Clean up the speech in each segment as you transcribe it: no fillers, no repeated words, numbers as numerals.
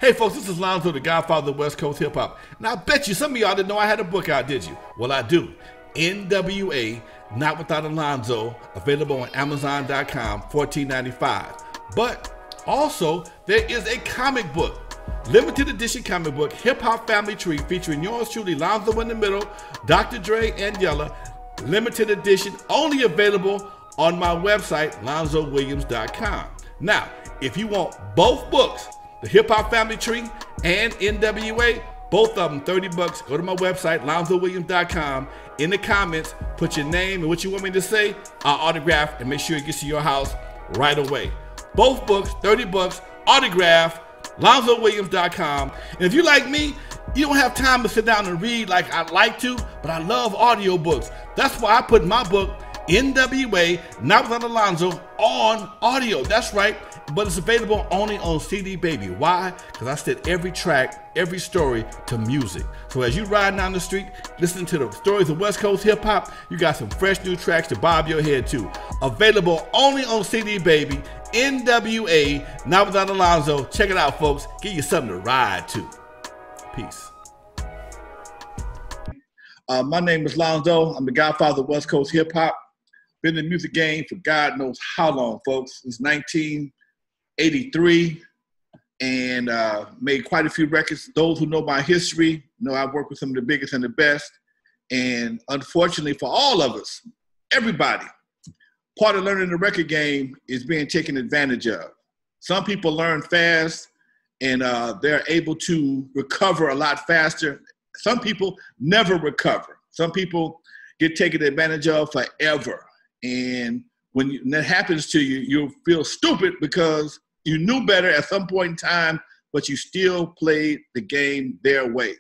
Hey folks, this is Alonzo, the Godfather of West Coast Hip Hop. Now I bet you some of y'all didn't know I had a book out, did you? Well, I do. N.W.A, Not Without Alonzo, available on Amazon.com, $14.95. But also, there is a comic book, limited edition comic book, Hip Hop Family Tree, featuring yours truly, Alonzo in the middle, Dr. Dre, and Yella. Limited edition, only available on my website, LonzoWilliams.com. Now, if you want both books, the Hip Hop Family Tree and N.W.A, both of them $30. Go to my website, LonzoWilliams.com. In the comments, put your name and what you want me to say. I'll autograph and make sure it gets to your house right away. Both books, $30, autograph, LonzoWilliams.com. And if you like me, you don't have time to sit down and read like I'd like to, but I love audiobooks. That's why I put my book, N.W.A, Not Without Alonzo, on audio. That's right, but it's available only on CD Baby. Why? Because I set every track, every story to music. So as you ride down the street, listening to the stories of West Coast hip hop, you got some fresh new tracks to bob your head to. Available only on CD Baby, N.W.A, Not Without Alonzo. Check it out, folks. Give you something to ride to. Peace. My name is Alonzo. I'm the Godfather of West Coast hip hop. Been in the music game for God knows how long, folks. Since 1983, and made quite a few records. Those who know my history know I've worked with some of the biggest and the best. And unfortunately for all of us, everybody, part of learning the record game is being taken advantage of. Some people learn fast and they're able to recover a lot faster. Some people never recover. Some people get taken advantage of forever. And when that happens to you, you'll feel stupid because you knew better at some point in time, but you still played the game their way.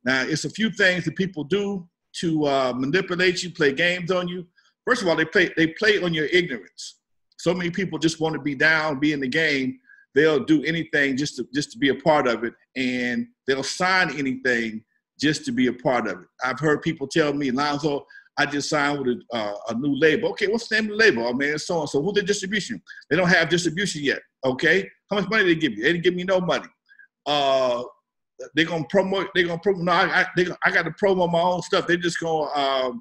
Now, it's a few things that people do to manipulate you, play games on you. First of all, they play on your ignorance. So many people just want to be down, be in the game. They'll do anything just to be a part of it, and they'll sign anything just to be a part of it. I've heard people tell me, Alonzo, I just signed with a new label. Okay, what's the name of the label? Oh, man, it's so-and-so. Who's the distribution? They don't have distribution yet, okay? How much money they give you? They didn't give me no money. They're gonna promote. No, I got to promo my own stuff. They just gonna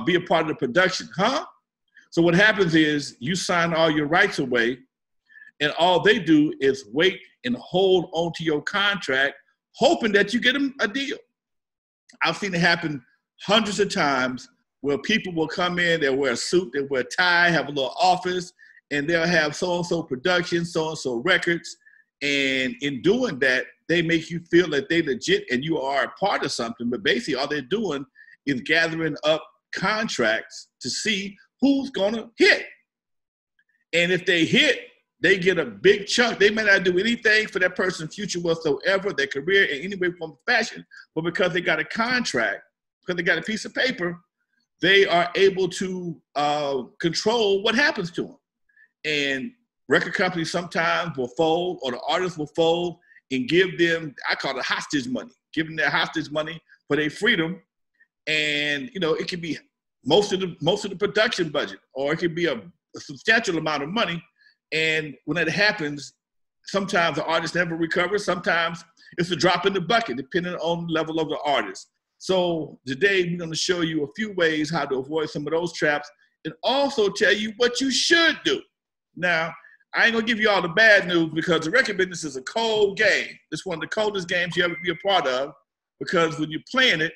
be a part of the production, huh? So what happens is you sign all your rights away, and all they do is wait and hold onto your contract, hoping that you get them a deal. I've seen it happen hundreds of times where people will come in, they'll wear a suit, they'll wear a tie, have a little office, and they'll have so-and-so productions, so-and-so records. And in doing that, they make you feel that they legit and you are a part of something. But basically all they're doing is gathering up contracts to see who's gonna hit. And if they hit, they get a big chunk. They may not do anything for that person's future whatsoever, their career in any way, form, or fashion, but because they got a contract, because they got a piece of paper, they are able to control what happens to them. And record companies sometimes will fold, or the artists will fold and give them, I call it hostage money, giving their hostage money for their freedom. And you know, it could be most of the production budget, or it could be a substantial amount of money. And when that happens, sometimes the artist never recovers. Sometimes it's a drop in the bucket, depending on the level of the artist. So today we're going to show you a few ways how to avoid some of those traps, and also tell you what you should do. Now, I ain't going to give you all the bad news, because the record business is a cold game. It's one of the coldest games you ever be a part of, because when you're playing it,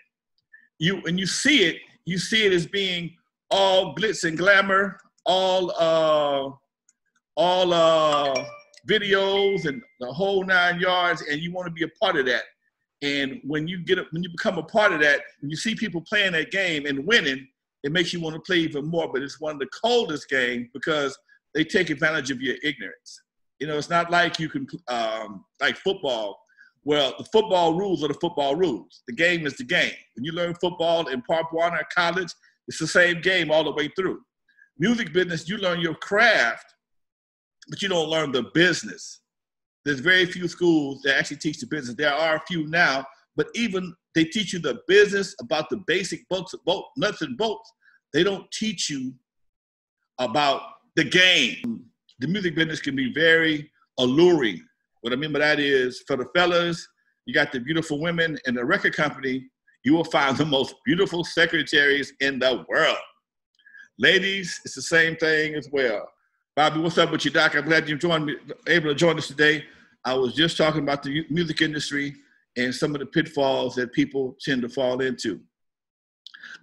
you see it as being all glitz and glamour, all videos and the whole 9 yards, and you want to be a part of that. And when you become a part of that, when you see people playing that game and winning, it makes you want to play even more. But it's one of the coldest games because they take advantage of your ignorance. You know, it's not like you can, like football. Well, the football rules are the football rules. The game is the game. When you learn football in Pop Warner College, it's the same game all the way through. Music business, you learn your craft, but you don't learn the business. There's very few schools that actually teach the business. There are a few now, but even they teach you the business about the basic nuts and bolts. They don't teach you about the game. The music business can be very alluring. What I mean by that is, for the fellas, you got the beautiful women. In the record company, you will find the most beautiful secretaries in the world. Ladies, it's the same thing as well. Bobby, what's up with you, Doc? I'm glad you able to join us today. I was just talking about the music industry and some of the pitfalls that people tend to fall into.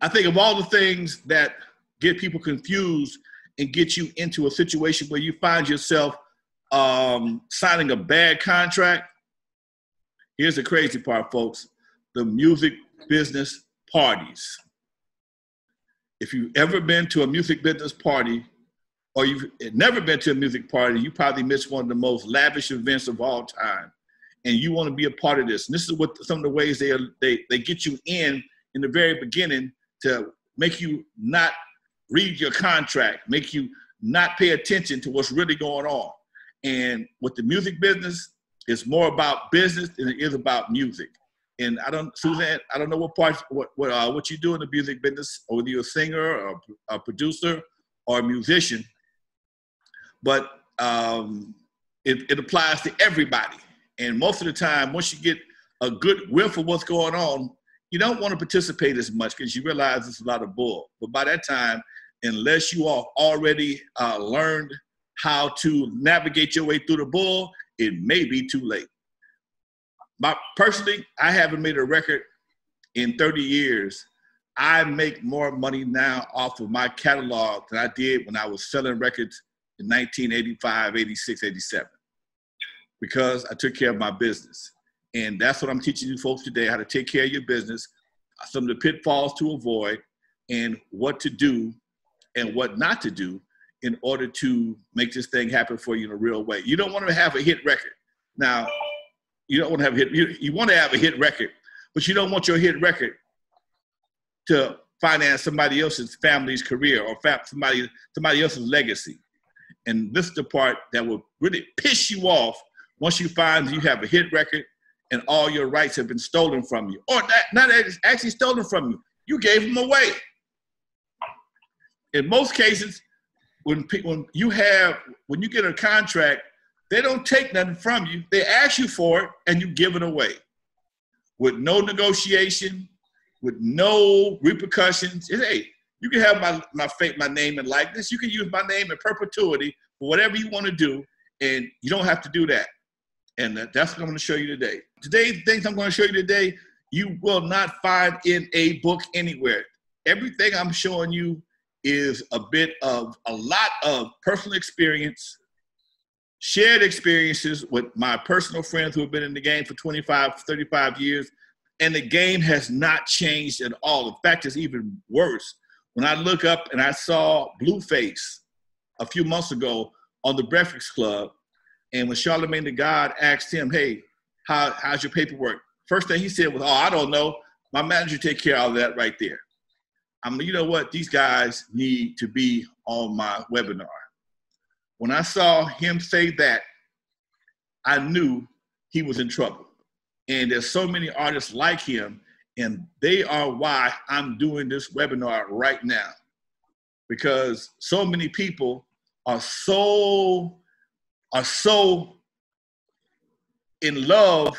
I think of all the things that get people confused and get you into a situation where you find yourself signing a bad contract. Here's the crazy part, folks. The music business parties. If you've ever been to a music business party, or you've never been to a music party, you probably missed one of the most lavish events of all time. And you want to be a part of this. And this is what some of the ways they get you in the very beginning to make you not read your contract, make you not pay attention to what's really going on. And with the music business, it's more about business than it is about music. And Suzanne, I don't know what you do in the music business, or whether you're a singer or a producer or a musician, but it applies to everybody. And most of the time, once you get a good whiff of what's going on, you don't want to participate as much because you realize it's a lot of bull. But by that time, unless you are already learned how to navigate your way through the bull, it may be too late. Personally, I haven't made a record in 30 years. I make more money now off of my catalog than I did when I was selling records in 1985, 86, 87, because I took care of my business. And that's what I'm teaching you folks today, how to take care of your business, some of the pitfalls to avoid, and what to do and what not to do in order to make this thing happen for you in a real way. You don't want to have a hit record. Now, you don't want to have a hit, you want to have a hit record, but you don't want your hit record to finance somebody else's family's career or somebody else's legacy. And this is the part that will really piss you off once you find you have a hit record and all your rights have been stolen from you. Or not actually stolen from you. You gave them away. In most cases, when you get a contract, they don't take nothing from you. They ask you for it and you give it away with no negotiation, with no repercussions. Hey, you can have my name and likeness. You can use my name in perpetuity for whatever you want to do, and you don't have to do that. And that's what I'm going to show you today. Today's things I'm going to show you today, you will not find in a book anywhere. Everything I'm showing you is a lot of personal experience, shared experiences with my personal friends who have been in the game for 25, 35 years, and the game has not changed at all. In fact, it's even worse. When I look up and I saw Blueface a few months ago on the Breakfast Club, and when Charlemagne the God asked him, hey, how's your paperwork? First thing he said was, oh, I don't know. My manager take care of all that right there. I mean, you know what? These guys need to be on my webinar. When I saw him say that, I knew he was in trouble. And there's so many artists like him, and they are why I'm doing this webinar right now. Because so many people are so in love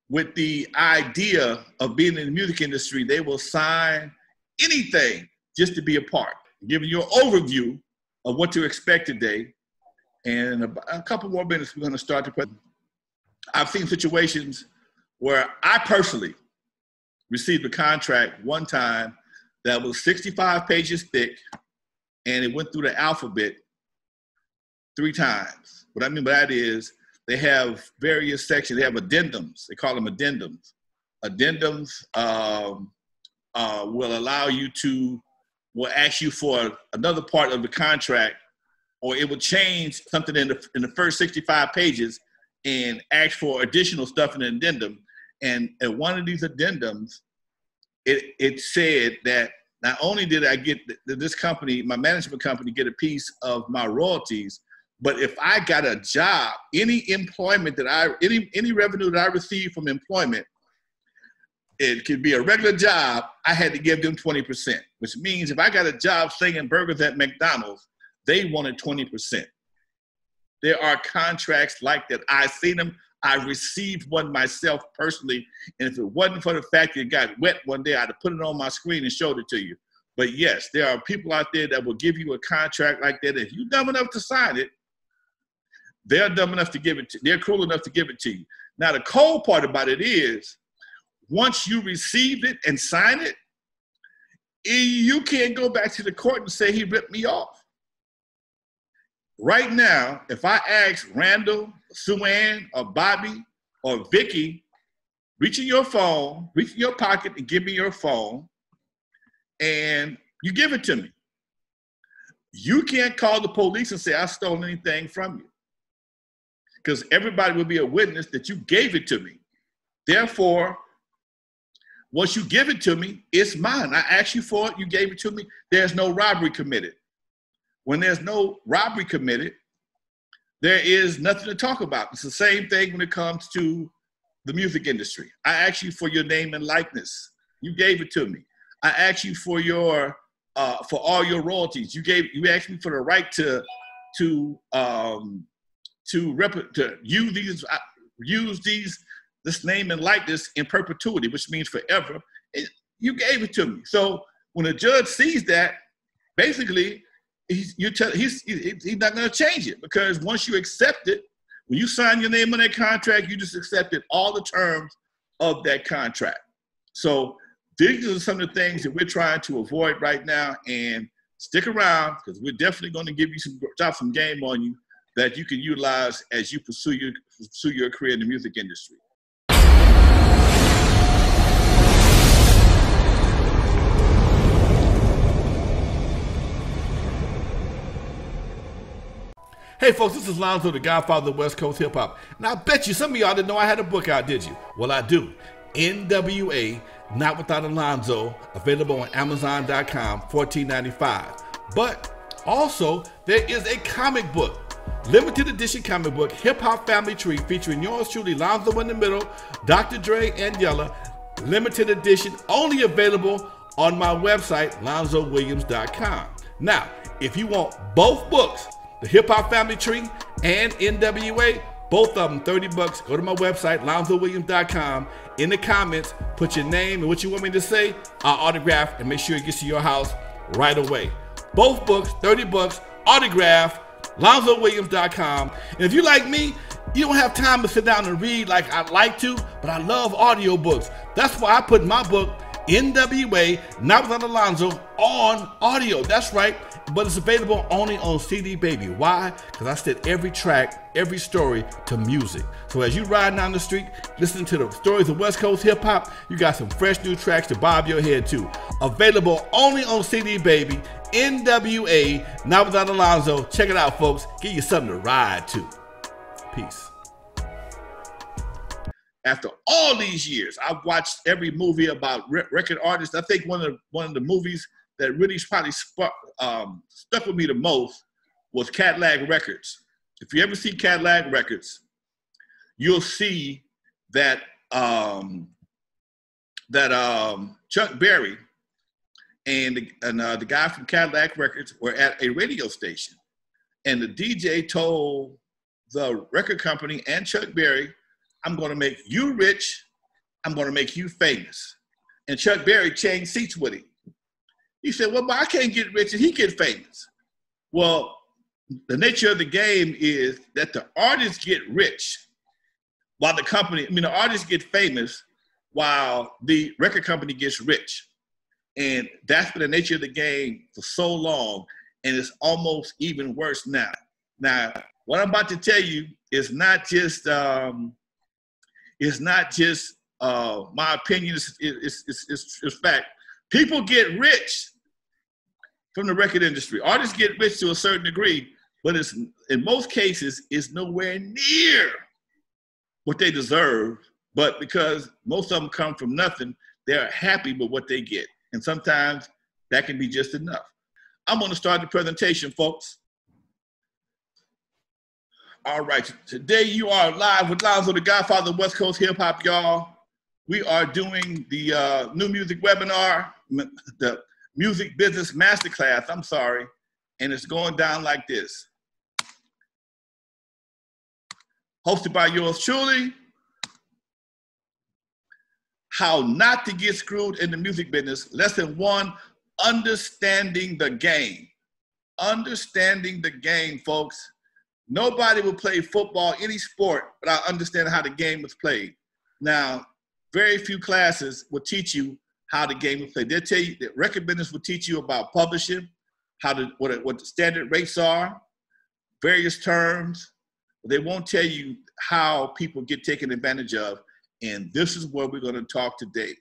with the idea of being in the music industry, they will sign anything just to be a part. Giving you an overview of what to expect today. And in a couple more minutes, we're going to start the presentation. I've seen situations where I personally received a contract one time that was 65 pages thick, and it went through the alphabet 3 times. What I mean by that is they have various sections. They have addendums. They call them addendums. Addendums will ask you for another part of the contract, or it will change something in the first 65 pages and ask for additional stuff in an addendum. And at one of these addendums, it said that not only did I get this company, my management company, get a piece of my royalties, but if I got a job, any employment any revenue that I received from employment, it could be a regular job, I had to give them 20%, which means if I got a job slinging burgers at McDonald's, they wanted 20%. There are contracts like that. I've seen them. I received one myself personally. And if it wasn't for the fact that it got wet one day, I'd have put it on my screen and showed it to you. But yes, there are people out there that will give you a contract like that. If you're dumb enough to sign it, they're dumb enough to give it to, they're cruel enough to give it to you. Now, the cold part about it is, once you received it and signed it, you can't go back to the court and say he ripped me off. Right now, if I ask Randall, Sue-Ann, or Bobby, or Vicky, reach in your phone, reach in your pocket and give me your phone, and you give it to me. You can't call the police and say I stole anything from you, because everybody will be a witness that you gave it to me. Therefore, once you give it to me, it's mine. I asked you for it, you gave it to me. There's no robbery committed. When there's no robbery committed, there is nothing to talk about. It's the same thing when it comes to the music industry. I asked you for your name and likeness. You gave it to me. I asked you for your for all your royalties. You asked me for the right to use this name and likeness in perpetuity, which means forever. You gave it to me. So when a judge sees that, basically, he's not going to change it, because once you accept it, when you sign your name on that contract, you just accepted all the terms of that contract. So these are some of the things that we're trying to avoid right now. And stick around, because we're definitely going to give you some game on you that you can utilize as you pursue your career in the music industry. Hey folks, this is Alonzo, the Godfather of West Coast Hip Hop. And I bet you some of y'all didn't know I had a book out, did you? Well, I do. N.W.A, Not Without Alonzo, available on Amazon.com, $14.95. But also, there is a comic book, limited edition comic book, Hip Hop Family Tree, featuring yours truly, Alonzo in the middle, Dr. Dre, and Yella. Limited edition, only available on my website, LonzoWilliams.com. Now, if you want both books, the Hip Hop Family Tree and N.W.A, both of them $30. Go to my website, LonzoWilliams.com. In the comments, put your name and what you want me to say. I'll autograph and make sure it gets to your house right away. Both books, $30, autograph, LonzoWilliams.com. And if you're like me, you don't have time to sit down and read like I'd like to, but I love audiobooks. That's why I put my book, N.W.A, Not Without Alonzo, on audio. That's right. But it's available only on CD Baby. Why? Because I set every track, every story to music. So as you ride down the street, listening to the stories of West Coast hip hop, you got some fresh new tracks to bob your head to. Available only on CD Baby. N.W.A, Not Without Alonzo. Check it out, folks. Give you something to ride to. Peace. After all these years, I've watched every movie about record artists. I think one of the movies that really probably stuck with me the most was Cadillac Records. If you ever see Cadillac Records, you'll see that Chuck Berry and the guy from Cadillac Records were at a radio station, and the DJ told the record company and Chuck Berry, "I'm going to make you rich. I'm going to make you famous." And Chuck Berry changed seats with him. He said, "Well, but I can't get rich and he get famous." Well, the nature of the game is that the artists get rich while the artists get famous while the record company gets rich. And that's been the nature of the game for so long. And it's almost even worse now. Now, what I'm about to tell you is not just my opinion, it's fact. People get rich from the record industry. Artists get rich to a certain degree, but it's, in most cases, it's nowhere near what they deserve. But because most of them come from nothing, they're happy with what they get. And sometimes that can be just enough. I'm going to start the presentation, folks. All right, today you are live with Alonzo, the Godfather of West Coast Hip Hop, y'all. We are doing the new music webinar, the Music Business Masterclass, I'm sorry, and it's going down like this. hosted by yours truly. How not to get screwed in the music business. Lesson 1, understanding the game. Understanding the game, folks. Nobody will play football, any sport, without understanding how the game is played. Now, very few classes will teach you how the game is played. They'll tell you that record business will teach you about publishing, what the standard rates are, various terms. They won't tell you how people get taken advantage of. And this is what we're going to talk today.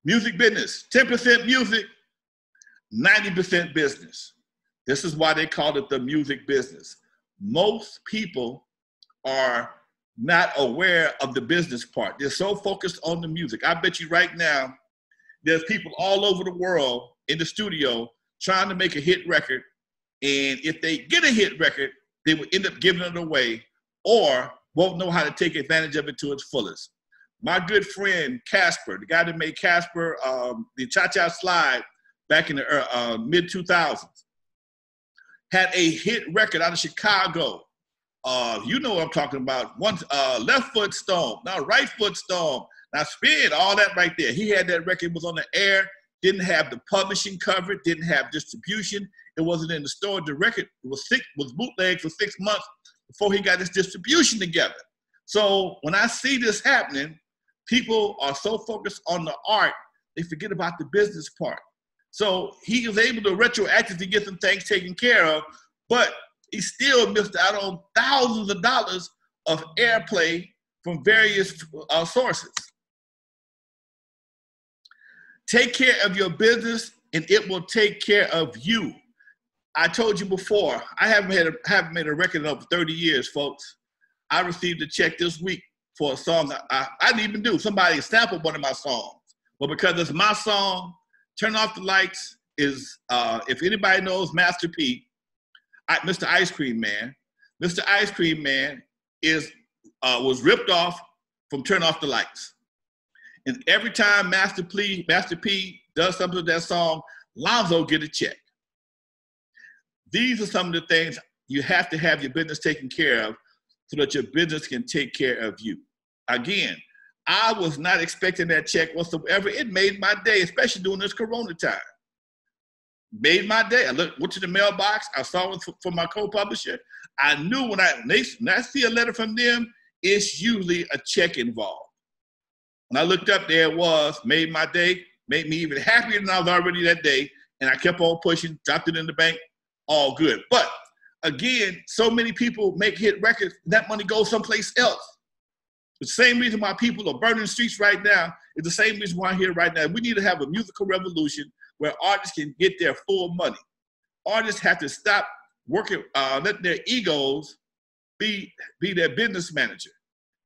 Music business, 10% music, 90% business. This is why they call it the music business. Most people are not aware of the business part. They're so focused on the music. I bet you right now, there's people all over the world in the studio trying to make a hit record. And if they get a hit record, they will end up giving it away or won't know how to take advantage of it to its fullest. My good friend, Casper, the guy that made Casper, the Cha-Cha Slide back in the mid-2000s, had a hit record out of Chicago. You know what I'm talking about. One left foot stomp, now right foot stomp, now spin, all that right there. He had that record, was on the air, didn't have the publishing cover, didn't have distribution. It wasn't in the store. The record was bootlegged for 6 months before he got his distribution together. So when I see this happening, people are so focused on the art, they forget about the business part. So he was able to retroactively get some things taken care of, but he still missed out on thousands of dollars of airplay from various sources. Take care of your business and it will take care of you. I told you before, I haven't made a record in over 30 years, folks. I received a check this week for a song that I didn't even do. Somebody sampled one of my songs. But because it's my song, Turn Off the Lights is, if anybody knows Master P, Mr. Ice Cream Man. Mr. Ice Cream Man was ripped off from Turn Off the Lights. And every time Master P does something with that song, Alonzo get a check. These are some of the things you have to have your business taken care of so that your business can take care of you. Again, I was not expecting that check whatsoever. It made my day, especially during this Corona time. Made my day. I went to the mailbox. I saw it from my co-publisher. I knew when I see a letter from them, it's usually a check involved. When I looked up, there it was, made my day, made me even happier than I was already that day. And I kept on pushing, dropped it in the bank, all good. But again, so many people make hit records, that money goes someplace else. The same reason why people are burning the streets right now is the same reason why I'm here right now. We need to have a musical revolution where artists can get their full money. Artists have to stop working, let their egos be their business manager.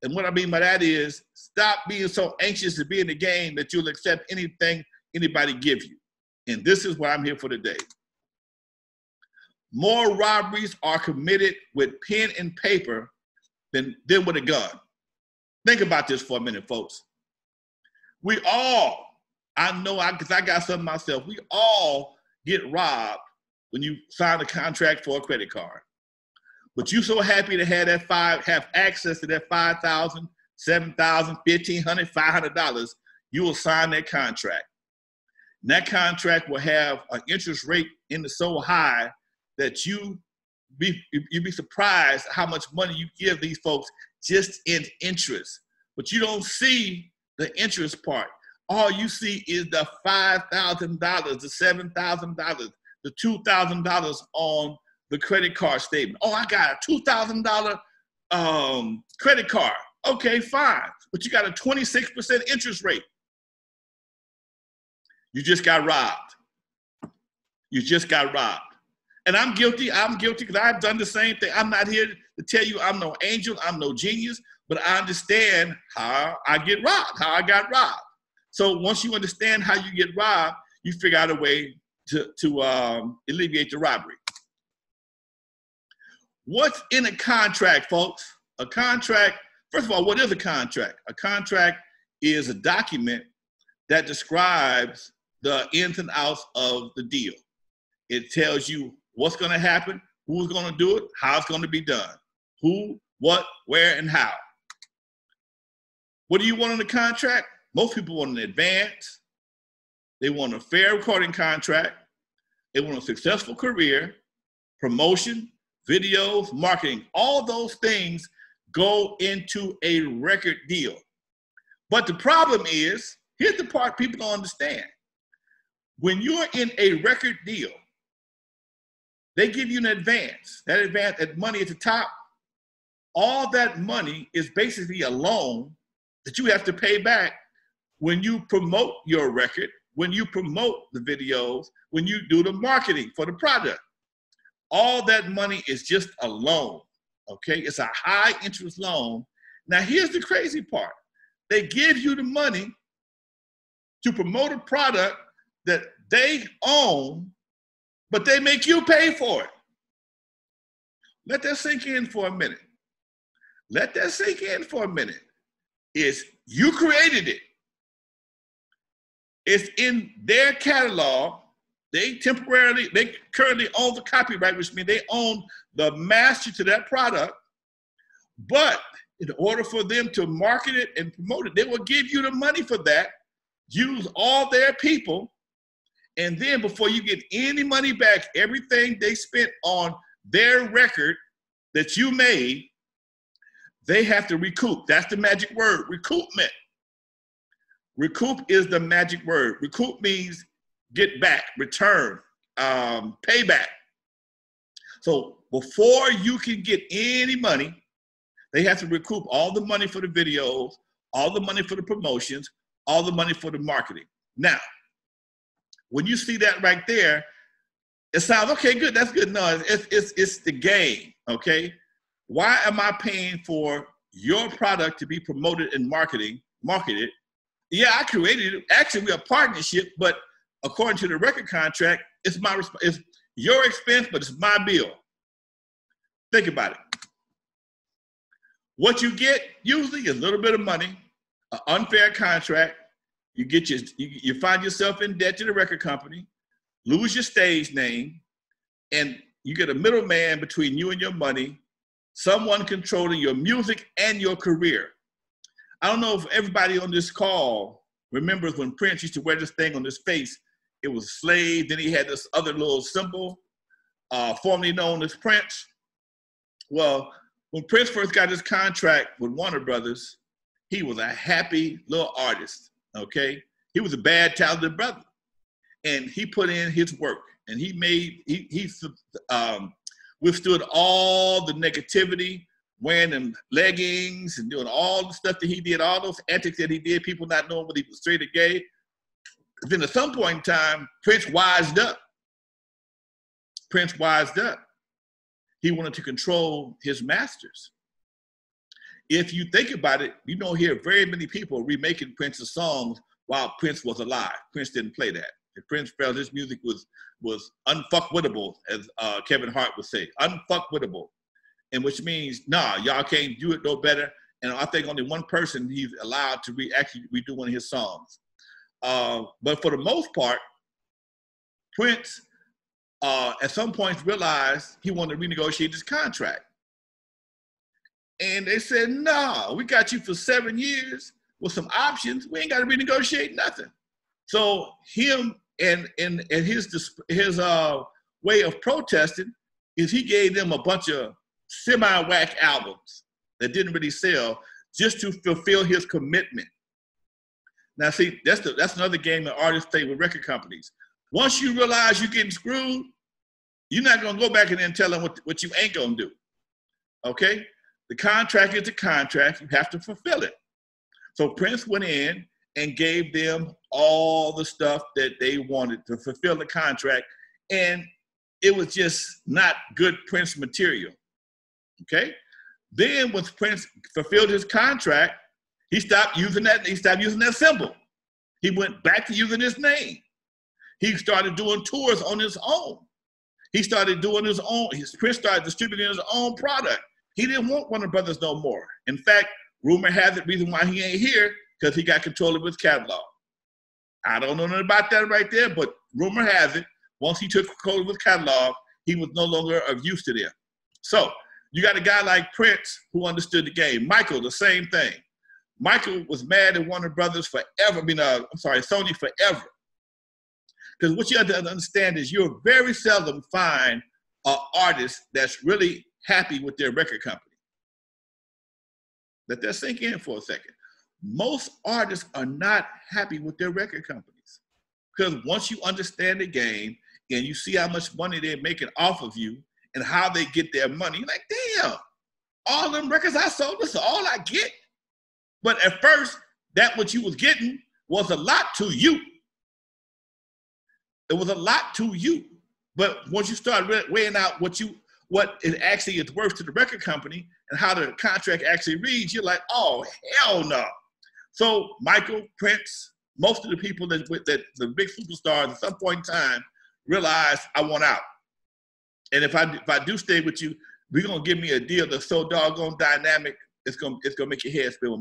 And what I mean by that is stop being so anxious to be in the game that you'll accept anything anybody give you. And this is what I'm here for today. More robberies are committed with pen and paper than with a gun. Think about this for a minute, folks. We all, because I got something myself, we all get robbed when you sign a contract for a credit card. But you're so happy to have access to that $5,000, $7,000, $1,500, $500, you will sign that contract. And that contract will have an interest rate so high that you'd be surprised how much money you give these folks just in interest. But you don't see the interest part. All you see is the $5,000, the $7,000, the $2,000 on the credit card statement. Oh, I got a $2,000 credit card. Okay, fine. But you got a 26% interest rate. You just got robbed. You just got robbed. And I'm guilty because I've done the same thing. I'm not here to tell you I'm no angel, I'm no genius, but I understand how I get robbed, how I got robbed. So once you understand how you get robbed, you figure out a way to alleviate the robbery. What's in a contract, folks? A contract, first of all, what is a contract? A contract is a document that describes the ins and outs of the deal. It tells you what's going to happen, who's going to do it, how it's going to be done. Who, what, where, and how. What do you want in the contract? Most people want an advance. They want a fair recording contract. They want a successful career, promotion, videos, marketing. All those things go into a record deal. But the problem is, here's the part people don't understand. When you're in a record deal, they give you an advance. That money at the top, all that money is basically a loan that you have to pay back when you promote your record, when you promote the videos, when you do the marketing for the product. All that money is just a loan, okay? It's a high interest loan. Now here's the crazy part. They give you the money to promote a product that they own, but they make you pay for it. Let that sink in for a minute. Let that sink in for a minute. You created it. It's in their catalog. They currently own the copyright, which means they own the master to that product. But in order for them to market it and promote it, they will give you the money for that, use all their people, and then before you get any money back, everything they spent on their record that you made, they have to recoup. That's the magic word, recoupment. Recoup is the magic word. Recoup means get back, return, payback. So before you can get any money, they have to recoup all the money for the videos, all the money for the promotions, all the money for the marketing. Now, when you see that right there, it sounds, okay, good, that's good. No, it's the game, okay? Why am I paying for your product to be promoted and marketed? Yeah, I created it. Actually, we're a partnership, but according to the record contract, it's your expense, but it's my bill. Think about it. What you get usually is a little bit of money, an unfair contract. You find yourself in debt to the record company, lose your stage name, and you get a middleman between you and your money, someone controlling your music and your career. I don't know if everybody on this call remembers when Prince used to wear this thing on his face. It was a slave, then he had this other little symbol, formerly known as Prince. Well, when Prince first got his contract with Warner Brothers, he was a happy little artist, okay? He was a bad, talented brother. And he put in his work, and he withstood all the negativity, wearing them leggings and doing all the stuff that he did, all those antics that he did, people not knowing whether he was straight or gay. Then at some point in time, Prince wised up. He wanted to control his masters. If you think about it, you don't hear very many people remaking Prince's songs while Prince was alive. Prince didn't play that. And Prince felt his music was unfuckwittable, as Kevin Hart would say, unfuckwittable. And which means, nah, y'all can't do it no better. And I think only one person he's allowed to actually redo one of his songs. But for the most part, Prince at some point realized he wanted to renegotiate his contract. And they said, nah, we got you for 7 years with some options. We ain't got to renegotiate nothing. So him and his way of protesting is he gave them a bunch of semi-whack albums that didn't really sell just to fulfill his commitment. Now, see, that's another game that artists play with record companies. Once you realize you're getting screwed, you're not going to go back and then tell them what you ain't going to do, okay? The contract is the contract. You have to fulfill it. So Prince went in and gave them all the stuff that they wanted to fulfill the contract, and it was just not good Prince material, okay? Then once Prince fulfilled his contract, he stopped using that symbol. He went back to using his name. He started doing tours on his own. He started doing his own, Prince started distributing his own product. He didn't want Warner Brothers no more. In fact, rumor has it, reason why he ain't here, because he got control of his catalog. I don't know nothing about that right there, but rumor has it, once he took control of his catalog, he was no longer of use to them. So You got a guy like Prince who understood the game. Michael, the same thing. Michael was mad at Warner Brothers forever. Sony forever. Because what you have to understand is you'll very seldom find an artist that's really happy with their record company. Let that sink in for a second. Most artists are not happy with their record companies. Because once you understand the game and you see how much money they're making off of you and how they get their money, you're like, damn, all them records I sold, this is all I get. But at first, that what you was getting was a lot to you. It was a lot to you. But once you start weighing out what it actually is worth to the record company and how the contract actually reads, you're like, oh, hell no. So Michael, Prince, most of the people that the big superstars at some point in time realized I want out. And if I do stay with you, we're gonna give me a deal that's so doggone dynamic, it's gonna make your head spin.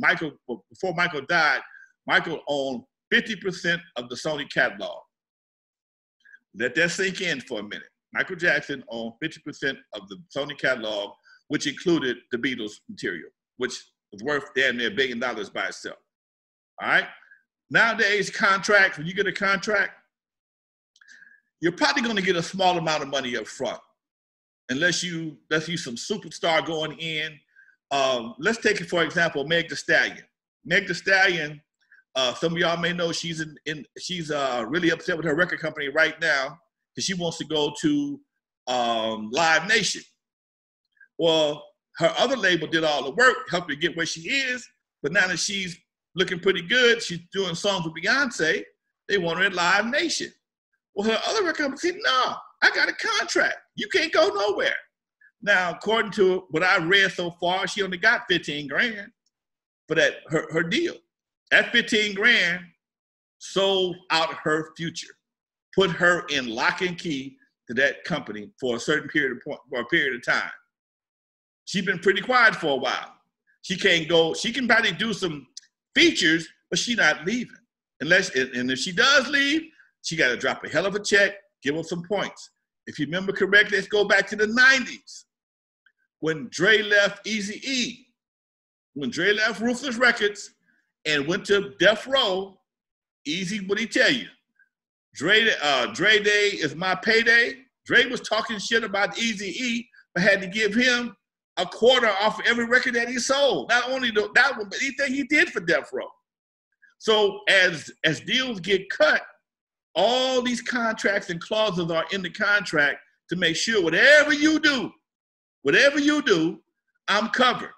Before Michael died, Michael owned 50% of the Sony catalog. Let that sink in for a minute. Michael Jackson owned 50% of the Sony catalog, which included the Beatles material, which was worth damn near $1 billion by itself. All right? Nowadays, contracts, when you get a contract, you're probably going to get a small amount of money up front, unless you some superstar going in. Let's take it, for example, Meg Thee Stallion. Meg Thee Stallion, some of y'all may know she's really upset with her record company right now because she wants to go to Live Nation. Well, her other label did all the work, helped her get where she is, but now that she's looking pretty good, she's doing songs with Beyonce, they want her at Live Nation. Well, her other record company said, no, I got a contract. You can't go nowhere. Now, according to what I read so far, she only got 15 grand for that, her deal. That 15 grand sold out her future, put her in lock and key to that company for a certain period of time. She's been pretty quiet for a while. She can't go, she can probably do some features, but she's not leaving. And if she does leave, she got to drop a hell of a check, give her some points. If you remember correctly, let's go back to the 90s when Dre left Eazy-E. When Dre left Ruthless Records and went to Death Row, Eazy, what'd he tell you? Dre Day is my payday. Dre was talking shit about Eazy-E, but had to give him a quarter off of every record that he sold. Not only that one, but anything he did for Death Row. So as deals get cut, all these contracts and clauses are in the contract to make sure whatever you do, I'm covered.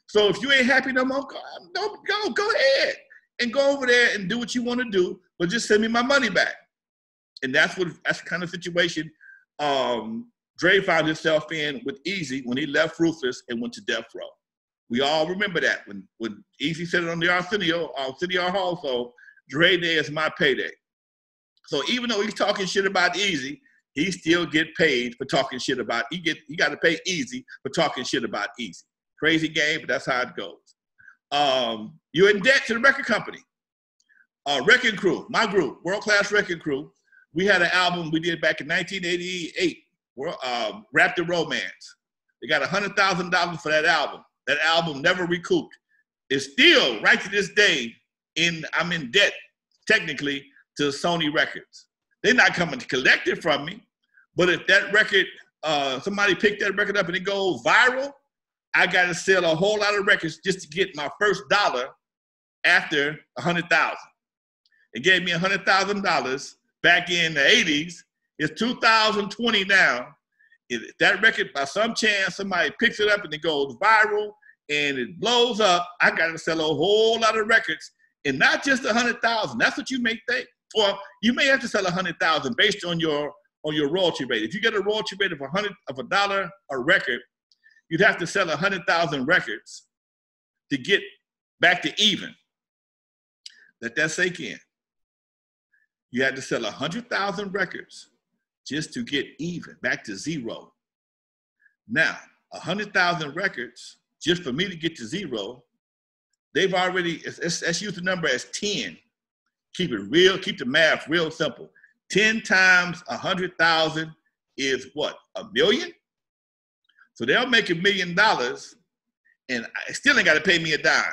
So if you ain't happy no more, go ahead and go over there and do what you want to do, but just send me my money back. And that's the kind of situation Dre found himself in with Eazy when he left Ruthless and went to Death Row. We all remember that when Eazy said it on the Arsenio Hall, so Dre Day is my payday. So even though he's talking shit about Eazy, he still get paid for talking shit about, he got to pay Eazy for talking shit about Eazy. Crazy game, but that's how it goes. You're in debt to the record company. Wrecking Crew, my group, World Class Wrecking Crew. We had an album we did back in 1988, Raptor Romance. They got $100,000 for that album. That album never recouped. It's still, right to this day, I'm in debt, technically, to Sony Records. They're not coming to collect it from me, but if that record, somebody picked that record up and it goes viral, I got to sell a whole lot of records just to get my first dollar after $100,000. It gave me $100,000 back in the 80s. It's 2020 now. If that record, by some chance, somebody picks it up and it goes viral and it blows up, I got to sell a whole lot of records, and not just 100,000. That's what you may think. Or you may have to sell 100,000 based on your royalty rate. If you get a royalty rate of $1 a record, you'd have to sell 100,000 records to get back to even. Let that sink in. You had to sell 100,000 records just to get even, back to zero. Now, 100,000 records, just for me to get to zero, they've already, let's use the number as 10. Keep it real, keep the math real simple. 10 times 100,000 is what, 1 million? So they'll make $1 million and I still ain't got to pay me a dime.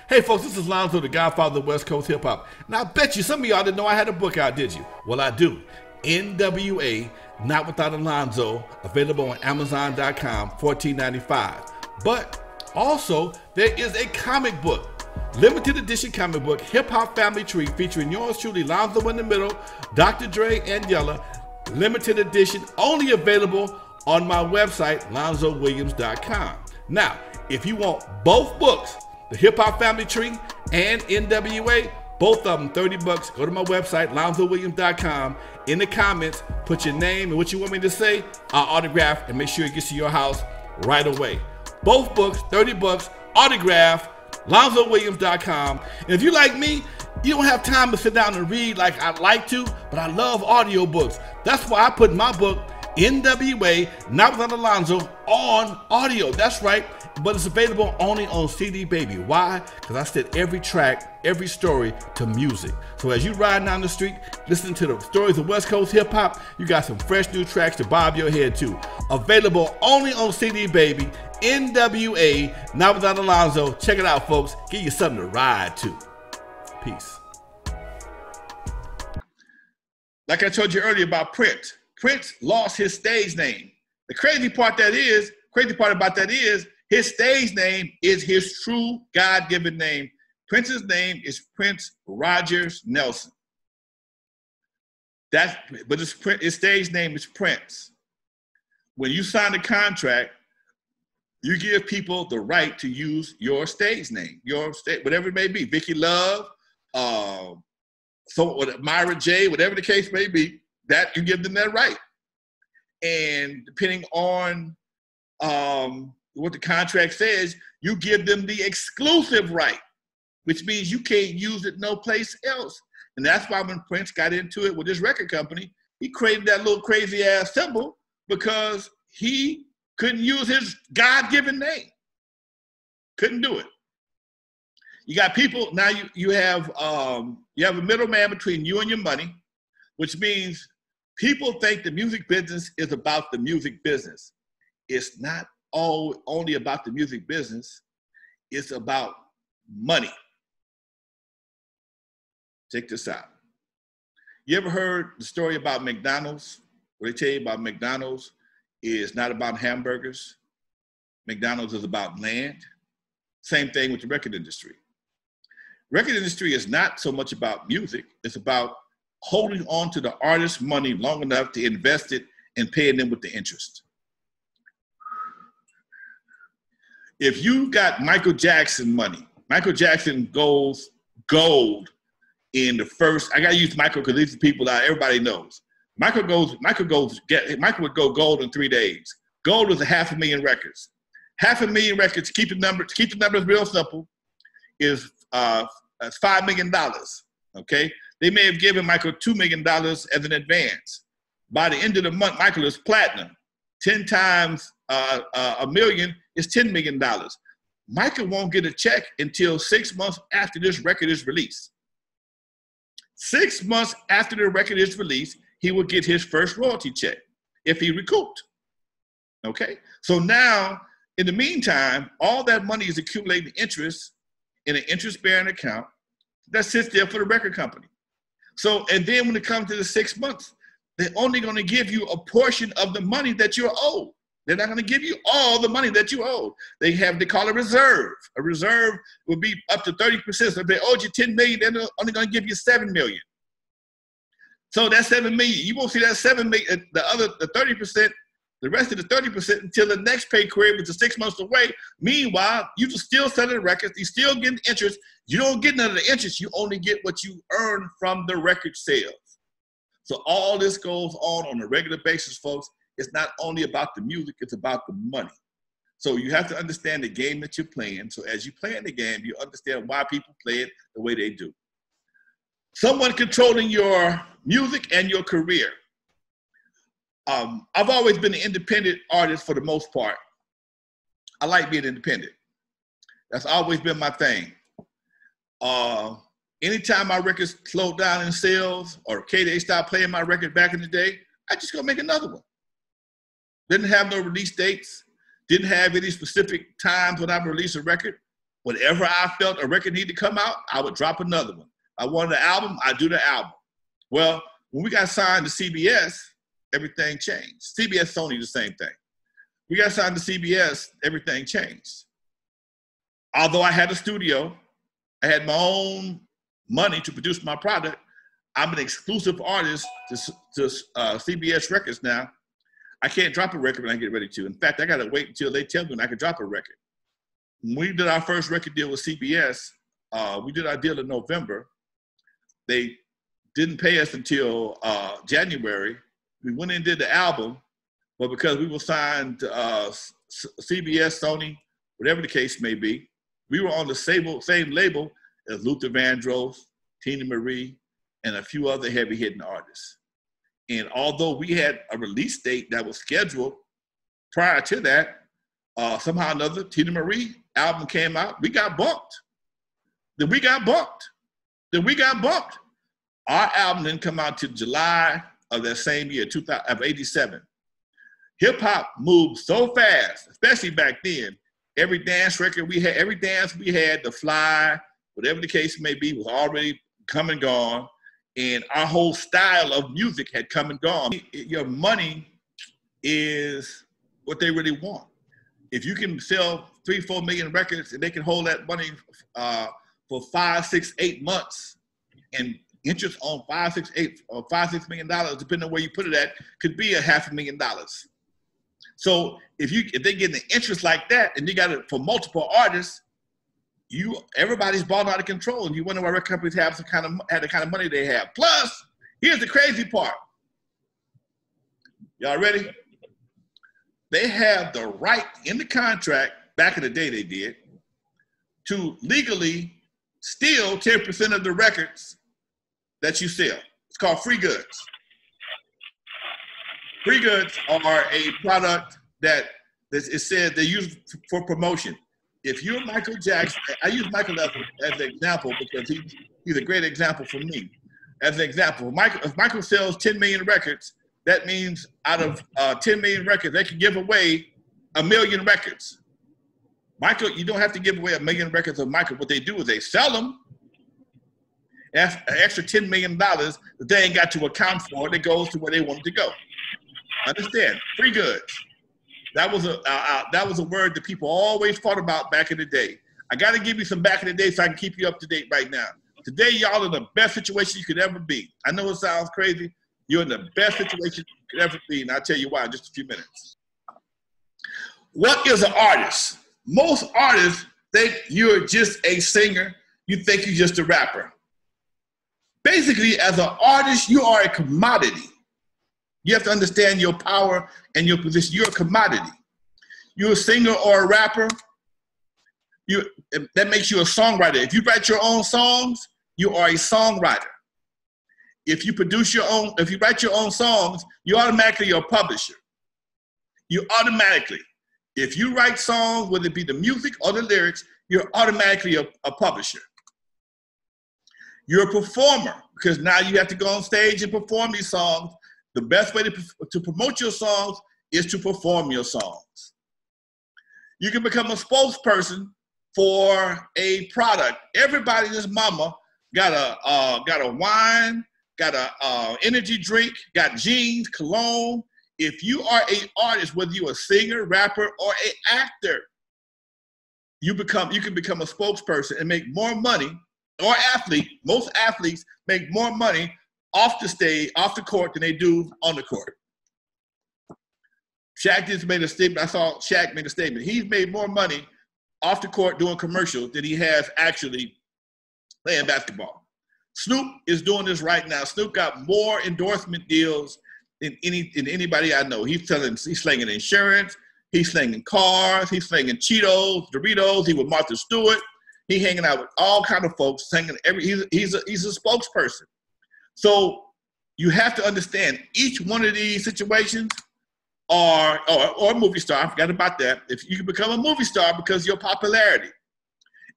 Hey folks, this is Alonzo, the Godfather of West Coast Hip Hop. And I bet you some of y'all didn't know I had a book out, did you? Well, I do. N.W.A, Not Without Alonzo, available on Amazon.com, $14.95. But also, there is a comic book, limited edition comic book, Hip Hop Family Tree, featuring yours truly, Alonzo in the middle, Dr. Dre, and Yella. Limited edition, only available on my website, LonzoWilliams.com. Now, if you want both books, the Hip Hop Family Tree and N.W.A, both of them $30. Go to my website, LonzoWilliams.com. In the comments, put your name and what you want me to say. I'll autograph and make sure it gets to your house right away. Both books, $30, autograph, LonzoWilliams.com. And if you're like me, you don't have time to sit down and read like I'd like to, but I love audiobooks. That's why I put my book, N.W.A, Not Without Alonzo, on audio. That's right, but it's available only on CD Baby. Why? Because I set every track, every story to music. So as you ride down the street, listening to the stories of West Coast hip hop, you got some fresh new tracks to bob your head to. Available only on CD Baby, N.W.A, Not Without Alonzo. Check it out, folks. Give you something to ride to. Peace. Like I told you earlier about Prince. Prince lost his stage name. The crazy part about that is his stage name is his true God-given name. Prince's name is Prince Rogers Nelson. But his stage name is Prince. When you sign the contract, you give people the right to use your stage name, whatever it may be, Vicky Love, Myra J, whatever the case may be, that you give them that right. And depending on what the contract says, you give them the exclusive right, which means you can't use it no place else. And that's why when Prince got into it with his record company, he created that little crazy ass symbol because he couldn't use his God-given name. Couldn't do it. You got people, now you have a middleman between you and your money, which means people think the music business is about the music business. It's not only about the music business, it's about money. Check this out. You ever heard the story about McDonald's? What they tell you about McDonald's is not about hamburgers. McDonald's is about land. Same thing with the record industry. Record industry is not so much about music, it's about holding on to the artist's money long enough to invest it and paying them with the interest. If you got Michael Jackson money, Michael Jackson goes gold in the first, I gotta use Michael because these are people that everybody knows. Michael would go gold in 3 days. Gold is 500,000 records. 500,000 records, keep the numbers real simple, is $5 million, okay? They may have given Michael $2 million as an advance. By the end of the month, Michael is platinum. 10 times a million is $10 million. Michael won't get a check until 6 months after this record is released. 6 months after the record is released, he will get his first royalty check if he recouped. Okay? So now, in the meantime, all that money is accumulating interest in an interest-bearing account that sits there for the record company. So, and then when it comes to the 6 months, they're only going to give you a portion of the money that you're owed. They're not going to give you all the money that you owe. They call a reserve. A reserve will be up to 30%. So if they owed you 10 million, they're only going to give you 7 million. So that's 7 million. You won't see that 7 million, the 30%, the rest of the 30% until the next pay period, which is 6 months away. Meanwhile, you're still selling records. You're still getting interest. You don't get none of the interest. You only get what you earn from the record sales. So all this goes on a regular basis, folks. It's not only about the music, it's about the money. So you have to understand the game that you're playing. So as you play in the game, you understand why people play it the way they do. Someone controlling your music and your career. I've always been an independent artist for the most part. I like being independent. That's always been my thing. Anytime my records slowed down in sales or K-Day stopped playing my record back in the day, I just go make another one. Didn't have no release dates. Didn't have any specific times when I would release a record. Whenever I felt a record needed to come out, I would drop another one. I wanted an album, I'd do the album. Well, when we got signed to CBS, everything changed. CBS, Sony, the same thing. We got signed to CBS, everything changed. Although I had a studio, I had my own money to produce my product, I'm an exclusive artist to CBS Records now. I can't drop a record when I get ready to. In fact, I got to wait until they tell me when I can drop a record. When we did our first record deal with CBS, we did our deal in November. They didn't pay us until January. We went in and did the album, but because we were signed to CBS, Sony, whatever the case may be, we were on the same label as Luther Vandross, Tina Marie, and a few other heavy-hitting artists. And although we had a release date that was scheduled prior to that, somehow or another, Tina Marie album came out, we got bumped. Then we got bumped. Our album didn't come out till July of that same year, of 87. Hip hop moved so fast, especially back then. Every dance record we had, every dance we had, The Fly, whatever the case may be, was already come and gone. And our whole style of music had come and gone. Your money is what they really want. If you can sell 3-4 million records and they can hold that money for 5, 6, 8 months, and interest on $5-6 million, depending on where you put it at, could be $500,000. So if they get the interest like that, and you got it for multiple artists, everybody's balling out of control, and you wonder why record companies had the kind of money they have. Plus, here's the crazy part. Y'all ready? They have the right in the contract, back in the day they did, to legally steal 10% of the records that you sell. It's called free goods. Free goods are a product that is said they use for promotion. If you're Michael Jackson, I use Michael as an example because he's a great example for me. As an example, if Michael sells 10 million records, that means out of 10 million records, they can give away 1 million records. Michael, you don't have to give away 1 million records of Michael. What they do is they sell them. An extra $10 million that they ain't got to account for, that goes to where they want it to go. Understand? Free goods. That was a word that people always fought about back in the day. I got to give you some back in the day so I can keep you up to date right now. Today, y'all in the best situation you could ever be. I know it sounds crazy. You're in the best situation you could ever be, and I'll tell you why in just a few minutes. What is an artist? Most artists think you're just a singer. You think you're just a rapper. Basically, as an artist, you are a commodity. You have to understand your power and your position. You're a commodity. You're a singer or a rapper. That makes you a songwriter. If you write your own songs, you are a songwriter. If you write your own songs, you automatically are a publisher. If you write songs, whether it be the music or the lyrics, you're automatically a publisher. You're a performer because now you have to go on stage and perform these songs. The best way to promote your songs is to perform your songs. You can become a spokesperson for a product. Everybody in this mama got a wine, got a energy drink, got jeans, cologne. If you are an artist, whether you're a singer, rapper, or an actor, you can become a spokesperson and make more money, or athlete. Most athletes make more money off the stage, off the court, than they do on the court. Shaq just made a statement. I saw Shaq made a statement. He's made more money off the court doing commercials than he has actually playing basketball. Snoop is doing this right now. Snoop got more endorsement deals than anybody I know. He's slinging insurance. He's slinging cars. He's slinging Cheetos, Doritos. He with Martha Stewart. He's hanging out with all kind of folks. He's a spokesperson. So you have to understand each one of these situations or a movie star. I forgot about that. If you can become a movie star because of your popularity.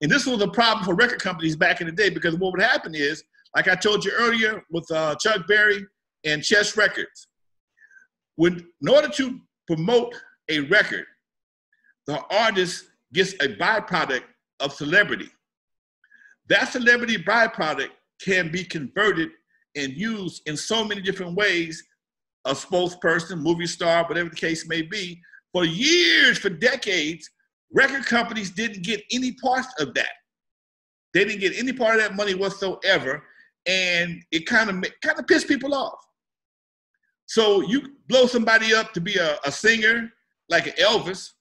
And this was a problem for record companies back in the day, because what would happen is, like I told you earlier with Chuck Berry and Chess Records, in order to promote a record, the artist gets a byproduct of celebrity. That celebrity byproduct can be converted and used in so many different ways. A spokesperson, movie star, whatever the case may be. For years, for decades, record companies didn't get any parts of that. They didn't get any part of that money whatsoever, and it kind of pissed people off. So you blow somebody up to be a singer like an Elvis.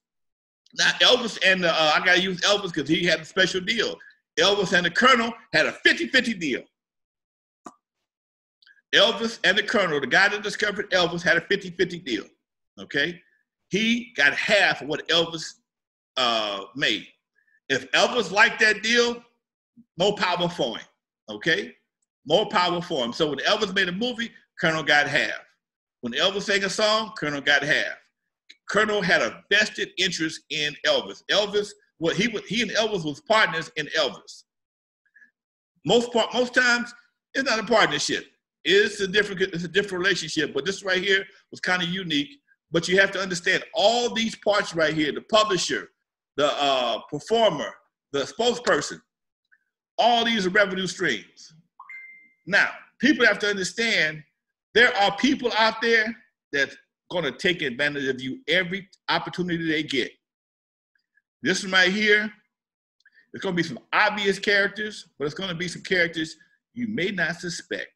Now Elvis and I gotta use Elvis because he had a special deal. Elvis and the Colonel had a 50-50 deal. Elvis and the Colonel, the guy that discovered Elvis, had a 50-50 deal. Okay, he got half of what Elvis made. If Elvis liked that deal, more power for him. Okay, more power for him. So when Elvis made a movie, Colonel got half. When Elvis sang a song, Colonel got half. Colonel had a vested interest in Elvis. Elvis, he and Elvis was partners in Elvis. Most times, it's not a partnership. It's a different relationship. But this right here was kind of unique. But you have to understand all these parts right here: the publisher, the performer, the spokesperson. All these are revenue streams. Now, people have to understand there are people out there that's going to take advantage of you every opportunity they get. This one right here, it's going to be some obvious characters, but it's going to be some characters you may not suspect.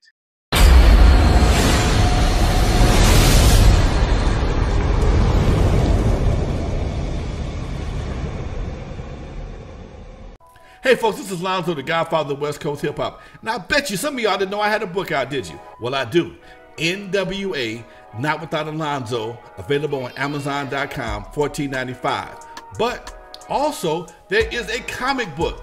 Hey folks, this is Alonzo, the Godfather of West Coast Hip Hop. Now I bet you some of y'all didn't know I had a book out, did you? Well, I do. N.W.A, Not Without Alonzo, available on Amazon.com, $14.95. But also, there is a comic book,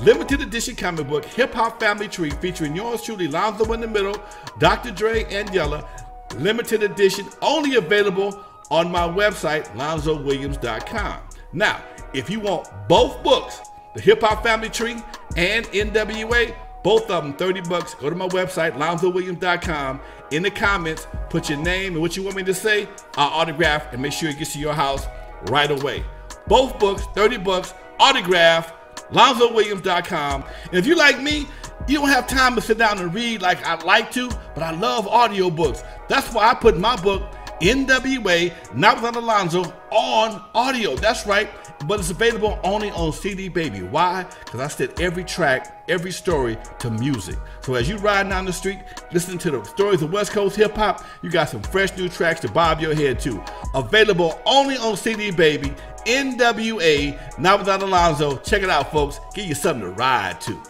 limited edition comic book, Hip Hop Family Tree, featuring yours truly, Alonzo in the middle, Dr. Dre, and Yella. Limited edition, only available on my website, LonzoWilliams.com. Now, if you want both books, the Hip Hop Family Tree and N.W.A, both of them $30. Go to my website, LonzoWilliams.com. In the comments, put your name and what you want me to say. I'll autograph and make sure it gets to your house right away. Both books, $30, autograph, LonzoWilliams.com. And if you're like me, you don't have time to sit down and read like I'd like to, but I love audiobooks. That's why I put my book, N.W.A, Not Without Alonzo, on audio. That's right. But it's available only on CD Baby. Why? Because I set every track, every story to music. So as you ride down the street, listening to the stories of West Coast hip hop, you got some fresh new tracks to bob your head to. Available only on CD Baby. N.W.A, Not Without Alonzo. Check it out, folks. Give you something to ride to.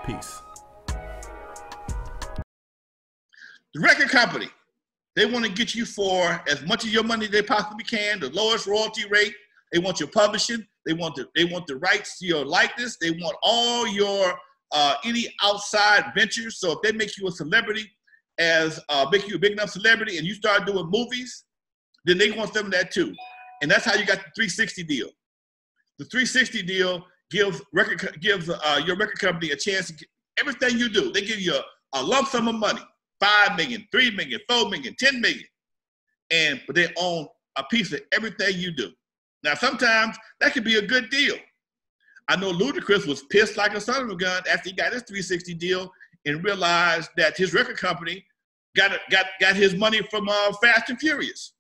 Peace. The record company, they want to get you for as much of your money they possibly can, the lowest royalty rate. They want your publishing. They want the rights to your likeness. They want all your any outside ventures. So if they make you a celebrity, make you a big enough celebrity, and you start doing movies, then they want some of that too. And that's how you got the 360 deal. The 360 deal gives your record company a chance to get everything you do. They give you a lump sum of money, $5 million, $3 million, $4 million, $10 million, but they own a piece of everything you do. Now, sometimes that could be a good deal. I know Ludacris was pissed like a son of a gun after he got his 360 deal and realized that his record company got his money from Fast and Furious.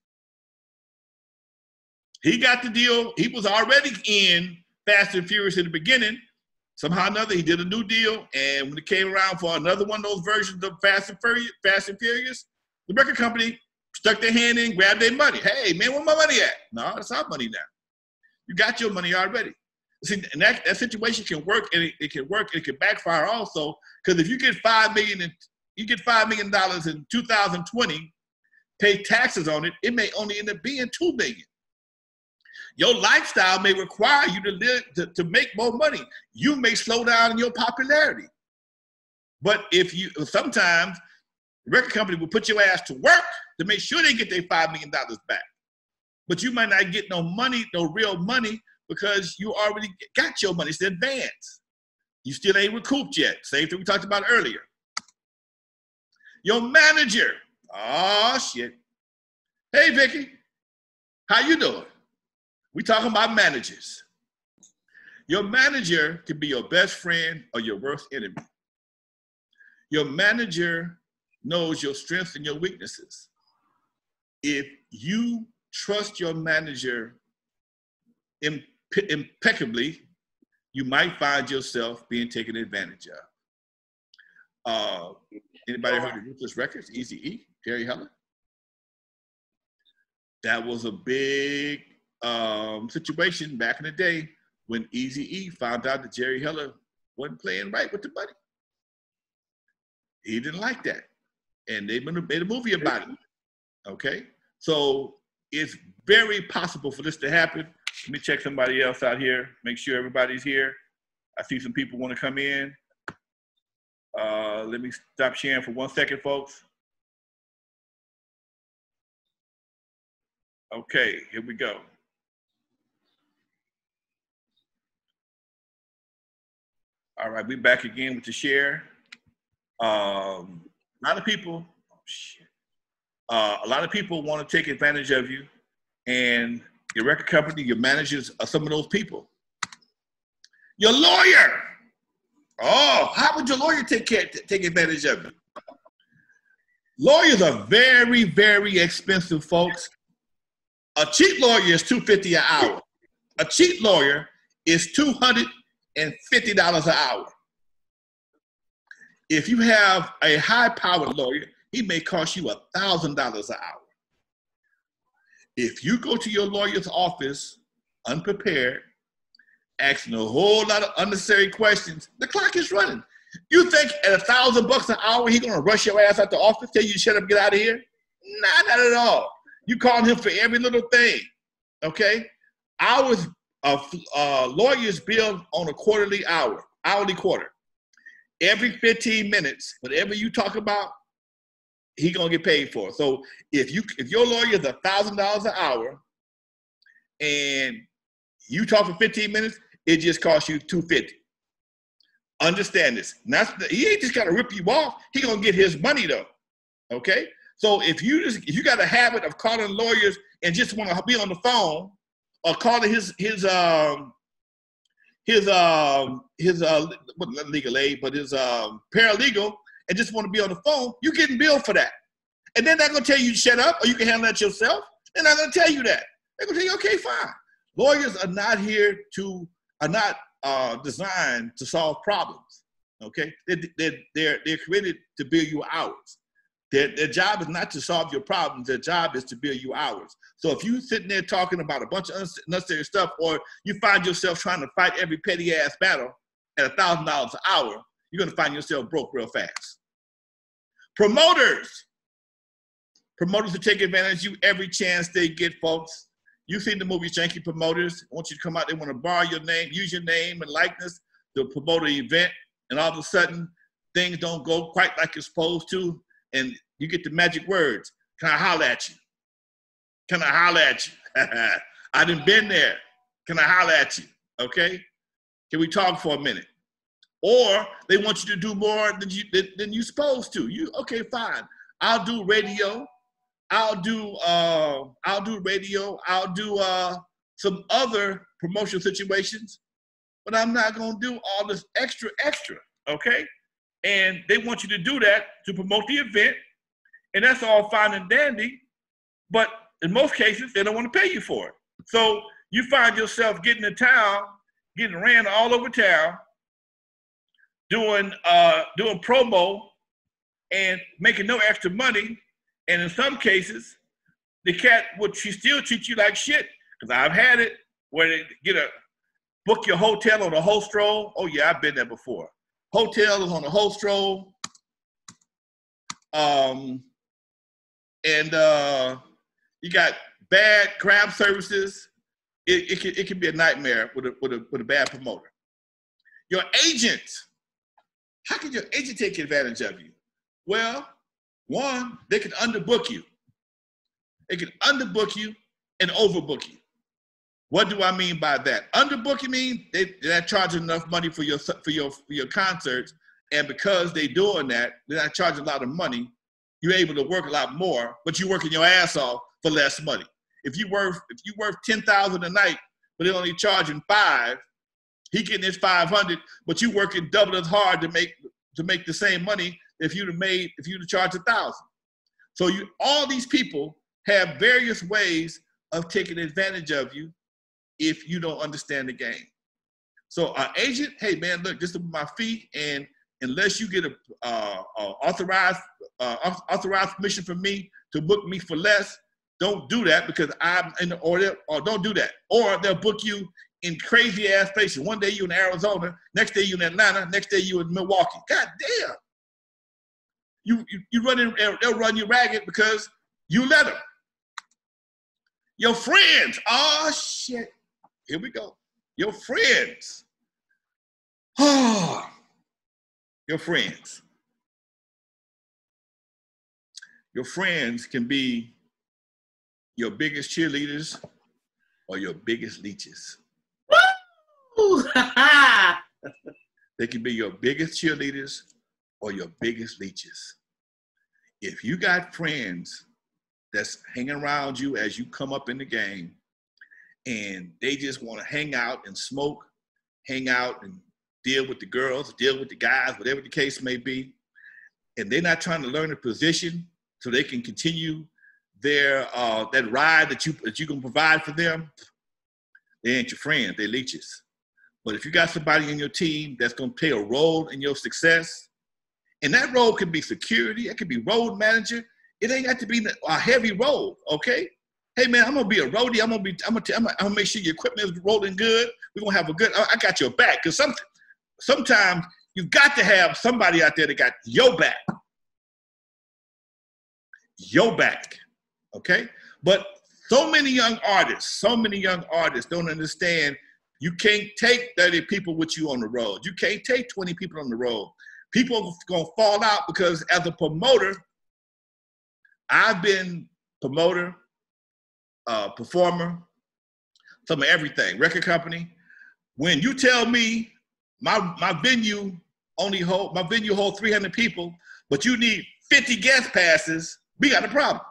He got the deal. He was already in Fast and Furious in the beginning. Somehow or another, he did a new deal, and when it came around for another one of those versions of Fast and Furious, the record company stuck their hand in, grabbed their money. Hey, man, where my money at? No, it's our money now. You got your money already. See, and that situation can work, and it can work, and it can backfire also, because if you get $5 million in 2020, pay taxes on it, it may only end up being $2 million. Your lifestyle may require you to live to make more money. You may slow down in your popularity. But sometimes the record company will put your ass to work to make sure they get their $5 million back. But you might not get no money, no real money, because you already got your money. It's in advance. You still ain't recouped yet. Same thing we talked about earlier. Your manager. Oh, shit. Hey, Vicky. How you doing? We talking about managers. Your manager can be your best friend or your worst enemy. Your manager knows your strengths and your weaknesses. If you trust your manager impeccably, you might find yourself being taken advantage of. Anybody heard of Ruthless Records, Eazy-E, Jerry Heller? That was a big situation back in the day when Eazy-E found out that Jerry Heller wasn't playing right with the money. He didn't like that. And they made a movie about it, okay? So it's very possible for this to happen. Let me check somebody else out here, make sure everybody's here. I see some people want to come in. Let me stop sharing for 1 second, folks. Okay, here we go. All right, we back again with the share. A lot of people, a lot of people want to take advantage of you, and your record company, your managers are some of those people. Your lawyer. Oh, how would your lawyer take advantage of you? Lawyers are very, very expensive, folks. A cheap lawyer is $250 an hour. A cheap lawyer is $250 an hour. If you have a high-powered lawyer, he may cost you $1,000 an hour. If you go to your lawyer's office unprepared, asking a whole lot of unnecessary questions, the clock is running. You think at $1,000 an hour, he's gonna rush your ass out the office, tell you to shut up, get out of here? Nah, not at all. You call him for every little thing, okay? Hours of lawyers bill on a hourly quarter. Every 15 minutes, whatever you talk about, he gonna get paid for. So if your lawyer is $1,000 an hour and you talk for 15 minutes, it just costs you $250. Understand this. He ain't just gotta rip you off. He gonna get his money though. Okay. So if you got a habit of calling lawyers and just want to be on the phone, or calling his legal aid, but his paralegal, and just want to be on the phone, you're getting billed for that. And then they're gonna tell you to shut up, or you can handle that yourself. They're not gonna tell you that. They're gonna tell you, okay, fine. Lawyers are not designed to solve problems. Okay, they're created to bill you hours. Their job is not to solve your problems. Their job is to bill you hours. So if you're sitting there talking about a bunch of unnecessary stuff, or you find yourself trying to fight every petty ass battle at $1,000 an hour, you're gonna find yourself broke real fast. Promoters will take advantage of you every chance they get, folks. You've seen the movie Janky Promoters. I want you to come out, they want to borrow your name, use your name and likeness to promote an event, and all of a sudden, things don't go quite like it's supposed to, and you get the magic words. Can I holler at you? Can I holler at you? I done been there. Can I holler at you? Okay? Can we talk for a minute? Or they want you to do more than you're supposed to. Okay, fine. I'll do radio. I'll do radio. I'll do some other promotion situations, but I'm not gonna do all this extra, okay? And they want you to do that to promote the event, and that's all fine and dandy, but in most cases, they don't want to pay you for it. So you find yourself getting ran all over town, doing promo and making no extra money. And in some cases, the cat she still treat you like shit. Because I've had it where they book your hotel on a host roll. Oh yeah, I've been there before. Hotel is on a host roll. And you got bad crab services. It can be a nightmare with a bad promoter. Your agent. How can your agent take advantage of you? Well, one, they can underbook you. They can underbook you and overbook you. What do I mean by that? Underbooking means they're not charging enough money for your concerts, and because they're doing that, they're not charging a lot of money. You're able to work a lot more, but you're working your ass off for less money. If you worth $10,000 a night, but they're only charging $5,000, he getting his $500, but you working double as hard to make the same money if you'd have charged $1,000. So all these people have various ways of taking advantage of you if you don't understand the game. So our agent, hey man, look, just my fee, and unless you get a authorized permission from me to book me for less, don't do that because I'm in the order, or don't do that. Or they'll book you in crazy ass places. One day you in Arizona, next day you in Atlanta, next day you in Milwaukee. God damn. They'll run you ragged because you let them. Your friends, oh shit. Here we go. Your friends. Oh, your friends. Your friends can be your biggest cheerleaders or your biggest leeches. Woo! They can be your biggest cheerleaders or your biggest leeches. If you got friends that's hanging around you as you come up in the game and they just want to hang out and smoke, hang out and deal with the girls, deal with the guys, whatever the case may be, and they're not trying to learn a position so they can continue their that ride that you can provide for them, they ain't your friends, they're leeches. But if you got somebody in your team that's going to play a role in your success, and that role can be security, it could be road manager, it ain't got to be a heavy role, okay? Hey man, I'm gonna be a roadie. I'm gonna make sure your equipment is rolling good. We're gonna have a good. I got your back, because sometimes you got to have somebody out there that got your back. Your back, okay? But so many young artists don't understand you can't take 30 people with you on the road. You can't take 20 people on the road. People are gonna fall out because as a promoter, I've been promoter, performer, some of everything, record company. When you tell me my venue holds 300 people, but you need 50 guest passes, we got a problem.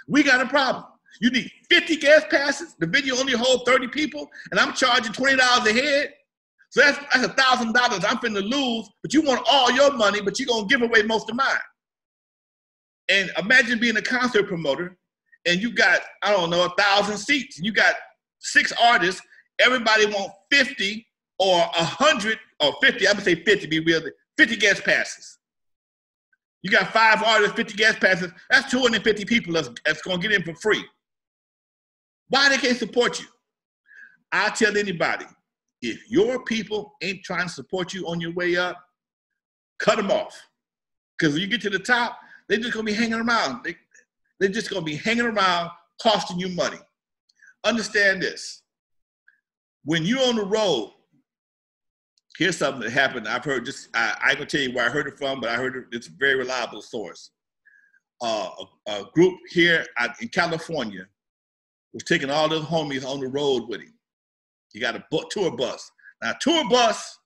We got a problem. You need 50 guest passes, the venue only holds 30 people, and I'm charging $20 a head. So that's $1,000 I'm finna lose, but you want all your money, but you're gonna give away most of mine. And imagine being a concert promoter and you got, 1,000 seats, and you got 6 artists, everybody want 50 or 100 or 50, I'm gonna say 50, be real, 50 guest passes. You got 5 artists, 50 guest passes, that's 250 people that's gonna get in for free. Why they can't support you? I tell anybody, if your people ain't trying to support you on your way up, cut them off. Because when you get to the top, they're just gonna be hanging around. They're just gonna be hanging around, costing you money. Understand this. When you're on the road, here's something that happened. I've heard this, I ain't gonna tell you where I heard it from, but I heard it's a very reliable source. A group here in California was taking all those homies on the road with him. He got a tour bus. Now, a tour bus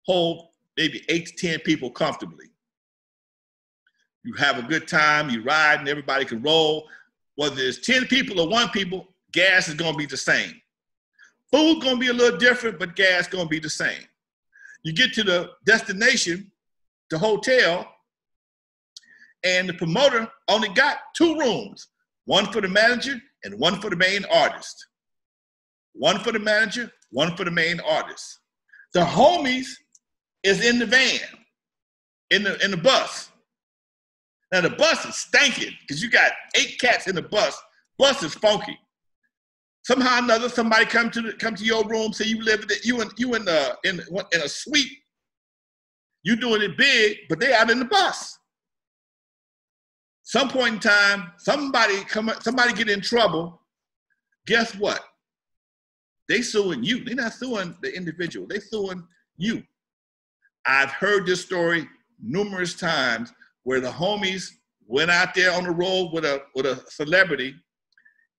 hold maybe 8 to 10 people comfortably. You have a good time, you ride, and everybody can roll. Whether it's 10 people or 1 people, gas is gonna be the same. Food's gonna be a little different, but gas gonna be the same. You get to the destination, the hotel, and the promoter only got 2 rooms, 1 for the manager and 1 for the main artist. 1 for the manager, 1 for the main artist. The homies is in the van, in the bus. Now the bus is stinking because you got 8 cats in the bus. Bus is funky. Somehow or another, somebody come to your room, say you live in a suite. You doing it big, but they out in the bus. Some point in time, somebody get in trouble. Guess what? They suing you. They're not suing the individual. They suing you. I've heard this story numerous times where the homies went out there on the road with a celebrity,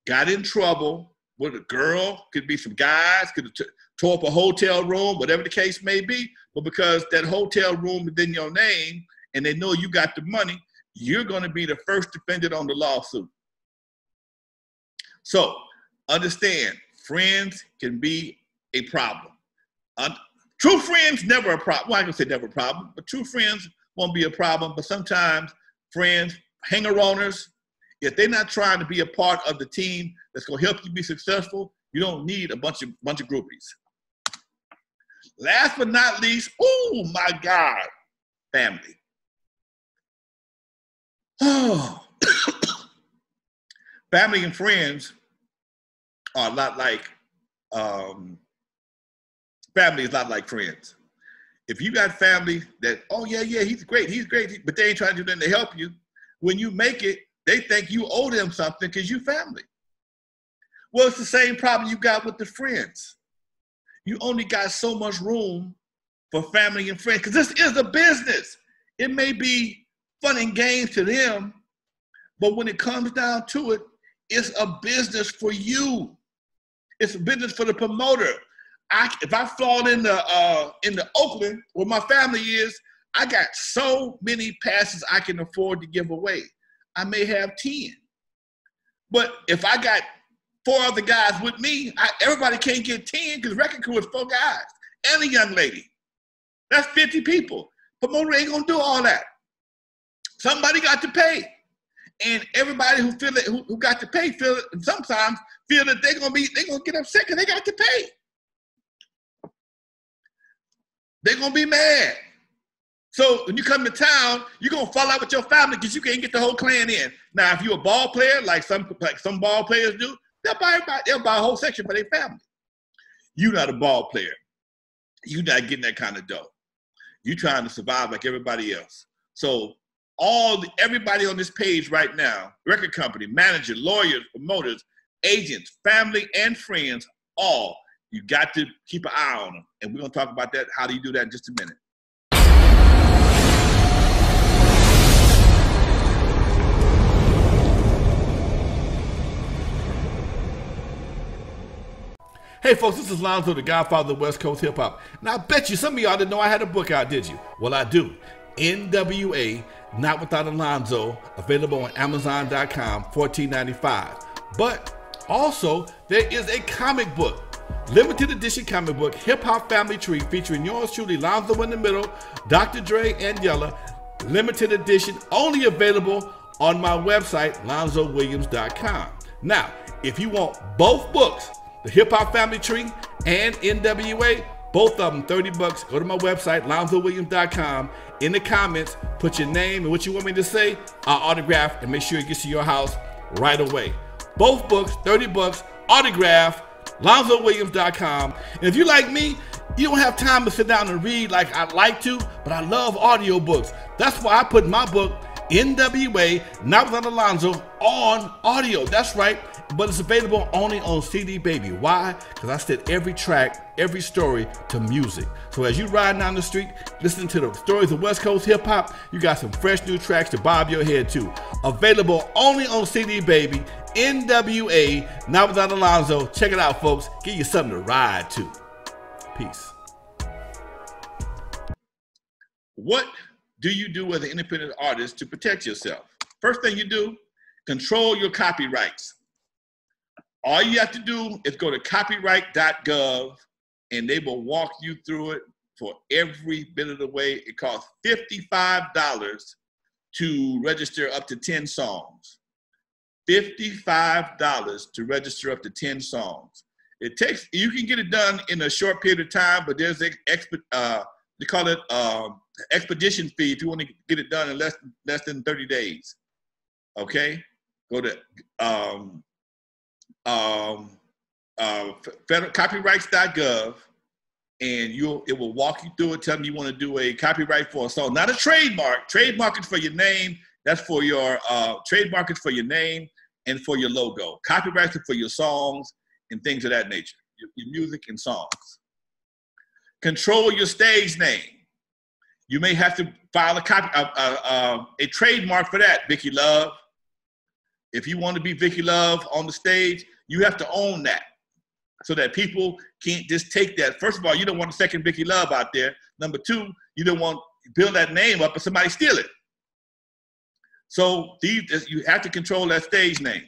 got in trouble, with a girl, could be some guys, could have tore up a hotel room, whatever the case may be. But because that hotel room is in your name and they know you got the money, you're going to be the first defendant on the lawsuit. So understand, friends can be a problem. True friends, never a problem. Well, I can say never a problem, but true friends won't be a problem. But sometimes friends, hanger-oners, if they're not trying to be a part of the team that's going to help you be successful, you don't need a bunch of groupies. Last but not least, oh my God, family. Oh, family and friends are a lot like, family is a lot like friends. If you got family that, oh yeah, he's great, but they ain't trying to do nothing to help you, when you make it, they think you owe them something because you family. Well, it's the same problem you got with the friends. You only got so much room for family and friends because this is a business. It may be fun and games to them, but when it comes down to it, it's a business for you. It's a business for the promoter. If I fall into Oakland, where my family is, I got so many passes I can afford to give away. I may have 10. But if I got 4 other guys with me, everybody can't get 10 because record crew is 4 guys and a young lady. That's 50 people. Promoter ain't gonna do all that. Somebody got to pay. And everybody who got to pay sometimes feel that they're gonna get upset because they got to pay. They're gonna be mad. So when you come to town, you're gonna fall out with your family because you can't get the whole clan in. Now, if you're a ball player, like some ball players do, they'll buy a whole section for their family. You're not a ball player. You're not getting that kind of dough. You're trying to survive like everybody else. So everybody on this page right now, record company, manager, lawyers, promoters, agents, family, and friends, all, you got to keep an eye on them. And we're gonna talk about that. How do you do that in just a minute? Hey folks, this is Alonzo, the Godfather of West Coast Hip Hop. Now I bet you some of y'all didn't know I had a book out, did you? Well, I do. N.W.A, Not Without Alonzo, available on Amazon.com, $14.95. But also, there is a comic book, limited edition comic book, Hip Hop Family Tree, featuring yours truly, Alonzo in the middle, Dr. Dre, and Yella, limited edition, only available on my website, LonzoWilliams.com. Now, if you want both books, the Hip Hop Family Tree and N.W.A, both of them $30. Go to my website, LonzoWilliams.com. In the comments, put your name and what you want me to say. I'll autograph and make sure it gets to your house right away. Both books, $30, autograph, LonzoWilliams.com. And if you like me, you don't have time to sit down and read like I'd like to, but I love audiobooks. That's why I put my book, N.W.A, Not Without Alonzo, on audio. That's right. But it's available only on CD Baby. Why? Because I set every track, every story to music. So as you ride down the street, listening to the stories of West Coast hip hop, you got some fresh new tracks to bob your head to. Available only on CD Baby, N.W.A, Not Without Alonzo. Check it out, folks. Give you something to ride to. Peace. What do you do as an independent artist to protect yourself? First thing you do, control your copyrights. All you have to do is go to copyright.gov and they will walk you through it for every bit of the way. It costs $55 to register up to 10 songs. $55 to register up to 10 songs. You can get it done in a short period of time, but there's they call it expedition fee if you want to get it done in less than 30 days. Okay? Go to copyrights.gov and it will walk you through it, tell them you want to do a copyright for a song, not a trademark. Trademark is for your name. That's for your trademark is for your name and for your logo. Copyrights are for your songs and things of that nature, your music and songs. Control your stage name. You may have to file a trademark for that, Vicky Love. If you want to be Vicky Love on the stage, you have to own that. so that people can't just take that. First of all, you don't want a second Vicky Love out there. Number two, you don't want to build that name up and somebody steal it. So you have to control that stage name.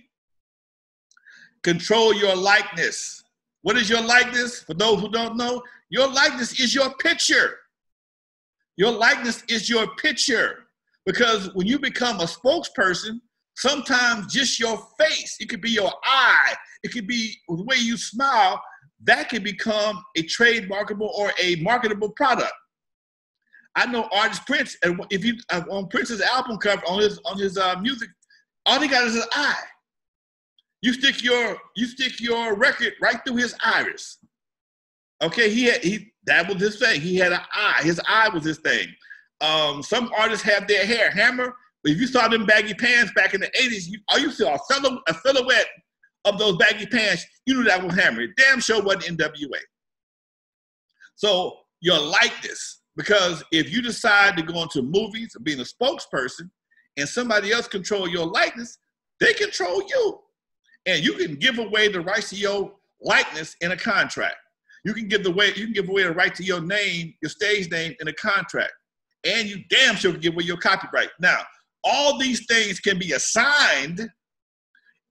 Control your likeness. What is your likeness? For those who don't know, your likeness is your picture. Your likeness is your picture. Because when you become a spokesperson, sometimes just your face, it could be your eye, it could be the way you smile, that can become a trademarkable or a marketable product. I know artist Prince, and if you on Prince's album cover, on his music, all he got is his eye. You stick your record right through his iris. Okay, that was his thing. He had an eye. His eye was his thing. Some artists have their hair. Hammer, if you saw them baggy pants back in the 80s, you saw a silhouette of those baggy pants, you knew that was Hammer. It damn sure wasn't N.W.A. So your likeness, because if you decide to go into movies, being a spokesperson, and somebody else control your likeness, they control you. And you can give away the rights to your likeness in a contract. You can give away the right to your name, your stage name in a contract. And you damn sure can give away your copyright. Now, all these things can be assigned.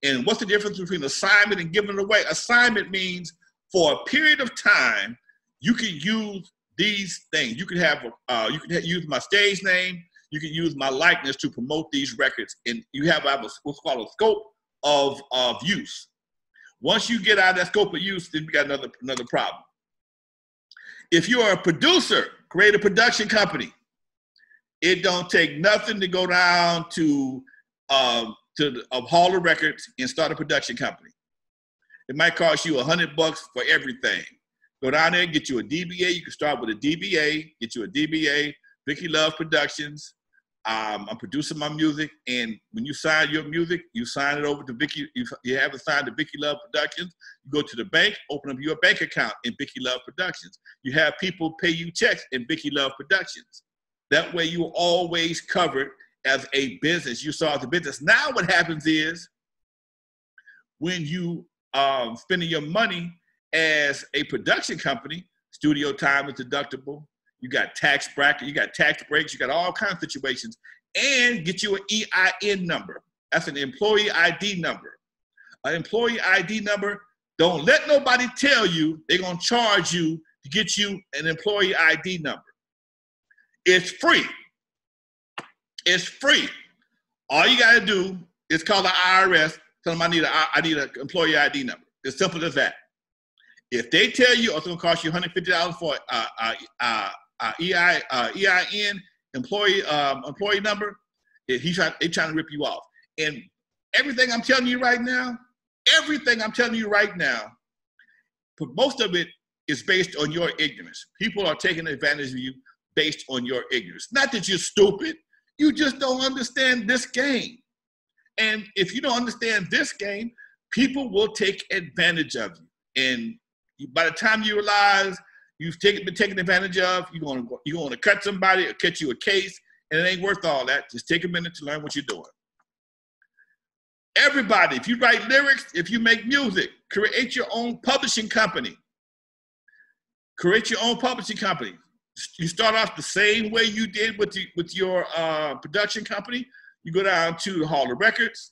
And what's the difference between assignment and giving it away? Assignment means for a period of time, you can use these things. You can use my stage name. You can use my likeness to promote these records. And you have what's called a scope of use. Once you get out of that scope of use, then we got another problem. If you are a producer, create a production company. It don't take nothing to go down to Hall of Records and start a production company. It might cost you $100 for everything. Go down there and get you a DBA. You can start with a DBA, get you a DBA, Vicky Love Productions. I'm producing my music, and when you sign your music, you sign it over to Vicky. You have it signed to Vicky Love Productions. You go to the bank, open up your bank account in Vicky Love Productions. You have people pay you checks in Vicky Love Productions. That way you're always covered as a business. You saw as a business. Now what happens is when you spending your money as a production company, studio time is deductible. You got tax bracket, you got tax breaks, you got all kinds of situations, and get you an EIN number. That's an employee ID number. An employee ID number, don't let nobody tell you they're gonna charge you to get you an employee ID number. It's free. It's free. All you gotta do is call the IRS, tell them I need an employee ID number. It's simple as that. If they tell you it's gonna cost you $150 for EIN employee number, they're trying to rip you off. And everything I'm telling you right now, most of it is based on your ignorance. People are taking advantage of you based on your ignorance. Not that you're stupid, you just don't understand this game. And if you don't understand this game, people will take advantage of you. And by the time you realize you've been taken advantage of, you're going to cut somebody or catch you a case, and it ain't worth all that. Just take a minute to learn what you're doing. Everybody, if you write lyrics, if you make music, create your own publishing company. Create your own publishing company. You start off the same way you did with your production company. You go down to the Hall of Records.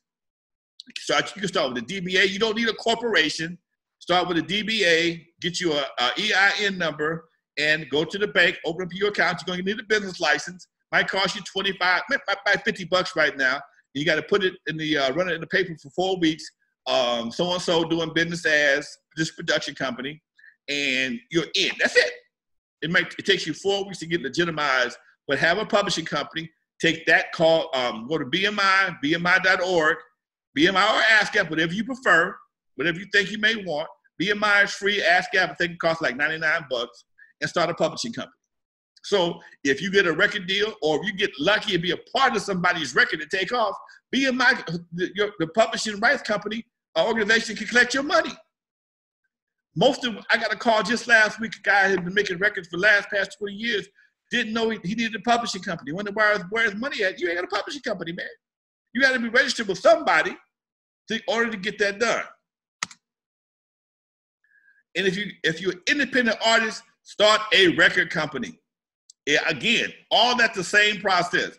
You can start with a DBA. You don't need a corporation. Start with a DBA, get you a EIN number, and go to the bank, open up your account. You're going to need a business license. Might cost you $25, might $50 right now. You got to put it in the run it in the paper for 4 weeks. So and so doing business as this production company, and you're in. That's it. It takes you 4 weeks to get legitimized, but have a publishing company. Take that call. Go to BMI, BMI.org, BMI or ASCAP, whatever you prefer. Whatever you think you may want. BMI is free. ASCAP, I think it costs like $99, and start a publishing company. So if you get a record deal, or if you get lucky and be a part of somebody's record to take off, BMI, the publishing rights company, organization can collect your money. I got a call just last week, a guy who had been making records for the past 20 years, didn't know he needed a publishing company. Wondered where his money at? You ain't got a publishing company, man. You got to be registered with somebody in order to get that done. And if you're an independent artist, start a record company. Yeah, again, all that's the same process.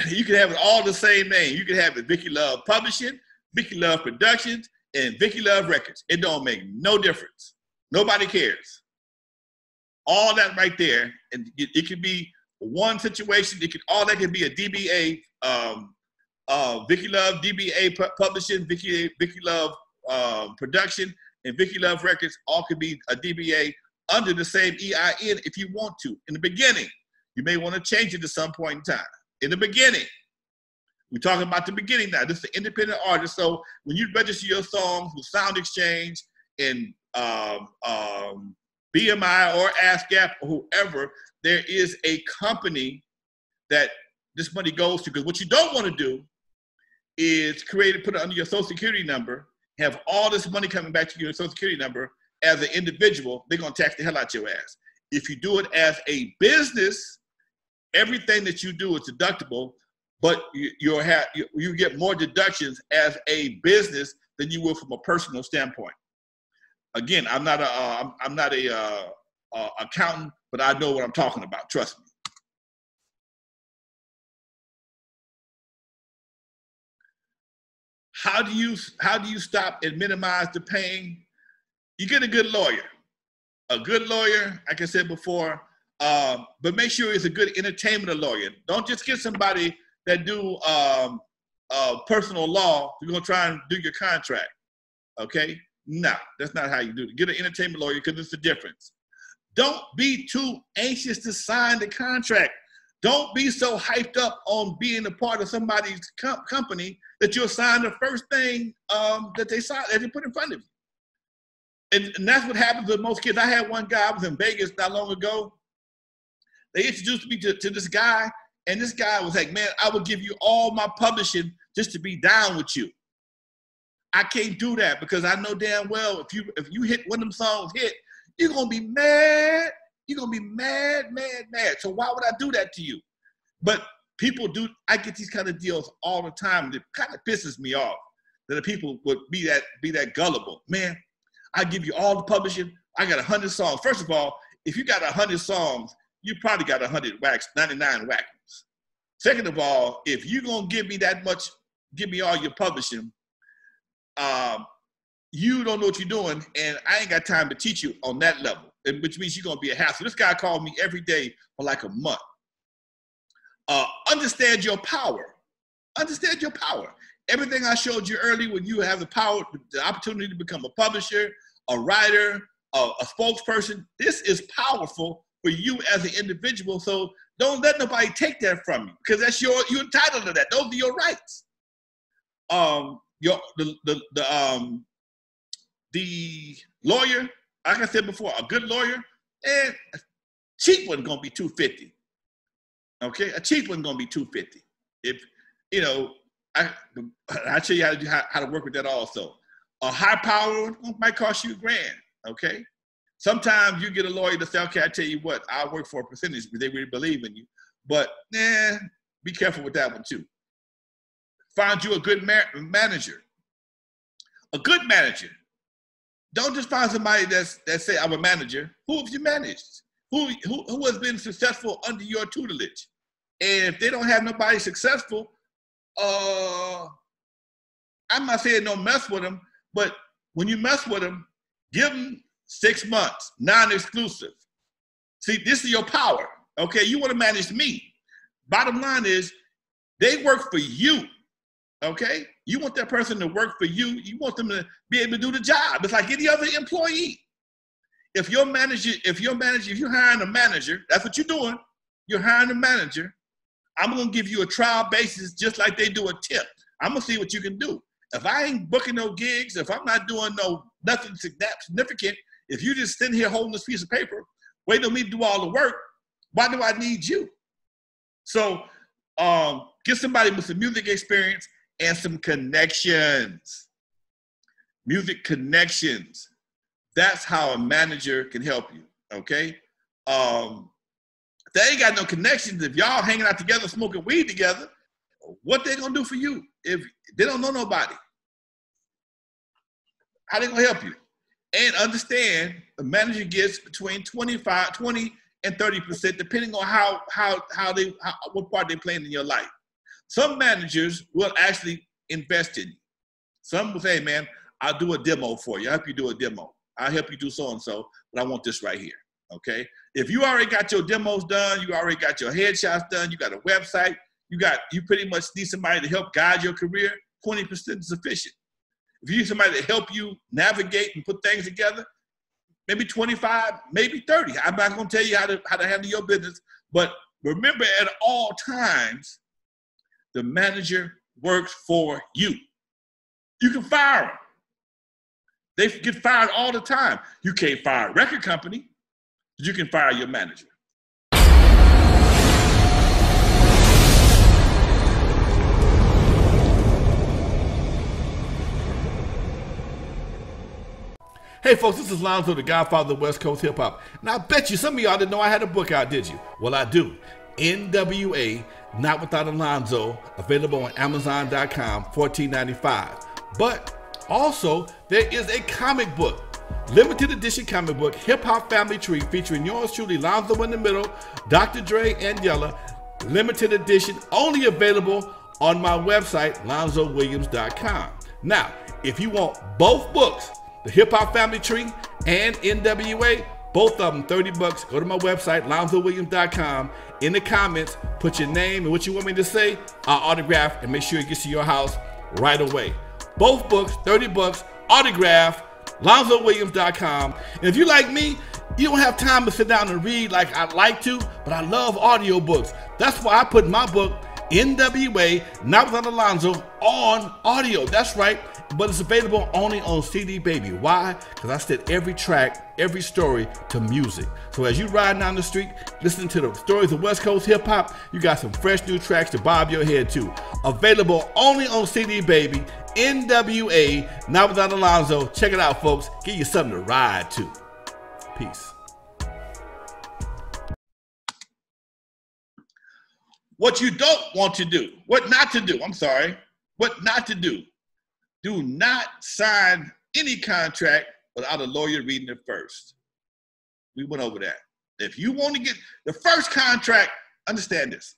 You can have it all the same name. You can have it Vicky Love Publishing, Vicky Love Productions, and Vicky Love Records. It don't make no difference. Nobody cares. All that right there, and it could be one situation. All that could be a DBA, Vicky Love DBA Publishing, Vicky Love Production, and Vicky Love Records. All could be a DBA under the same EIN if you want to. In the beginning, you may want to change it at some point in time. In the beginning, we're talking about the beginning now. This is an independent artist. So when you register your songs with Sound Exchange and BMI or ASCAP or whoever, there is a company that this money goes to. Because what you don't want to do is put it under your Social Security number, have all this money coming back to your Social Security number. As an individual, they're going to tax the hell out your ass. If you do it as a business, everything that you do is deductible, but you get more deductions as a business than you will from a personal standpoint. Again, I'm not a accountant, but I know what I'm talking about. Trust me. How do you stop and minimize the pain? You get a good lawyer. A good lawyer, like I said before, but make sure it's a good entertainment lawyer. Don't just get somebody that do personal law. You're gonna try and do your contract, okay? No, that's not how you do it. Get an entertainment lawyer because it's the difference. Don't be too anxious to sign the contract. Don't be so hyped up on being a part of somebody's company that you'll sign the first thing that they put in front of you. And that's what happens with most kids. I had one guy, I was in Vegas not long ago. They introduced me to this guy, and this guy was like, man, I would give you all my publishing just to be down with you. I can't do that because I know damn well if you hit one of them songs hit, you're going to be mad. You're going to be mad. So why would I do that to you? But people do, I get these kind of deals all the time, and it kind of pisses me off that the people would be that gullible. Man, I give you all the publishing. I got 100 songs. First of all, if you got 100 songs, you probably got 99 whackers. Second of all, if you're going to give me that much, give me all your publishing, you don't know what you're doing, and I ain't got time to teach you on that level, which means you're going to be a hassle. This guy called me every day for like a month. Understand your power. Understand your power. Everything I showed you earlier, when you have the power, the opportunity to become a publisher, a writer, a spokesperson, this is powerful for you as an individual. So don't let nobody take that from you, because you're entitled to that. Those are your rights. The lawyer, like I said before, a good lawyer, and a cheap one's gonna be $250. Okay, a cheap one's gonna be $250. If you know, I'll show you how to work with that also. A high power one might cost you $1,000. Okay, sometimes you get a lawyer to say, okay, I tell you what, I'll work for a percentage because they really believe in you. But be careful with that one too. Find you a good manager. A good manager. Don't just find somebody that say I'm a manager. Who have you managed? Who has been successful under your tutelage? And if they don't have nobody successful, I'm not saying don't mess with them, but when you mess with them, give them 6 months, non-exclusive. See, this is your power, okay? You want to manage me. Bottom line is, they work for you, okay? You want that person to work for you. You want them to be able to do the job. It's like any other employee. If you're hiring a manager, that's what you're doing. You're hiring a manager. I'm going to give you a trial basis just like they do a tip. I'm going to see what you can do. If I ain't booking no gigs, if I'm not doing nothing significant, if you just sitting here holding this piece of paper, waiting on me to do all the work, why do I need you? So get somebody with some music experience and some connections. Music connections. That's how a manager can help you, okay? If they ain't got no connections, if y'all hanging out together, smoking weed together, what they gonna do for you if they don't know nobody? How they gonna help you? And understand the manager gets between 20 and 30%, depending on what part they're playing in your life. Some managers will actually invest in you. Some will say, hey, man, I'll do a demo for you. I'll help you do a demo. I'll help you do so-and-so, but I want this right here, okay? If you already got your demos done, you already got your headshots done, you got a website, you pretty much need somebody to help guide your career, 20% is sufficient. If you need somebody to help you navigate and put things together, maybe 25, maybe 30. I'm not gonna tell you how to handle your business, but remember at all times, the manager works for you. You can fire them. They get fired all the time. You can't fire a record company, but you can fire your manager. Hey folks, this is Alonzo, the Godfather of West Coast Hip Hop. Now I bet you some of y'all didn't know I had a book out, did you? Well, I do. N.W.A, Not Without Alonzo, available on Amazon.com, $14.95. But also, there is a comic book, limited edition comic book, Hip Hop Family Tree, featuring yours truly, Alonzo in the middle, Dr. Dre, and Yella, limited edition, only available on my website, LonzoWilliams.com. Now, if you want both books, the Hip Hop Family Tree and N.W.A, both of them $30. Go to my website, LonzoWilliams.com. In the comments, put your name and what you want me to say. I'll autograph and make sure it gets to your house right away. Both books, $30, autograph, LonzoWilliams.com. And if you like me, you don't have time to sit down and read like I'd like to, but I love audiobooks. That's why I put my book, N.W.A, Not Without Alonzo, on audio. That's right. But it's available only on CD Baby. Why? Because I set every track, every story to music. So as you ride down the street, listening to the stories of West Coast hip hop, you got some fresh new tracks to bob your head to. Available only on CD Baby, N.W.A, Not Without Alonzo. Check it out, folks. Give you something to ride to. Peace. What you don't want to do, what not to do, what not to do. Do not sign any contract without a lawyer reading it first. We went over that. If you want to get the first contract, understand this.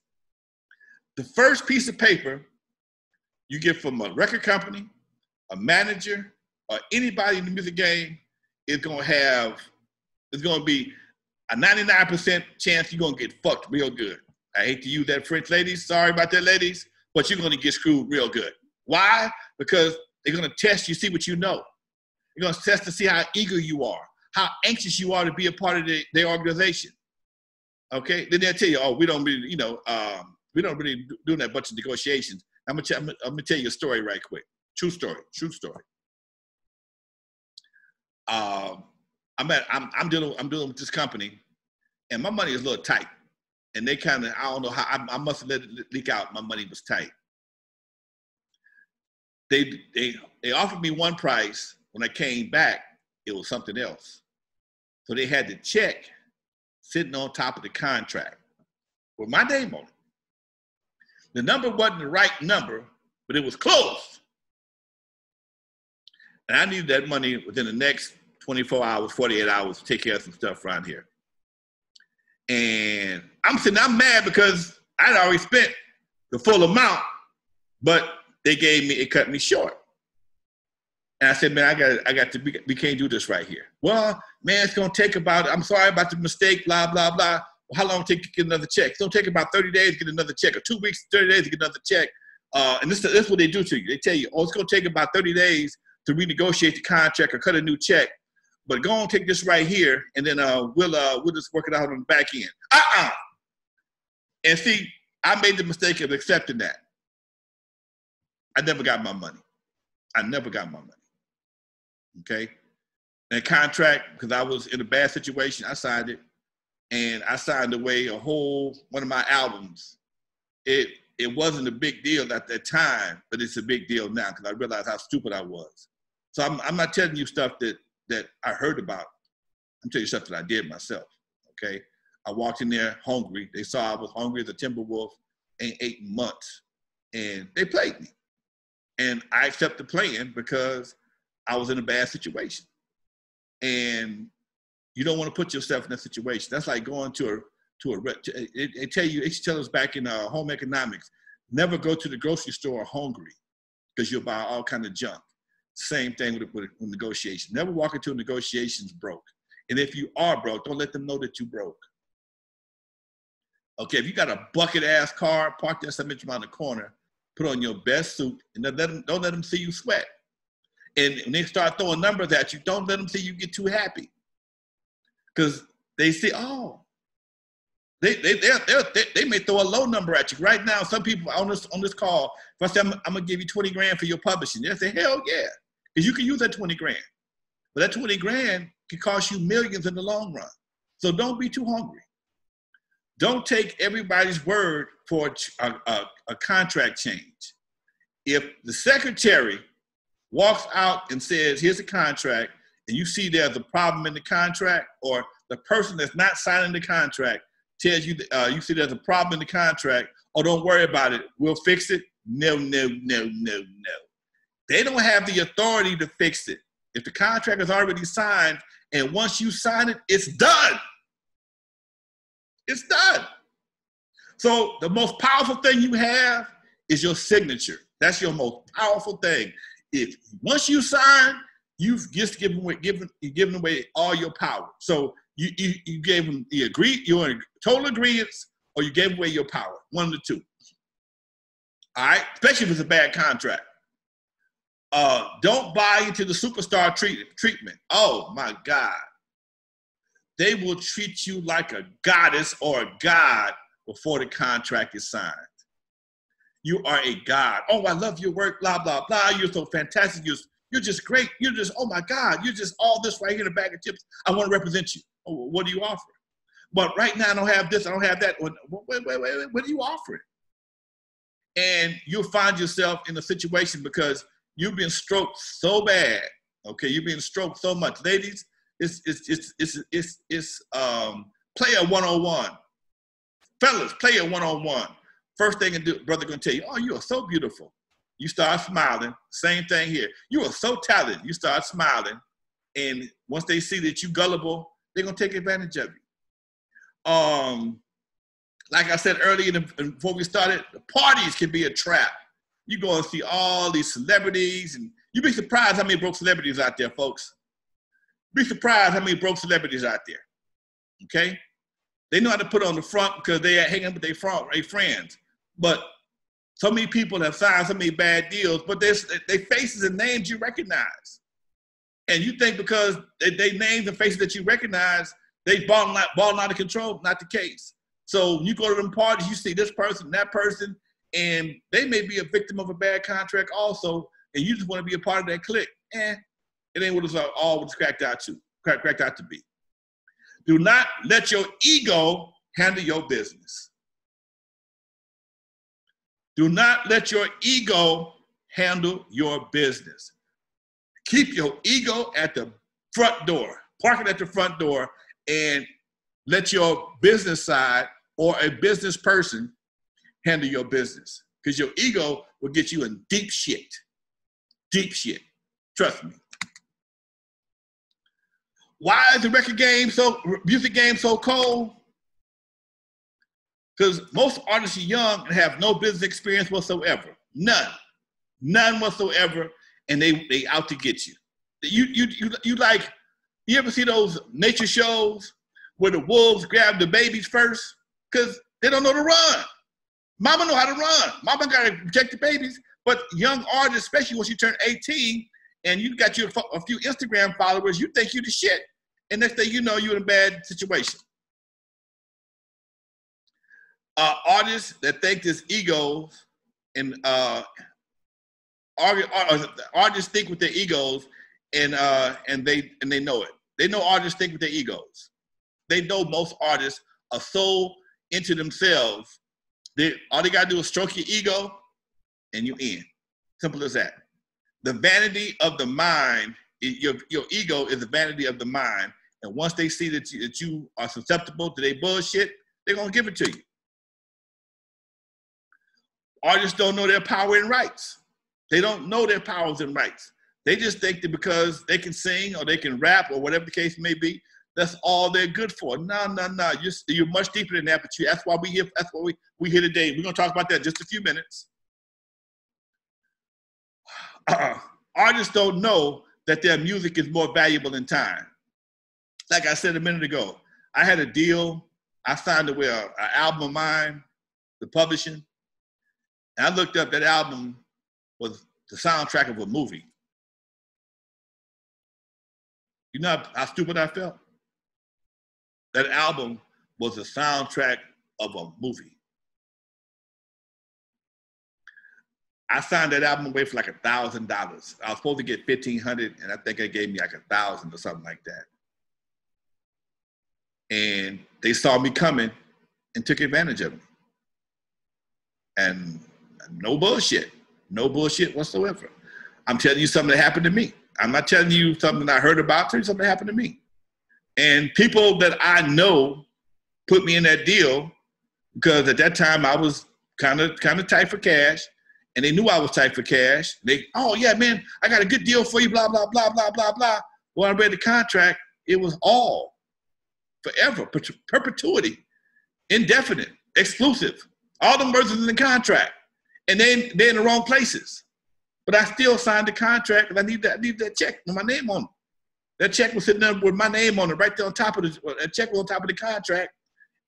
The first piece of paper you get from a record company, a manager, or anybody in the music game is going to be a 99% chance you're going to get fucked real good. I hate to use that French, ladies. Sorry about that, ladies. But you're going to get screwed real good. Why? Because they're going to test you, see what you know. They're going to test to see how eager you are, how anxious you are to be a part of their organization. Okay? Then they'll tell you, oh, we don't really, we don't really do that bunch of negotiations. I'm gonna tell you a story right quick. True story. I'm dealing with this company, and my money is a little tight. And they kind of, I don't know how, I must have let it leak out. My money was tight. They offered me one price. When I came back, it was something else. So they had the check sitting on top of the contract with my name on it. The number wasn't the right number, but it was close. And I needed that money within the next 24 hours, 48 hours to take care of some stuff around here. And I'm mad because I'd already spent the full amount, but it cut me short. And I said, man, we can't do this right here. Well, man, it's gonna take I'm sorry about the mistake, blah, blah, blah. Well, how long will it take to get another check? It's gonna take about 30 days to get another check, or 2 weeks, 30 days to get another check. And this is what they do to you. They tell you, oh, it's gonna take about 30 days to renegotiate the contract or cut a new check. But go on, take this right here, and then we'll just work it out on the back end. And see, I made the mistake of accepting that. I never got my money. Okay? And contract, because I was in a bad situation, I signed it, and I signed away one of my albums. It wasn't a big deal at that time, but it's a big deal now because I realized how stupid I was. So I'm not telling you stuff that I heard about. I'm telling you stuff that I did myself, okay? I walked in there hungry. They saw I was hungry as a timber wolf, ain't ate in months, and they played me. And I accepted playing because I was in a bad situation. and you don't want to put yourself in that situation. That's like going they tell us back in home economics, never go to the grocery store hungry because you'll buy all kind of junk. Same thing with negotiation. Never walk into negotiations broke. And if you are broke, don't let them know that you broke. Okay, if you got a bucket ass car, park that some bitch around the corner, put on your best suit, and don't let them see you sweat. And when they start throwing numbers at you, don't let them see you get too happy. Because they see, oh, they may throw a low number at you. Right now, some people on this call, if I say, I'm gonna give you 20 grand for your publishing, they'll say, hell yeah. Because you can use that 20 grand. But that 20 grand can cost you millions in the long run. So don't be too hungry. Don't take everybody's word for a contract change. If the secretary walks out and says, here's a contract, and you see there's a problem in the contract, or the person that's not signing the contract tells you, you see there's a problem in the contract, oh, don't worry about it, we'll fix it. No, no, no, no, no. They don't have the authority to fix it. If the contract is already signed, and once you sign it, it's done. It's done. So the most powerful thing you have is your signature. That's your most powerful thing. If once you sign, you've just given away all your power. So you gave them you're in total agreement, or you gave away your power. One of the two. All right, especially if it's a bad contract. Don't buy into the superstar treatment. Oh my God. They will treat you like a goddess or a god before the contract is signed. You are a god. Oh, I love your work, blah, blah, blah. You're so fantastic. You're just great. You're just, oh my God, you're just all this right here in a bag of chips. I want to represent you. Oh, what do you offer? But right now I don't have this, I don't have that. Wait, what are you offering? And you'll find yourself in a situation because you've been stroked so bad. Okay, you've been stroked so much. Ladies, it's player 101. Fellas, player 101. First thing brother gonna tell you, oh, you are so beautiful. You start smiling. Same thing here. You are so talented. You start smiling. And once they see that you're gullible, they're gonna take advantage of you. Like I said earlier before we started, the parties can be a trap. You go and see all these celebrities, and you'd be surprised how many broke celebrities out there, folks. Be surprised how many broke celebrities out there, okay? They know how to put on the front because they are hanging with their friends. But so many people have signed so many bad deals, but their faces and names you recognize. And you think because they names and faces that you recognize, they balling out of control. Not the case. So you go to them parties, you see this person, that person, and they may be a victim of a bad contract also, and you just want to be a part of that clique. It ain't what it's all what's cracked out to be. Do not let your ego handle your business. Do not let your ego handle your business. Keep your ego at the front door. Park it at the front door and let your business side or a business person handle your business. Because your ego will get you in deep shit. Deep shit. Trust me. Why is the music game so cold? Because most artists are young and have no business experience whatsoever. None whatsoever, and they out to get you. You ever see those nature shows where the wolves grab the babies first? Because they don't know to run. Mama know how to run. Mama got to protect the babies. But young artists, especially once you turn 18 and you got a few Instagram followers, you think you the shit. And next thing you know, you're in a bad situation. Artists that think this egos and artists think with their egos and they know it. They know artists think with their egos. They know most artists are so into themselves. All they gotta do is stroke your ego and you in. Simple as that. The vanity of the mind, your ego is the vanity of the mind. And once they see that you are susceptible to their bullshit, they're gonna give it to you. Artists don't know their power and rights. They don't know their powers and rights. They just think that because they can sing or they can rap or whatever the case may be, that's all they're good for. No, no, no. You're much deeper than that, but that's why we here. That's why we here today. We're gonna talk about that in just a few minutes. Artists don't know that their music is more valuable than time. Like I said a minute ago, I had a deal. I signed it with an album of mine, the publishing. And I looked up, that album was the soundtrack of a movie. You know how stupid I felt? That album was the soundtrack of a movie. I signed that album away for like $1,000. I was supposed to get $1,500, and I think they gave me like $1,000 or something like that. And they saw me coming and took advantage of me. And no bullshit whatsoever. I'm telling you something that happened to me. I'm not telling you something I heard about. I'm telling you something that happened to me. And people that I know put me in that deal because at that time I was kind of tight for cash, and they knew I was tight for cash. They, oh yeah, man, I got a good deal for you, blah, blah, blah, blah, blah, blah. Well, I read the contract. It was all forever, perpetuity, indefinite, exclusive. All the words in the contract. And they're in the wrong places. But I still signed the contract, and I need that check with my name on it. That check was sitting there with my name on it, right there on top of that check was on top of the contract.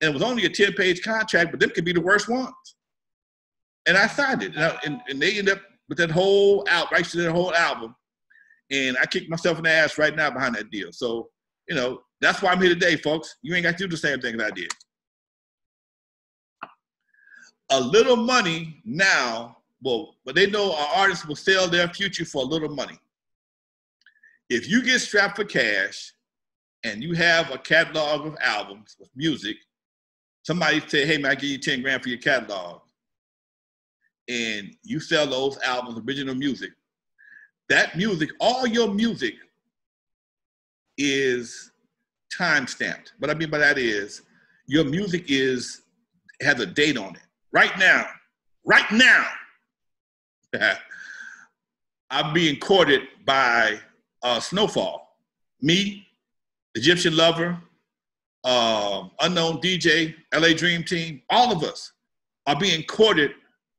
And it was only a 10-page contract, but them could be the worst ones. And I signed it. And they ended up with that whole album. And I kicked myself in the ass right now behind that deal. So, you know, that's why I'm here today, folks. You ain't got to do the same thing that I did. A little money now, but they know our artists will sell their future for a little money. If you get strapped for cash and you have a catalog of albums with music, somebody say, hey man, I give you 10 grand for your catalog, and you sell those albums, original music, that music, all your music is time-stamped. What I mean by that is your music has a date on it. Right now, I'm being courted by Snowfall. Me, Egyptian Lover, Unknown DJ, LA Dream Team, all of us are being courted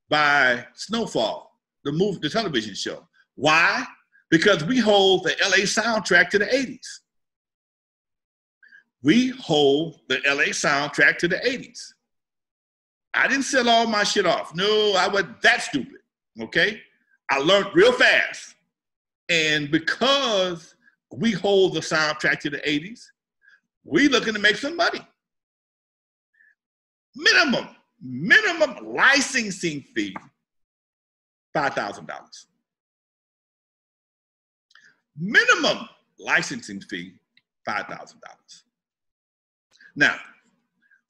by Snowfall, the television show. Why? Because we hold the LA soundtrack to the 80s. We hold the LA soundtrack to the 80s. I didn't sell all my shit off. No, I wasn't that stupid, okay? I learned real fast. And because we hold the soundtrack to the 80s, we looking to make some money. Minimum licensing fee, $5,000. Minimum licensing fee, $5,000. Now,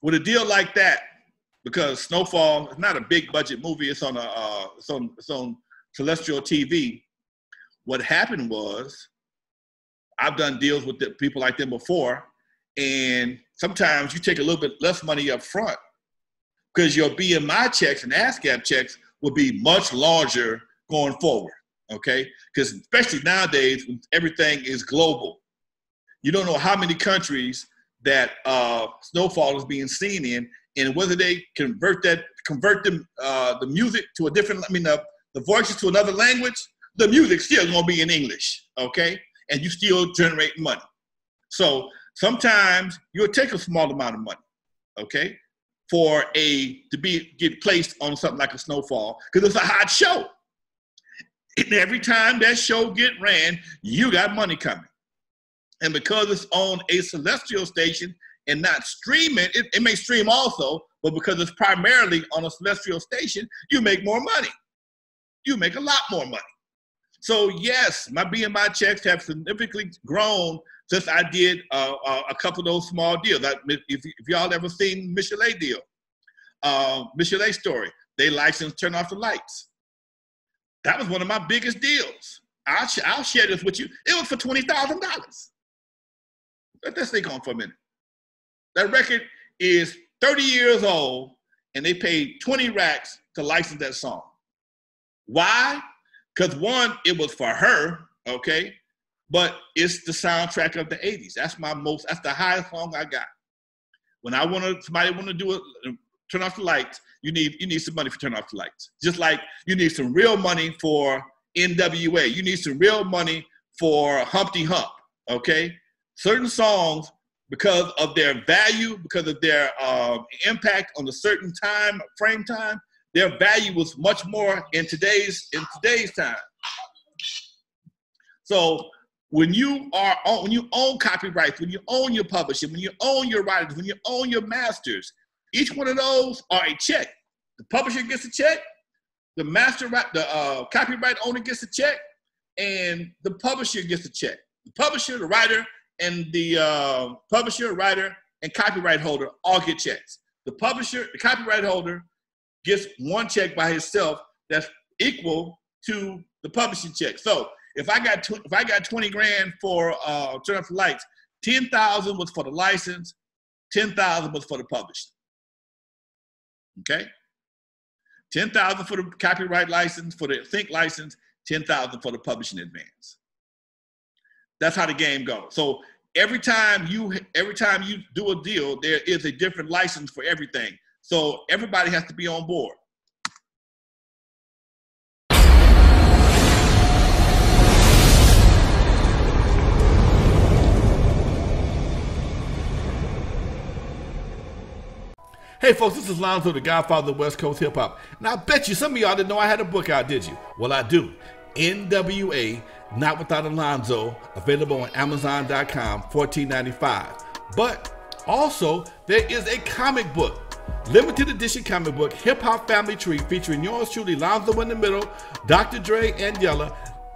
with a deal like that, because Snowfall is not a big budget movie, it's on Celestial TV. What happened was, I've done deals with people like them before, and sometimes you take a little bit less money up front because your BMI checks and ASCAP checks will be much larger going forward, okay? Because especially nowadays, when everything is global, you don't know how many countries that Snowfall is being seen in, and whether they convert them the music to a different, the voices to another language, the music still gonna be in English, okay? And you still generate money. So sometimes you'll take a small amount of money, okay, get placed on something like a Snowfall, because it's a hot show. And every time that show get ran, you got money coming. And because it's on a celestial station and not streaming, it may stream also, but because it's primarily on a celestial station, you make more money. You make a lot more money. So yes, my BMI checks have significantly grown since I did a couple of those small deals. If y'all ever seen Michelet deal, Michelet story, they licensed Turn Off the Lights. That was one of my biggest deals. I'll share this with you. It was for $20,000. Let this thing on for a minute. That record is 30 years old, and they paid 20 racks to license that song. Why? Because one, it was for her, okay? But it's the soundtrack of the 80s. That's the highest song I got. When somebody want to do it, turn off the lights, you need some money for turn off the lights. Just like you need some real money for N.W.A. You need some real money for Humpty Hump, okay? Certain songs, because of their value, because of their impact on a certain frame time, their value was much more in today's time. So when you own copyrights, when you own your publishing, when you own your writers, when you own your masters, each one of those are a check. The publisher gets a check, the copyright owner gets a check, and the publisher gets a check. The publisher, the writer, and the publisher, writer, and copyright holder all get checks. The copyright holder gets one check by himself that's equal to the publishing check. So if I got 20 grand for Turn Off the Lights, 10,000 was for the license, 10,000 was for the publishing. Okay? 10,000 for the copyright license, for the sync license, 10,000 for the publishing advance. That's how the game goes. So every time you do a deal, there is a different license for everything. So everybody has to be on board. Hey folks, this is Alonzo, the Godfather of West Coast Hip Hop. And I bet you some of y'all didn't know I had a book out, did you? Well, I do. N.W.A. Not Without Alonzo, available on Amazon.com, $14.95. But also, there is a comic book, limited edition comic book, Hip Hop Family Tree, featuring yours truly, Alonzo in the middle, Dr. Dre, and Yella.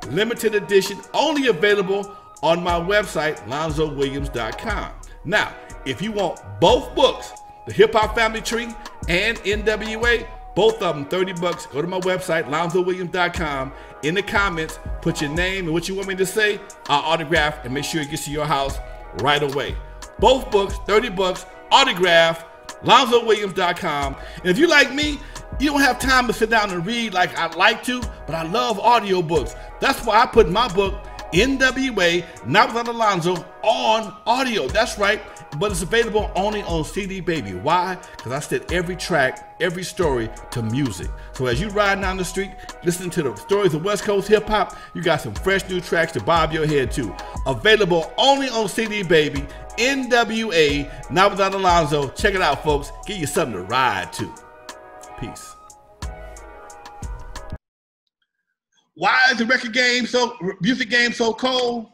Limited edition, only available on my website, LonzoWilliams.com. Now, if you want both books, the Hip Hop Family Tree and N.W.A., both of them, $30. Go to my website, LonzoWilliams.com. In the comments, put your name and what you want me to say. I'll autograph and make sure it gets to your house right away. Both books, $30, autograph, LonzoWilliams.com. And if you like me, you don't have time to sit down and read like I'd like to, but I love audiobooks. That's why I put my book, N.W.A. Not Without Alonzo, on audio. That's right. But it's available only on CD Baby. Why? Because I set every track, every story to music. So as you ride down the street, listening to the stories of West Coast hip hop, you got some fresh new tracks to bob your head to. Available only on CD Baby. N.W.A. Not Without Alonzo. Check it out, folks. Give you something to ride to. Peace. Why is the music game so cold?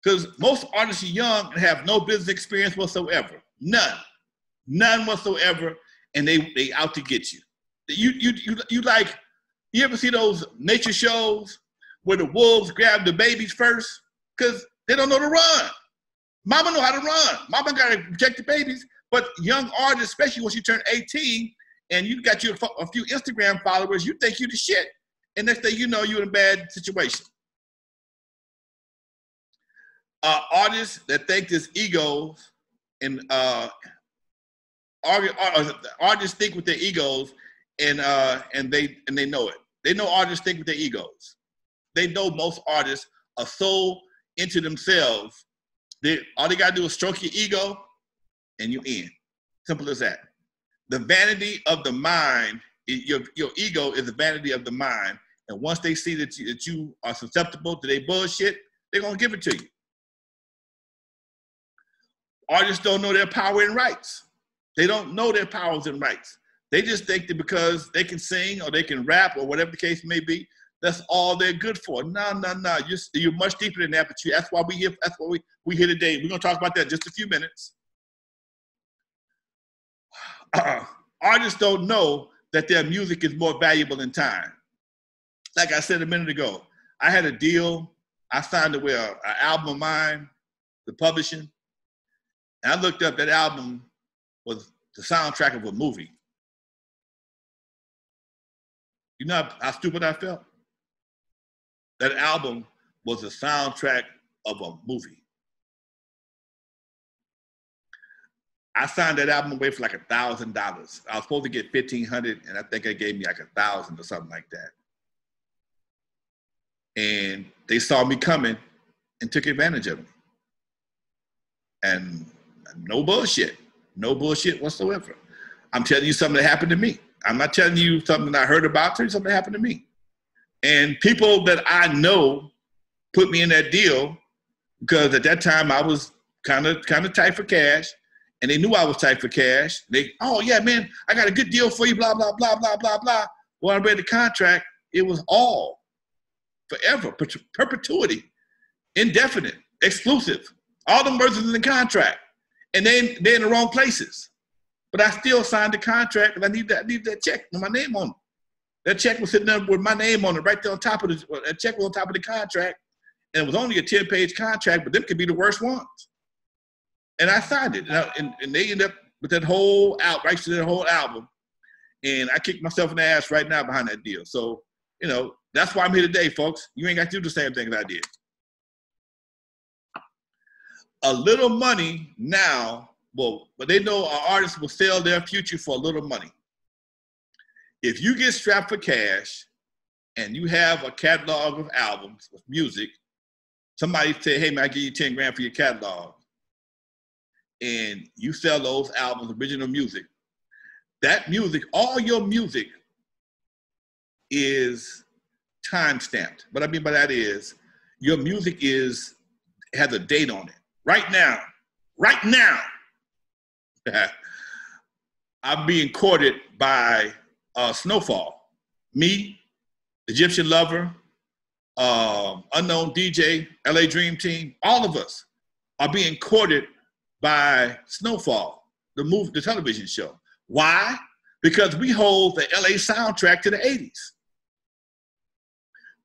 Because most artists are young and have no business experience whatsoever. None whatsoever, and they out to get you. You ever see those nature shows where the wolves grab the babies first? Because they don't know to run. Mama know how to run. Mama got to protect the babies. But young artists, especially once you turn 18 and you got a few Instagram followers, you think you the shit. And next thing you know, you're in a bad situation. Artists that think this egos and artists think with their egos and they know it. They know artists think with their egos. They know most artists are so into themselves. All they gotta do is stroke your ego and you're in. Simple as that. The vanity of the mind, your ego is the vanity of the mind. And once they see that you are susceptible to their bullshit, they're gonna give it to you. Artists don't know their power and rights. They don't know their powers and rights. They just think that because they can sing or they can rap or whatever the case may be, that's all they're good for. No. You're much deeper than that, but that's why we here. That's why we here today. We're gonna talk about that in just a few minutes. Artists don't know that their music is more valuable than time. Like I said a minute ago, I had a deal. I signed it with an album of mine, the publishing. And I looked up, that album was the soundtrack of a movie. You know how stupid I felt? That album was the soundtrack of a movie. I signed that album away for like $1,000. I was supposed to get $1,500, and I think they gave me like $1,000 or something like that. And they saw me coming and took advantage of me. And no bullshit whatsoever. I'm telling you something that happened to me. I'm not telling you something I heard about, I'm telling you something that happened to me. And people that I know put me in that deal because at that time I was kind of tight for cash, and they knew I was tight for cash. Oh yeah, man, I got a good deal for you, blah, blah, blah, blah, blah, blah. Well, I read the contract. It was all forever, perpetuity, indefinite, exclusive. All them words in the contract. And they're in the wrong places. But I still signed the contract, and I need that check with my name on it. That check was sitting there with my name on it, right there on top of that check was on top of the contract. And it was only a 10-page contract, but them could be the worst ones. And I signed it. And they ended up with that whole rights to that whole album. And I kicked myself in the ass right now behind that deal. So, you know, that's why I'm here today, folks. You ain't got to do the same thing that I did. A little money now, but they know an artist will sell their future for a little money. If you get strapped for cash and you have a catalog of albums of music, somebody say, hey man, I give you 10 grand for your catalog, and you sell those albums, original music, that music, all your music is time-stamped. What I mean by that is your music has a date on it. Right now, I'm being courted by Snowfall, me, Egyptian Lover, Unknown DJ, LA Dream Team, all of us are being courted by Snowfall, the television show. Why? Because we hold the LA soundtrack to the 80s.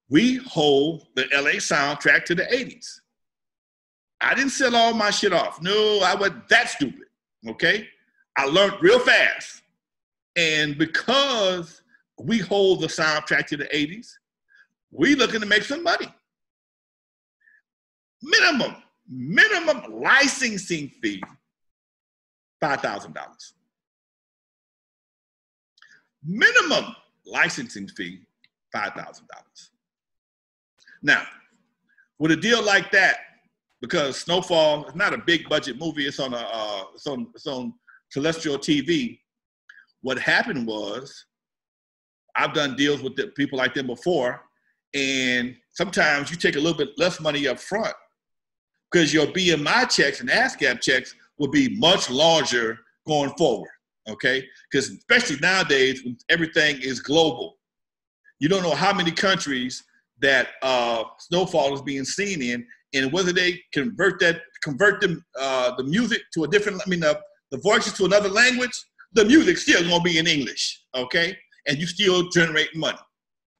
We hold the LA soundtrack to the 80s. I didn't sell all my shit off. No, I wasn't that stupid, okay? I learned real fast. And because we hold the soundtrack to the 80s, we looking to make some money. Minimum licensing fee, $5,000. Minimum licensing fee, $5,000. Now, with a deal like that, because Snowfall is not a big budget movie, it's on Celestial TV. What happened was, I've done deals with people like them before, and sometimes you take a little bit less money up front because your BMI checks and ASCAP checks will be much larger going forward, okay? Because especially nowadays, when everything is global, you don't know how many countries that Snowfall is being seen in, and whether they convert the music to a different, the voices to another language, the music's still gonna be in English, okay? And you still generate money.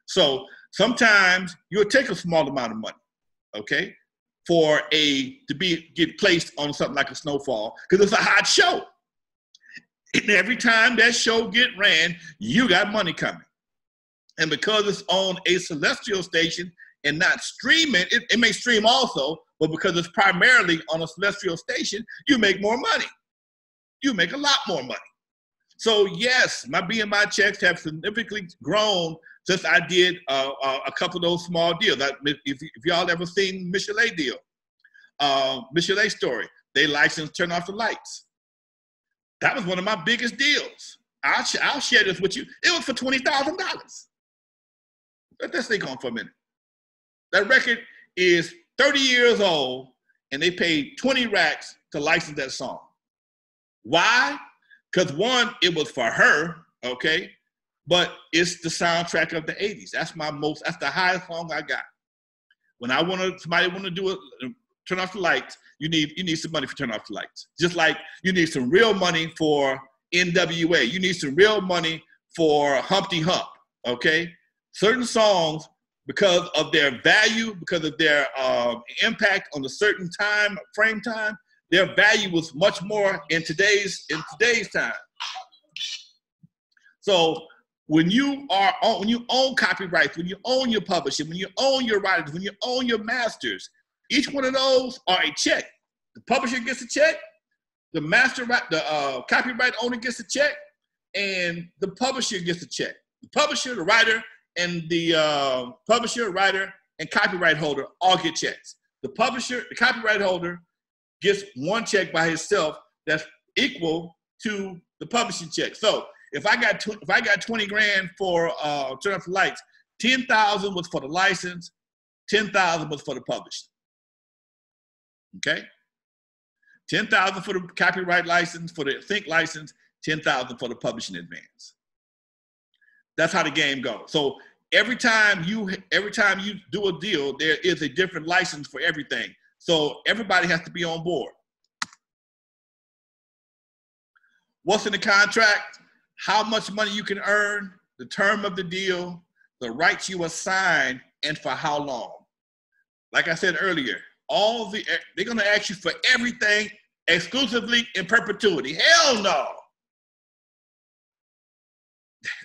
So sometimes you'll take a small amount of money, okay, get placed on something like a Snowfall, because it's a hot show. And every time that show get ran, you got money coming. And because it's on a celestial station and not streaming, it may stream also, but because it's primarily on a celestial station, you make more money. You make a lot more money. So yes, my BMI checks have significantly grown since I did a couple of those small deals. If y'all ever seen Michelet deal, Michelet story, they licensed Turn Off the Lights. That was one of my biggest deals. I'll share this with you. It was for $20,000. Let that stay on for a minute. That record is 30 years old, and they paid 20 racks to license that song. Why? Because one, it was for her, okay? But it's the soundtrack of the 80s. That's the highest song I got. When somebody want to do it, Turn Off the Lights, you need some money for Turn Off the Lights. Just like you need some real money for N.W.A. You need some real money for Humpty Hump, okay? Certain songs, because of their value, because of their impact on a certain frame time, their value was much more in today's time. So when you own copyrights, when you own your publishing, when you own your writers, when you own your masters, each one of those are a check. The publisher gets a check, the copyright owner gets a check, and the publisher gets a check. The publisher, the writer, and the publisher, writer, and copyright holder all get checks. The publisher, the copyright holder, gets one check by himself that's equal to the publishing check. So if I got 20 grand for Turn Up the Lights, 10,000 was for the license, 10,000 was for the publishing. Okay? 10,000 for the copyright license, for the Think license, 10,000 for the publishing advance. That's how the game goes. So every time you do a deal, there is a different license for everything. So everybody has to be on board. What's in the contract? How much money you can earn, the term of the deal, the rights you assign, and for how long. Like I said earlier, they're gonna ask you for everything exclusively in perpetuity. Hell no.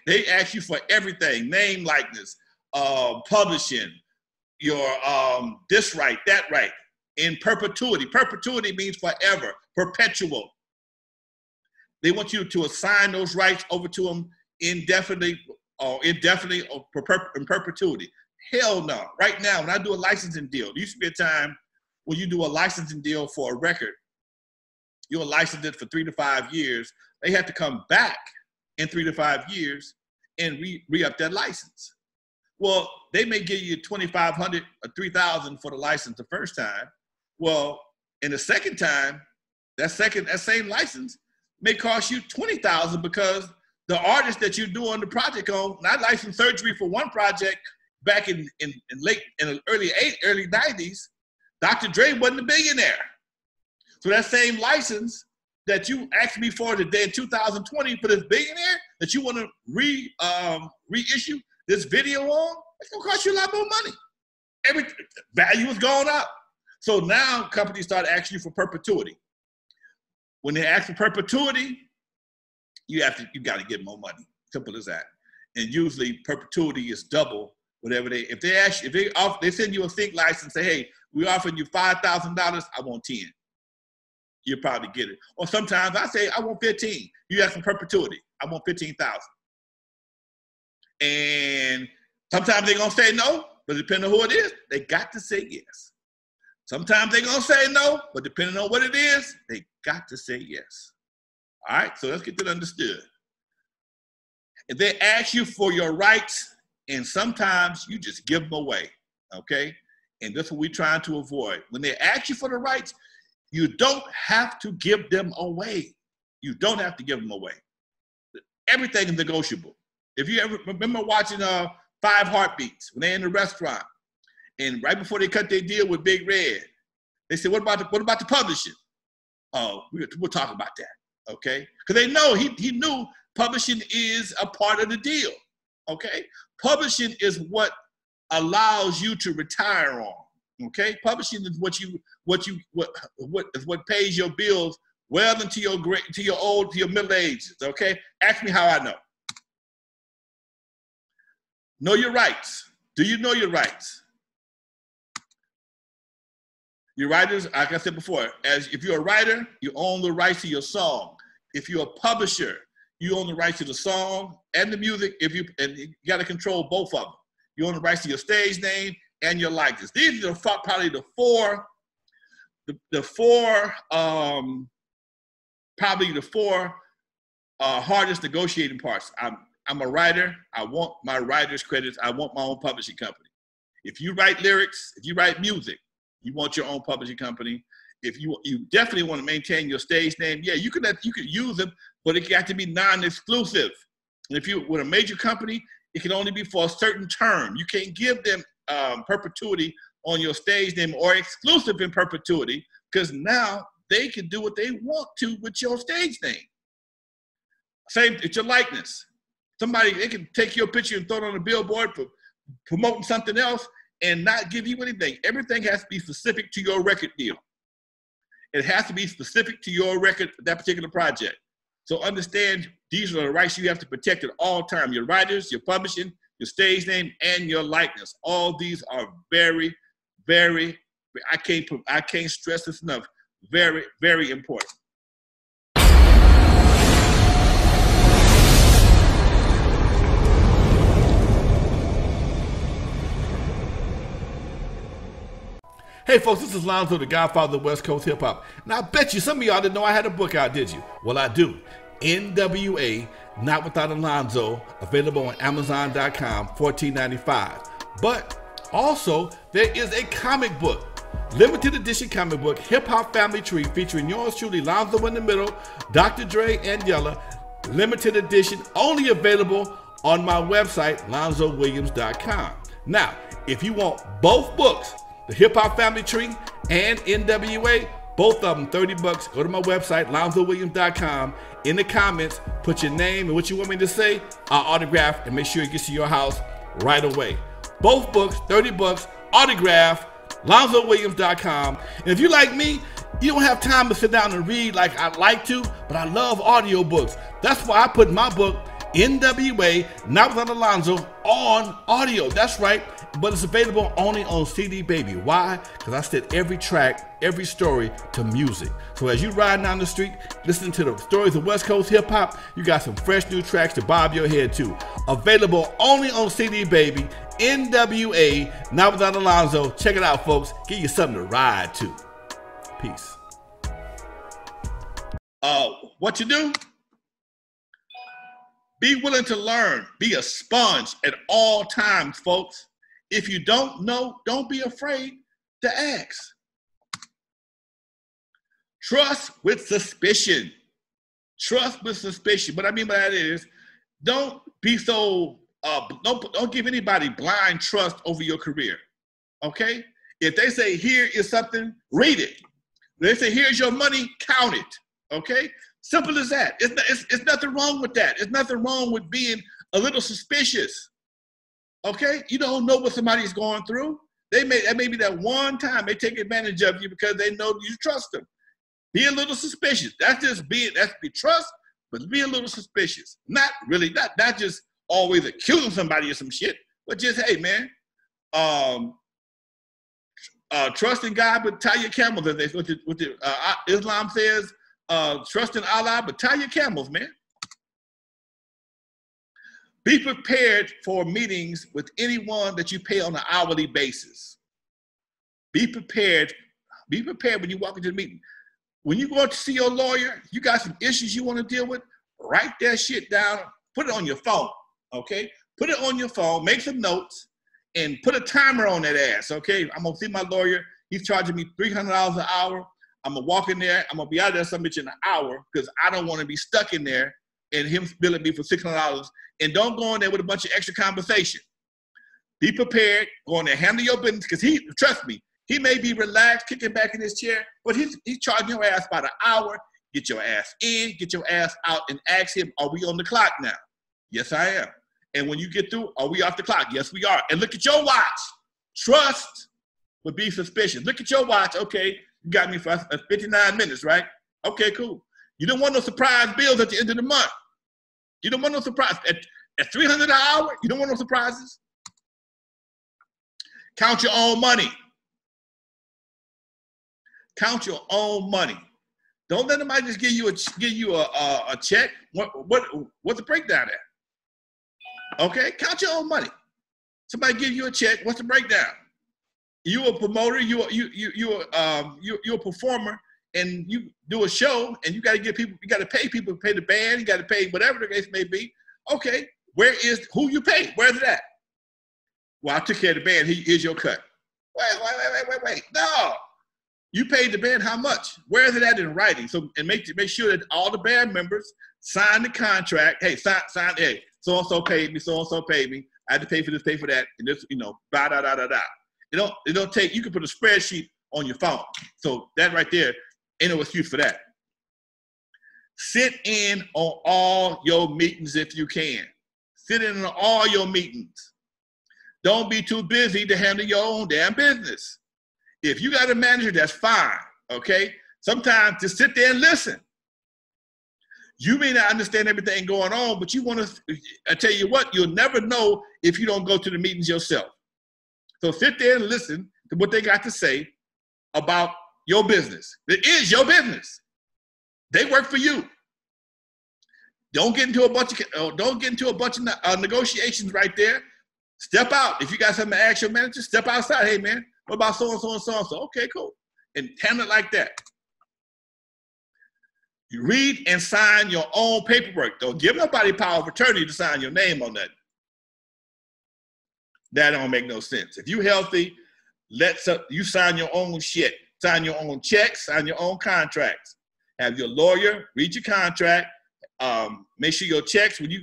They ask you for everything, name, likeness, publishing, your this right, that right, in perpetuity. Perpetuity means forever, perpetual. They want you to assign those rights over to them indefinitely or in perpetuity. Hell no. Right now, when I do a licensing deal, there used to be a time when you do a licensing deal for a record, you'll license it for 3 to 5 years. They have to come back in 3 to 5 years and re-up that license. Well, they may give you $2,500 or $3,000 for the license the first time. Well, in the second time, that same license may cost you $20,000 because the artist that you're doing the project on, and I licensed surgery for one project back in the early 90s, Dr. Dre wasn't a billionaire. So that same license that you asked me for today in 2020 for this billionaire that you want to reissue this video on, it's gonna cost you a lot more money. Every value is going up. So now companies start asking you for perpetuity. When they ask for perpetuity, you got to give more money. Simple as that. And usually perpetuity is double whatever if they send you a Think license, say, hey, we offering you $5,000, I want 10. You'll probably get it. Or sometimes I say, I want 15. You ask for perpetuity, I want 15,000. And sometimes they're gonna say no, but depending on who it is, they got to say yes. Sometimes they're gonna say no, but depending on what it is, they got to say yes. All right, so let's get that understood. If they ask you for your rights, and sometimes you just give them away, okay? And that's what we're trying to avoid. When they ask you for the rights, you don't have to give them away. You don't have to give them away. Everything is negotiable. If you ever remember watching 5 Heartbeats, when they're in the restaurant, and right before they cut their deal with Big Red, they said, what about the publishing? Oh, we'll talk about that, okay? Because they know, he knew publishing is a part of the deal, okay? Publishing is what allows you to retire on, okay? Publishing is what pays your bills well into your middle ages, okay? Ask me how I know. Know your rights. Do you know your rights? Your writers, like I said before, if you're a writer, you own the rights to your song. If you're a publisher, you own the rights to the song and the music. And you got to control both of them. You own the rights to your stage name and your likeness. These are probably the four hardest negotiating parts. I'm a writer. I want my writer's credits. I want my own publishing company. If you write lyrics, if you write music, you want your own publishing company. If you definitely want to maintain your stage name, yeah, you could use them, but it got to be non-exclusive. And if you're with a major company, it can only be for a certain term. You can't give them perpetuity on your stage name or exclusive in perpetuity, because now they can do what they want to with your stage name. Same, it's your likeness. They can take your picture and throw it on a billboard for promoting something else and not give you anything. Everything has to be specific to your record deal. It has to be specific to your record, that particular project. So understand, these are the rights you have to protect at all times. Your writers, your publishing, your stage name, and your likeness. All these are very, very, I can't stress this enough, very, very important. Hey folks, this is Alonzo, the Godfather of West Coast Hip Hop. And I bet you some of y'all didn't know I had a book out, did you? Well, I do. N.W.A, Not Without Alonzo, available on Amazon.com, $14.95. But also, there is a comic book, limited edition comic book, Hip Hop Family Tree, featuring yours truly, Alonzo in the middle, Dr. Dre, and Yella. Limited edition, only available on my website, LonzoWilliams.com. Now, if you want both books, the Hip Hop Family Tree and N.W.A, both of them $30. Go to my website, LonzoWilliams.com. In the comments, put your name and what you want me to say. I'll autograph and make sure it gets to your house right away. Both books, $30, autograph, LonzoWilliams.com. And if you're like me, you don't have time to sit down and read like I'd like to, but I love audiobooks. That's why I put my book, N.W.A, Not Without Alonzo, on audio. That's right, but it's available only on CD Baby. Why? Because I set every track, every story to music. So as you ride down the street, listening to the stories of West Coast hip hop, you got some fresh new tracks to bob your head to. Available only on CD Baby, N.W.A, Not Without Alonzo. Check it out, folks. Give you something to ride to. Peace. What you do? Be willing to learn. Be a sponge at all times, folks. If you don't know, don't be afraid to ask. Trust with suspicion. Trust with suspicion. What I mean by that is, don't be so, don't give anybody blind trust over your career, okay? If they say, here is something, read it. They say, here's your money, count it, okay? Simple as that. It's nothing wrong with that. There's nothing wrong with being a little suspicious. Okay? You don't know what somebody's going through. That may be that one time they take advantage of you because they know you trust them. Be a little suspicious. That's be trust, but be a little suspicious. Not really, not just always accusing somebody of some shit, but just, hey man, trust in God, but tie your camels. What Islam says. Trust in Allah, but tie your camels, man. Be prepared for meetings with anyone that you pay on an hourly basis. Be prepared. Be prepared when you walk into the meeting. When you go to see your lawyer, you got some issues you want to deal with, write that shit down, put it on your phone, okay? Put it on your phone, make some notes, and put a timer on that ass, okay? I'm going to see my lawyer. He's charging me $300 an hour. I'm going to walk in there. I'm going to be out of there some bitch in an hour because I don't want to be stuck in there and him billing me for $600. And don't go in there with a bunch of extra conversation. Be prepared. Go in there, handle your business because trust me, he may be relaxed, kicking back in his chair, but he's charging your ass about an hour. Get your ass in, get your ass out, and ask him, are we on the clock now? Yes, I am. And when you get through, are we off the clock? Yes, we are. And look at your watch. Trust would be suspicious. Look at your watch. Okay. You got me for 59 minutes, right? Okay, cool. You don't want no surprise bills at the end of the month. You don't want no surprise. At $300 an hour, you don't want no surprises. Count your own money. Count your own money. Don't let somebody just give you a check. What's the breakdown at? Okay, count your own money. Somebody give you a check. What's the breakdown? You're a promoter, you're a performer, and you do a show, and you got to give people, you got to pay people, pay the band, you got to pay whatever the case may be. Okay, who you pay? Where's it at? Well, I took care of the band. Here's your cut. Wait. No, you paid the band how much? Where is it at in writing? So and make sure that all the band members sign the contract. Hey, sign. Hey, so and so paid me. So and so paid me. I had to pay for this, pay for that, and this, blah da da da da. It don't take, you can put a spreadsheet on your phone. So that right there, ain't no excuse for that. Sit in on all your meetings if you can. Sit in on all your meetings. Don't be too busy to handle your own damn business. If you got a manager, that's fine, okay? Sometimes just sit there and listen. You may not understand everything going on, but you want to, I tell you what, you'll never know if you don't go to the meetings yourself. So sit there and listen to what they got to say about your business. It is your business. They work for you. Don't get into a bunch of negotiations right there. Step out. If you got something to ask your manager, step outside. Hey man, What about so-and-so and so-and-so? Okay, cool. And handle it like that. You read and sign your own paperwork. Don't give nobody power of attorney to sign your name on that. That don't make no sense. If you're healthy, you sign your own shit. Sign your own checks, sign your own contracts. Have your lawyer read your contract. Make sure your checks, when you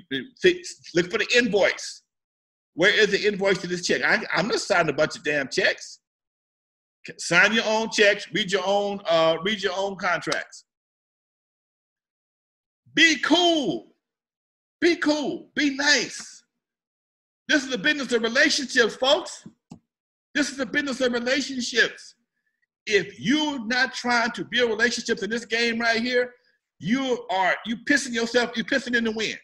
look for the invoice. Where is the invoice to this check? I'm not signing a bunch of damn checks. Sign your own checks, read your own contracts. Be cool. Be cool. Be nice. This is the business of relationships, folks. This is the business of relationships. If you're not trying to build relationships in this game right here, you pissing yourself, you're pissing in the wind.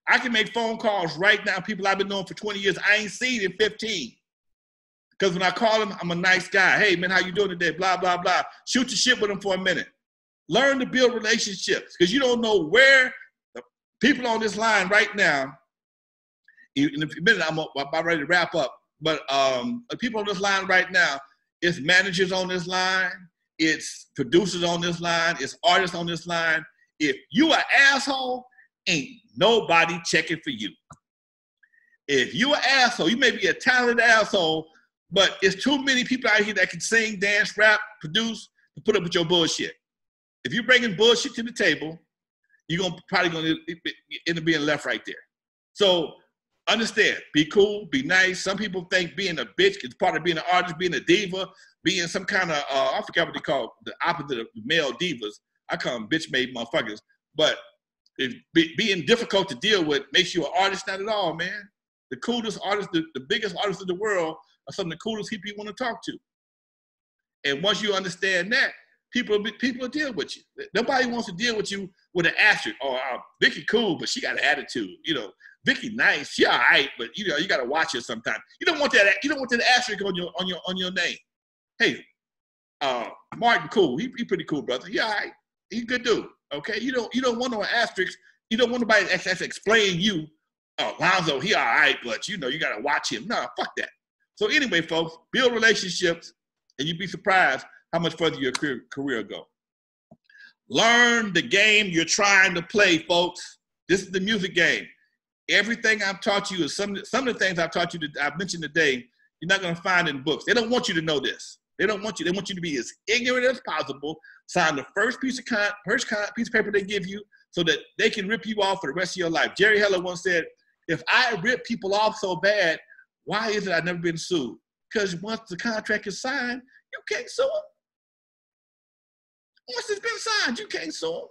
I can make phone calls right now, people I've been knowing for 20 years, I ain't seen in 15. Because when I call them, I'm a nice guy. Hey, man, how you doing today? Blah, blah, blah. Shoot your shit with them for a minute. Learn to build relationships because you don't know where the people on this line right now, in a minute, I'm about ready to wrap up, but the people on this line right now, it's managers on this line, it's producers on this line, it's artists on this line. If you an asshole, ain't nobody checking for you. If you an asshole, you may be a talented asshole, but it's too many people out here that can sing, dance, rap, produce, to put up with your bullshit. If you're bringing bullshit to the table, you're probably going to end up being left right there. So understand, be cool, be nice. Some people think being a bitch is part of being an artist, being a diva, being some kind of, I forgot what they call the opposite of male divas. I call them bitch-made motherfuckers. But if being difficult to deal with makes you an artist, not at all, man. The coolest artists, the biggest artists in the world are some of the coolest people you want to talk to. And once you understand that, people will deal with you. Nobody wants to deal with you with an asterisk. Oh, Vicky cool, but she got an attitude. You know, Vicky nice, she all right, but you know, you got to watch her sometimes. You don't want that. You don't want that asterisk on your name. Hey, Martin cool. He pretty cool, brother. He all right. He's a good dude. Okay, you don't want no asterisk. You don't want nobody that's explain you. Oh, Alonzo, he all right, but you know, you got to watch him. No, fuck that. So anyway, folks, build relationships, and you'd be surprised how much further your career go. Learn the game you're trying to play, folks. This is the music game. Everything I've taught you is some of the things I've taught you that I've mentioned today, you're not going to find in books. They don't want you to know this. They want you to be as ignorant as possible. Sign the first piece of paper they give you so that they can rip you off for the rest of your life. Jerry Heller once said, if I rip people off so bad, why is it I've never been sued? Because once the contract is signed, you can't sue them. Once it's been signed, you can't sue him.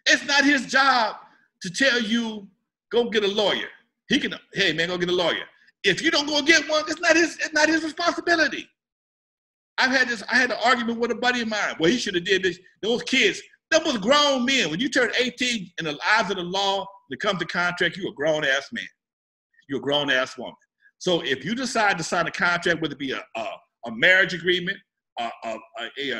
It's not his job to tell you, go get a lawyer. He can, hey man, go get a lawyer. If you don't go get one, it's not his responsibility. I had an argument with a buddy of mine. Well, he should have did this. Those kids, that was grown men. When you turn 18 in the eyes of the law, when it comes to contract, you're a grown ass man. You're a grown ass woman. So if you decide to sign a contract, whether it be a marriage agreement, a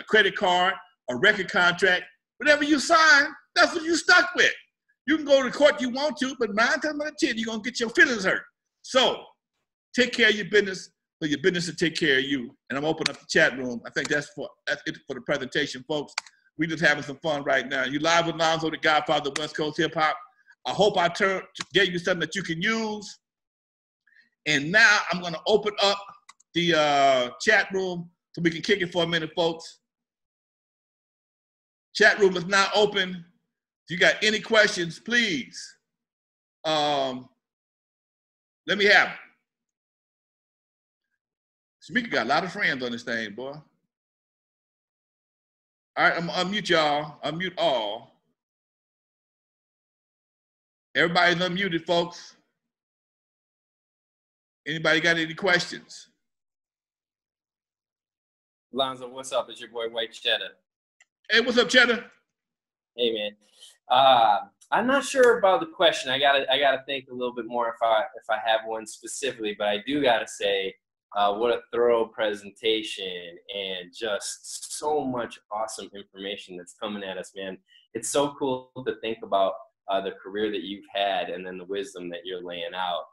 credit card, a record contract, whatever you sign, that's what you're stuck with. You can go to court you want to, but 9 times out of 10, you're going to get your feelings hurt. So take care of your business, so your business will take care of you. And I'm opening up the chat room. I think that's it for the presentation, folks. We're just having some fun right now. You live with Alonzo, the Godfather of West Coast hip hop. I hope I gave you something that you can use. And now I'm going to open up the chat room so we can kick it for a minute, folks. Chat room is now open. If you got any questions, please, let me have it. Speaker got a lot of friends on this thing, boy. All right, I'm gonna unmute y'all. Unmute all. Everybody's unmuted, folks. Anybody got any questions? Alonzo, what's up? It's your boy White Cheddar. Hey, what's up, Cheddar? Hey, man. I'm not sure about the question. I gotta think a little bit more if I have one specifically, but I do gotta say, what a thorough presentation and just so much awesome information that's coming at us, man. It's so cool to think about the career that you've had and then the wisdom that you're laying out.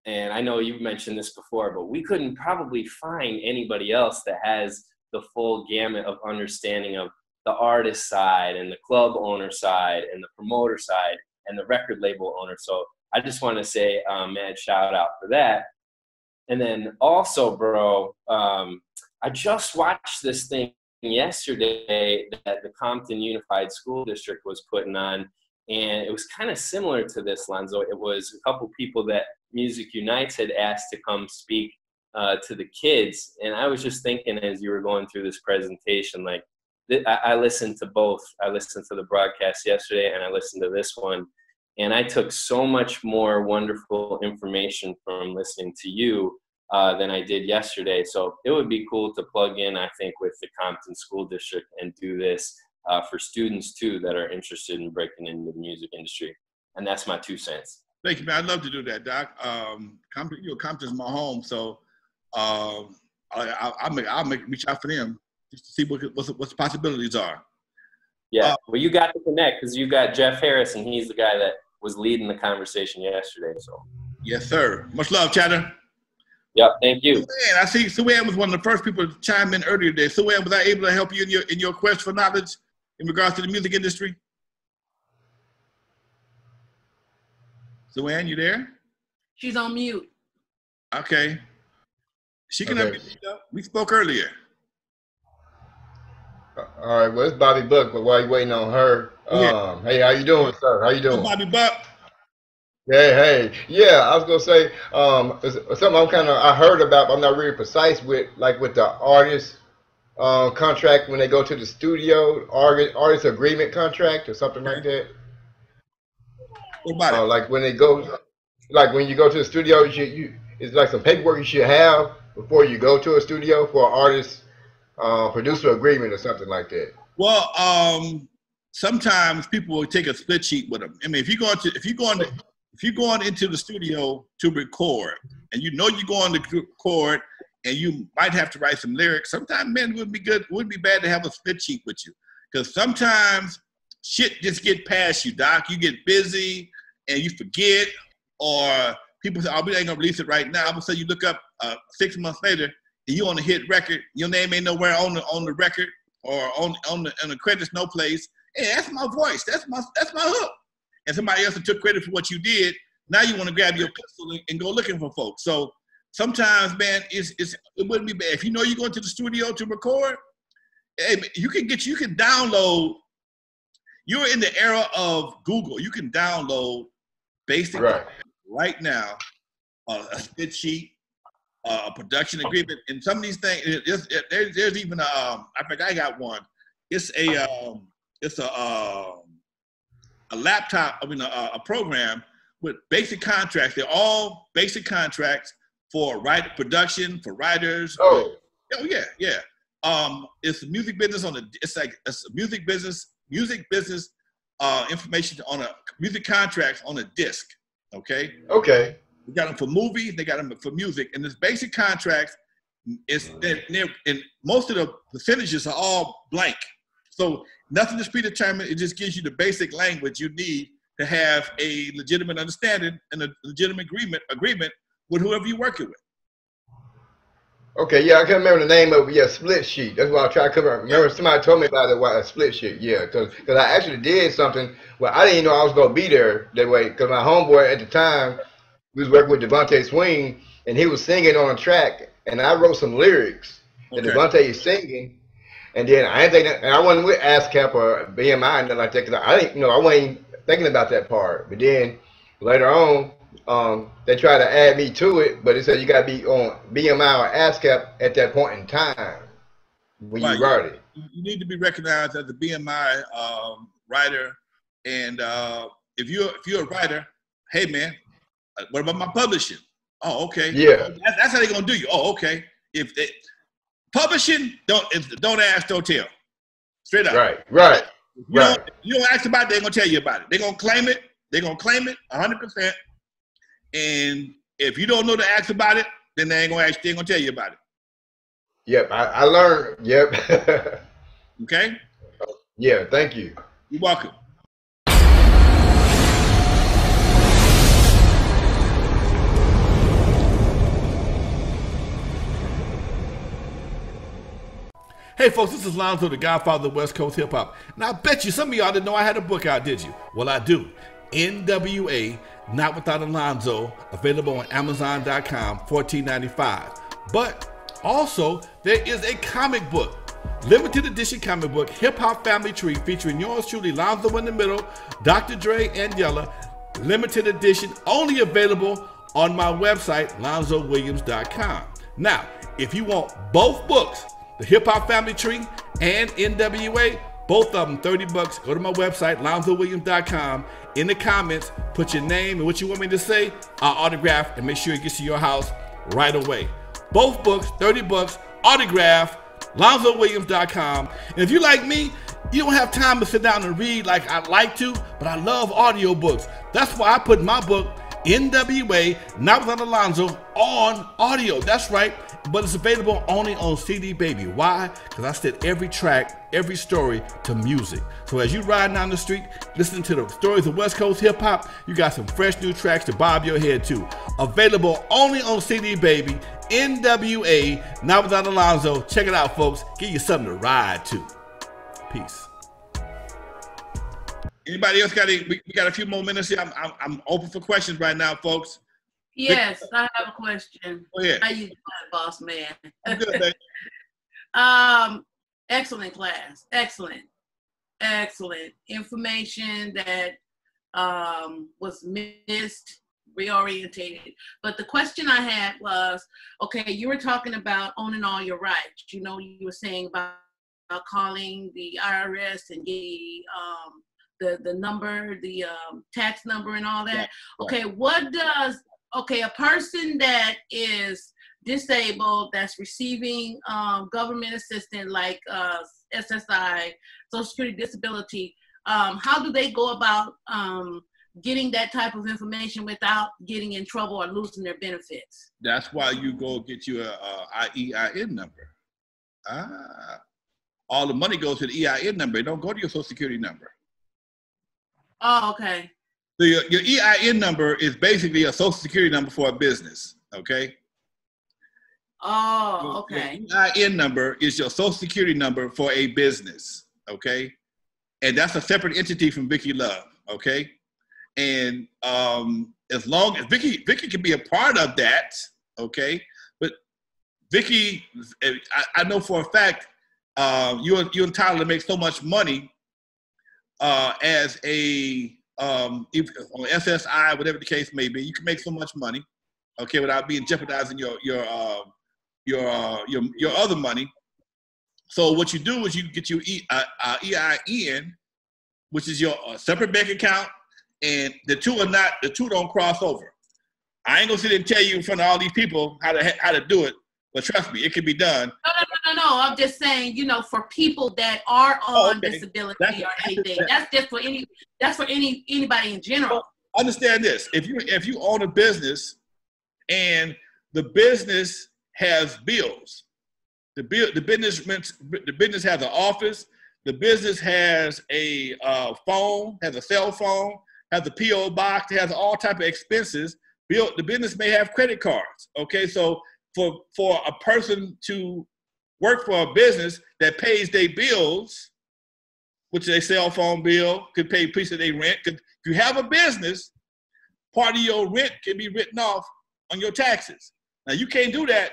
and I know you've mentioned this before, but we couldn't probably find anybody else that has the full gamut of understanding of the artist side and the club owner side and the promoter side and the record label owner. So I just want to say mad shout out for that. And then also, bro, I just watched this thing yesterday that the Compton Unified School District was putting on, and it was kind of similar to this, Lonzo. It was a couple people that Music Unites had asked to come speak to the kids, and I was just thinking as you were going through this presentation, like, I listened to both. I listened to the broadcast yesterday, and I listened to this one, and I took so much more wonderful information from listening to you than I did yesterday. So it would be cool to plug in, I think, with the Compton School District and do this for students, too, that are interested in breaking into the music industry. And that's my 2 cents. Thank you, man. I'd love to do that, Doc. Compton's my home, so I'll reach out for them just to see what the possibilities are. Yeah, well, you got to connect because you got Jeff Harris, and he's the guy that was leading the conversation yesterday. So. Yes, sir. Much love, Chatter. Yep, thank you. I see Suwan was one of the first people to chime in earlier today. Suwan, was I able to help you in your quest for knowledge in regards to the music industry? Suwan, you there? She's on mute. Okay. She can help you. We spoke earlier. All right, well, it's Bobby Buck, but while you're waiting on her, hey, how you doing, sir? How you doing? Bobby Buck. Hey, yeah, I was gonna say it's something I heard about, but I'm not really precise with, like with the artist contract when they go to the studio, artist agreement contract or something like that. What about it? Like when they go, like when you go to the studio, it's like some paperwork you should have before you go to a studio for an artist producer agreement or something like that. Well, sometimes people will take a split sheet with them. I mean, if you're going into the studio to record, and you know you're going to record, and you might have to write some lyrics, sometimes, man, it wouldn't be bad to have a split sheet with you, because sometimes shit just get past you, Doc. You get busy and you forget, or people say, "Oh, we ain't gonna release it right now." I'm gonna say you look up 6 months later, and you on the hit record. Your name ain't nowhere on the record or on the credits, no place. Hey, that's my voice. That's my hook. And somebody else took credit for what you did. Now you want to grab your pistol and go looking for folks. So sometimes, man, it wouldn't be bad if you know you're going to the studio to record. Hey, you can download. You're in the era of Google. You can download basic right now a split sheet, a production agreement, and some of these things. There's even I think I got one. It's a laptop. I mean, a program with basic contracts. They're all basic contracts for production, for writers. Oh yeah. It's a music business it's a music business information on a music contracts on a disc. Okay. We got them for movies. They got them for music, and this basic contracts and most of the percentages are all blank. So nothing is predetermined. It just gives you the basic language you need to have a legitimate understanding and a legitimate agreement with whoever you're working with. Okay, yeah, I can't remember the name of it. Yeah, split sheet. That's what I tried to cover. Remember, somebody told me about it. A split sheet. Yeah, because I actually did something. Well, I didn't even know I was gonna be there that way. Because my homeboy at the time, we was working with Devontae Swing, and he was singing on a track, and I wrote some lyrics. And Devontae is singing. And then I didn't think that, and I wasn't with ASCAP or BMI and nothing like that, because I didn't, I wasn't thinking about that part. But then later on, they tried to add me to it, but it said you got to be on BMI or ASCAP at that point in time when you write it. You need to be recognized as a BMI writer, and if you're a writer, hey man, what about my publishing? Oh, okay. Yeah. That's how they're gonna do you. Oh, okay. If they publishing, don't ask, don't tell. Straight up. Right. You don't ask about it, they're gonna tell you about it. They're gonna claim it. They're gonna claim it 100%. And if you don't know to ask about it, then they ain't gonna tell you about it. Yep, I learned. Yep. Okay. Yeah. Thank you. You're welcome. Hey folks, this is Alonzo, the Godfather of West Coast Hip Hop. And I bet you some of y'all didn't know I had a book out, did you? Well, I do. N.W.A, Not Without Alonzo, available on Amazon.com, $14.95. But also, there is a comic book, limited edition comic book, Hip Hop Family Tree, featuring yours truly, Alonzo in the middle, Dr. Dre, and Yella. Limited edition, only available on my website, LonzoWilliams.com. Now, if you want both books, the Hip Hop Family Tree and N.W.A, both of them $30. Go to my website, LonzoWilliams.com. In the comments, put your name and what you want me to say. I'll autograph and make sure it gets to your house right away. Both books, $30, autograph, LonzoWilliams.com. And if you're like me, you don't have time to sit down and read like I'd like to, but I love audiobooks. That's why I put my book, N.W.A, Not Without Alonzo, on audio. That's right, but it's available only on CD Baby. Why? Because I set every track, every story to music. So as you ride down the street, listening to the stories of West Coast hip hop, you got some fresh new tracks to bob your head to. Available only on CD Baby, N.W.A, Not Without Alonzo. Check it out, folks. Give you something to ride to. Peace. Anybody else got we got a few more minutes here. I'm open for questions right now, folks. Yes, I have a question. Go ahead. How you doing, boss man? I'm good, baby. Excellent class. Excellent information that was missed, reorientated. But the question I had was, okay, you were talking about owning all your rights. You know, you were saying about calling the IRS and the number, the tax number and all that. Yeah. Okay, what does, a person that is disabled, that's receiving government assistance like SSI, Social Security Disability, how do they go about getting that type of information without getting in trouble or losing their benefits? That's why you go get you a EIN number. All the money goes to the EIN number. It don't go to your Social Security number. Oh, okay. So your EIN number is basically a Social Security number for a business, okay? Oh, okay. Your EIN number is your Social Security number for a business, okay? And that's a separate entity from Vicky Love, okay? And as long as Vicky can be a part of that, okay? But Vicky, I know for a fact, you're entitled to make so much money as a on SSI, whatever the case may be. You can make so much money, okay, without being jeopardizing your other money. So what you do is you get your EIN, which is your separate bank account, and the two don't cross over. I ain't gonna sit there and tell you in front of all these people how to do it, but trust me, it can be done. No. I'm just saying, you know, for people that are on disability or anything, that's just for anybody in general. Well, understand this: if you own a business and the business has bills, the business has an office, the business has a phone, has a cell phone, has a PO box, has all type of expenses. The business may have credit cards. Okay, so for a person to work for a business that pays their bills, which is a cell phone bill, could pay a piece of their rent. If you have a business, part of your rent can be written off on your taxes. Now you can't do that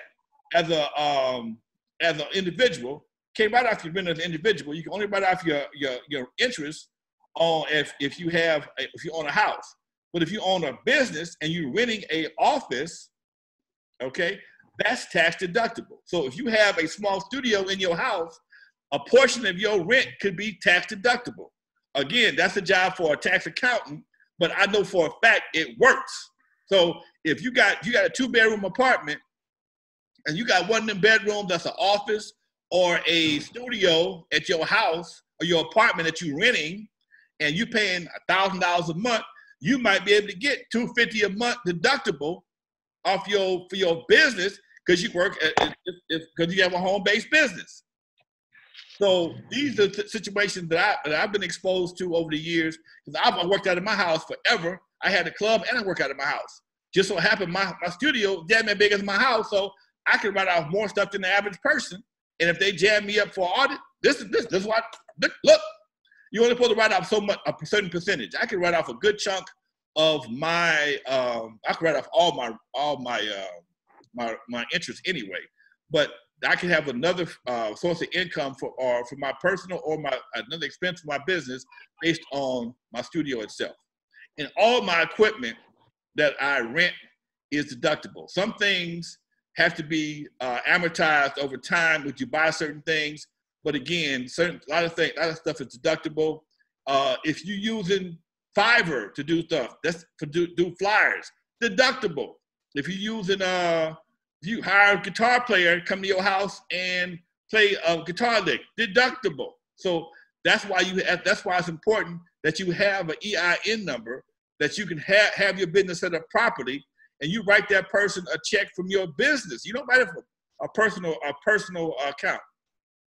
as an individual. Can't write off your rent as an individual. You can only write off your interest on if you own a house. But if you own a business and you're renting an office, okay, that's tax deductible. So if you have a small studio in your house, a portion of your rent could be tax deductible. Again, that's a job for a tax accountant, but I know for a fact it works. So if you got a 2-bedroom apartment and you got one of them bedrooms that's an office or a studio at your house or your apartment that you're renting, and you're paying $1,000 a month, you might be able to get $250 a month deductible off for your business because you work because you have a home-based business. So these are situations that I've been exposed to over the years because I've worked out of my house forever. I had a club and I work out of my house. Just so happened my studio damn near big as my house, so I can write off more stuff than the average person And if they jam me up for audit, this is what, look, you're only supposed to write off so much, a certain percentage. I can write off a good chunk of my, I can write off all my interest anyway, but I can have another source of income for my personal or another expense for my business based on my studio itself. And all my equipment that I rent is deductible. Some things have to be amortized over time when you buy certain things. But again, a lot of stuff is deductible. If you're using Fiverr to do stuff, that's to do flyers, deductible. If you're using you hire a guitar player, come to your house and play a guitar lick, deductible. So that's why it's important that you have an EIN number, that you can have your business set up properly, and you write that person a check from your business. You don't write it from a personal account.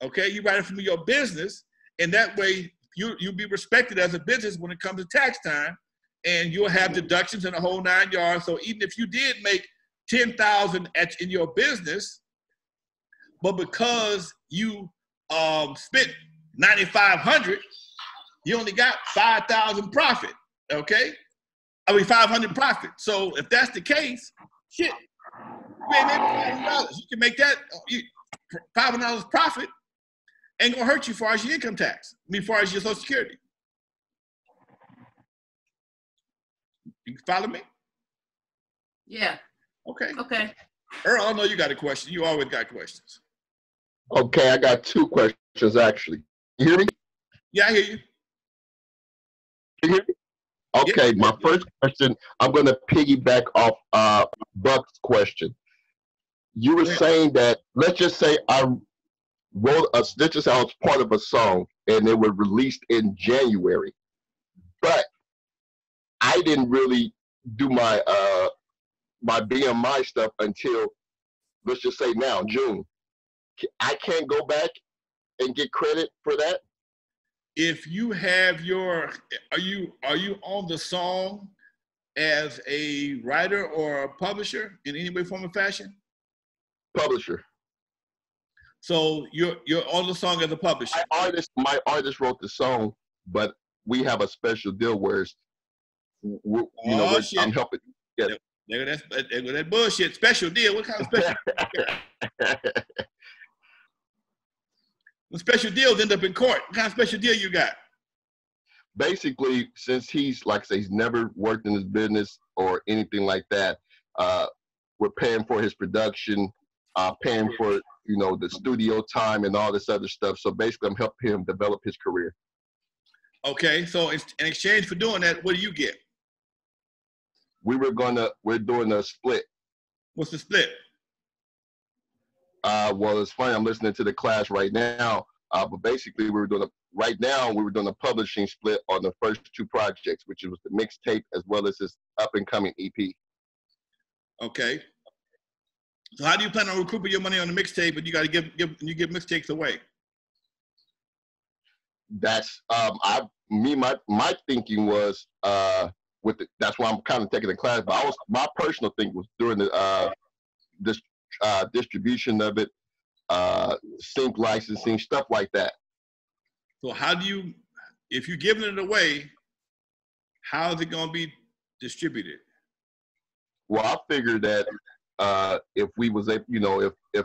Okay, you write it from your business, and that way you'll be respected as a business when it comes to tax time, and you'll have deductions in the whole 9 yards. So even if you did make $10,000 in your business, but because you spent $9,500, you only got $5,000 profit. Okay, I mean $500 profit. So if that's the case, shit, you ain't making $500. You can make that $500 profit. Ain't gonna hurt you as far as your income tax. I mean, as far as your Social Security. You can follow me? Yeah. Okay. Okay. Earl, I know you got a question. You always got questions. Okay, I got 2 questions actually. You hear me? Yeah, I hear you. You hear me? Okay, my first question, I'm going to piggyback off Buck's question. You were saying that, let's just say I was part of a song and it was released in January, but I didn't really do my my BMI stuff until, let's just say now, June. I can't go back and get credit for that? If you have are you on the song as a writer or a publisher in any way, form, or fashion? Publisher. So you're on the song as a publisher. My artist wrote the song, but we have a special deal where it's, I'm helping. Yeah. That bullshit. Special deal. What kind of special deal? When special deals end up in court, what kind of special deal you got? Basically, since he's, like I say, he's never worked in his business or anything like that, we're paying for his production, paying for, the studio time and all this other stuff. So basically, I'm helping him develop his career. Okay, so in exchange for doing that, what do you get? We're doing a split. What's the split? Well, it's funny, I'm listening to the class right now, but basically we were doing a publishing split on the first 2 projects, which was the mixtape as well as this up and coming EP. Okay. So how do you plan on recouping your money on the mixtape, and you got to give mixtapes away? That's my thinking was that's why I'm kind of taking the class. But my personal thing was during the distribution of it, sync licensing, stuff like that. So how do you, if you're giving it away, how is it going to be distributed? Well, I figured that if we was, if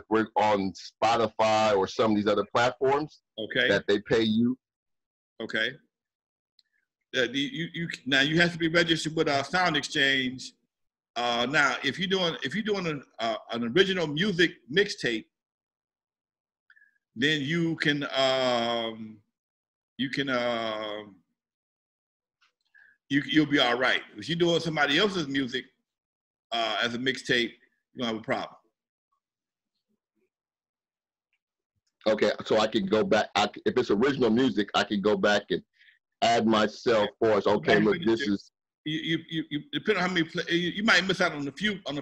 we're on Spotify or some of these other platforms, okay, that they pay you. Okay. Now you have to be registered with our Sound Exchange. Now, if you're doing an original music mixtape, then you'll be all right. If you're doing somebody else's music as a mixtape, you don't have a problem. Okay, so I could go back. If it's original music, I could go back and add myself for us. Okay, look, this is. You depending on how many you might miss out on a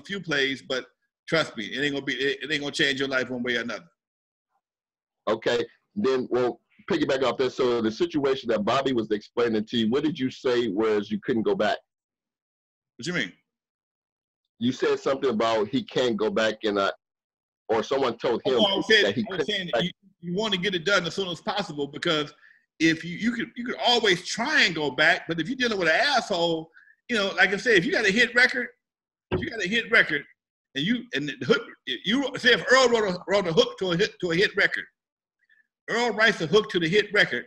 few plays, but trust me, it ain't gonna change your life one way or another. Okay, then we'll piggyback off this. So the situation that Bobby was explaining to you, what did you say was you couldn't go back? What you mean? You said something about he can't go back and or someone told him that he couldn't. You want to get it done as soon as possible, because if you could always try and go back, but if you're dealing with an asshole, you know, like I said, if you got a hit record, and the hook, you say if Earl wrote a hook to a hit record, Earl writes a hook to the hit record,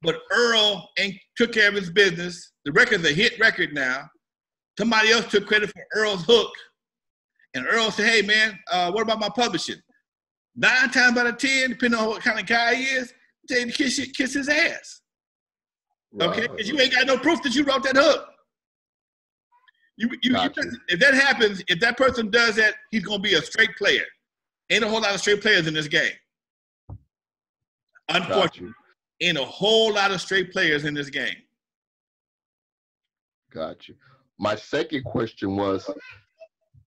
but Earl ain't took care of his business. The record's a hit record now. Somebody else took credit for Earl's hook, and Earl said, "Hey man, what about my publishing?" 9 times out of 10, depending on what kind of guy he is, tell him to kiss his ass. Okay, because you ain't got no proof that you wrote that hook. If that happens, if that person does that, he's gonna be a straight player. Ain't a whole lot of straight players in this game. Unfortunately, ain't a whole lot of straight players in this game. Got you. My second question was,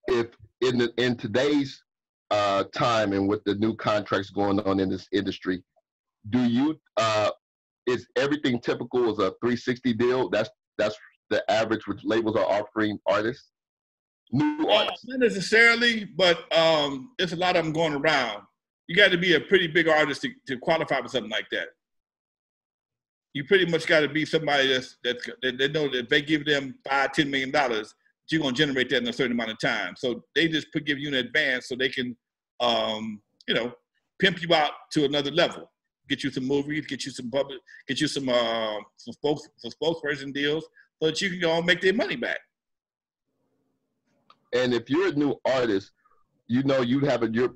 if in today's time and with the new contracts going on in this industry, do you is everything typical as a 360 deal? That's the average which labels are offering artists, new artists. Not necessarily, but there's a lot of them going around. You got to be a pretty big artist to qualify for something like that. You pretty much got to be somebody that they know that if they give them $5-10 million, you're gonna generate that in a certain amount of time. So they just give you an advance so they can, you know, pimp you out to another level. Get you some movies, get you some public, get you some spokesperson deals, so that you can go and make their money back. And if you're a new artist, you know,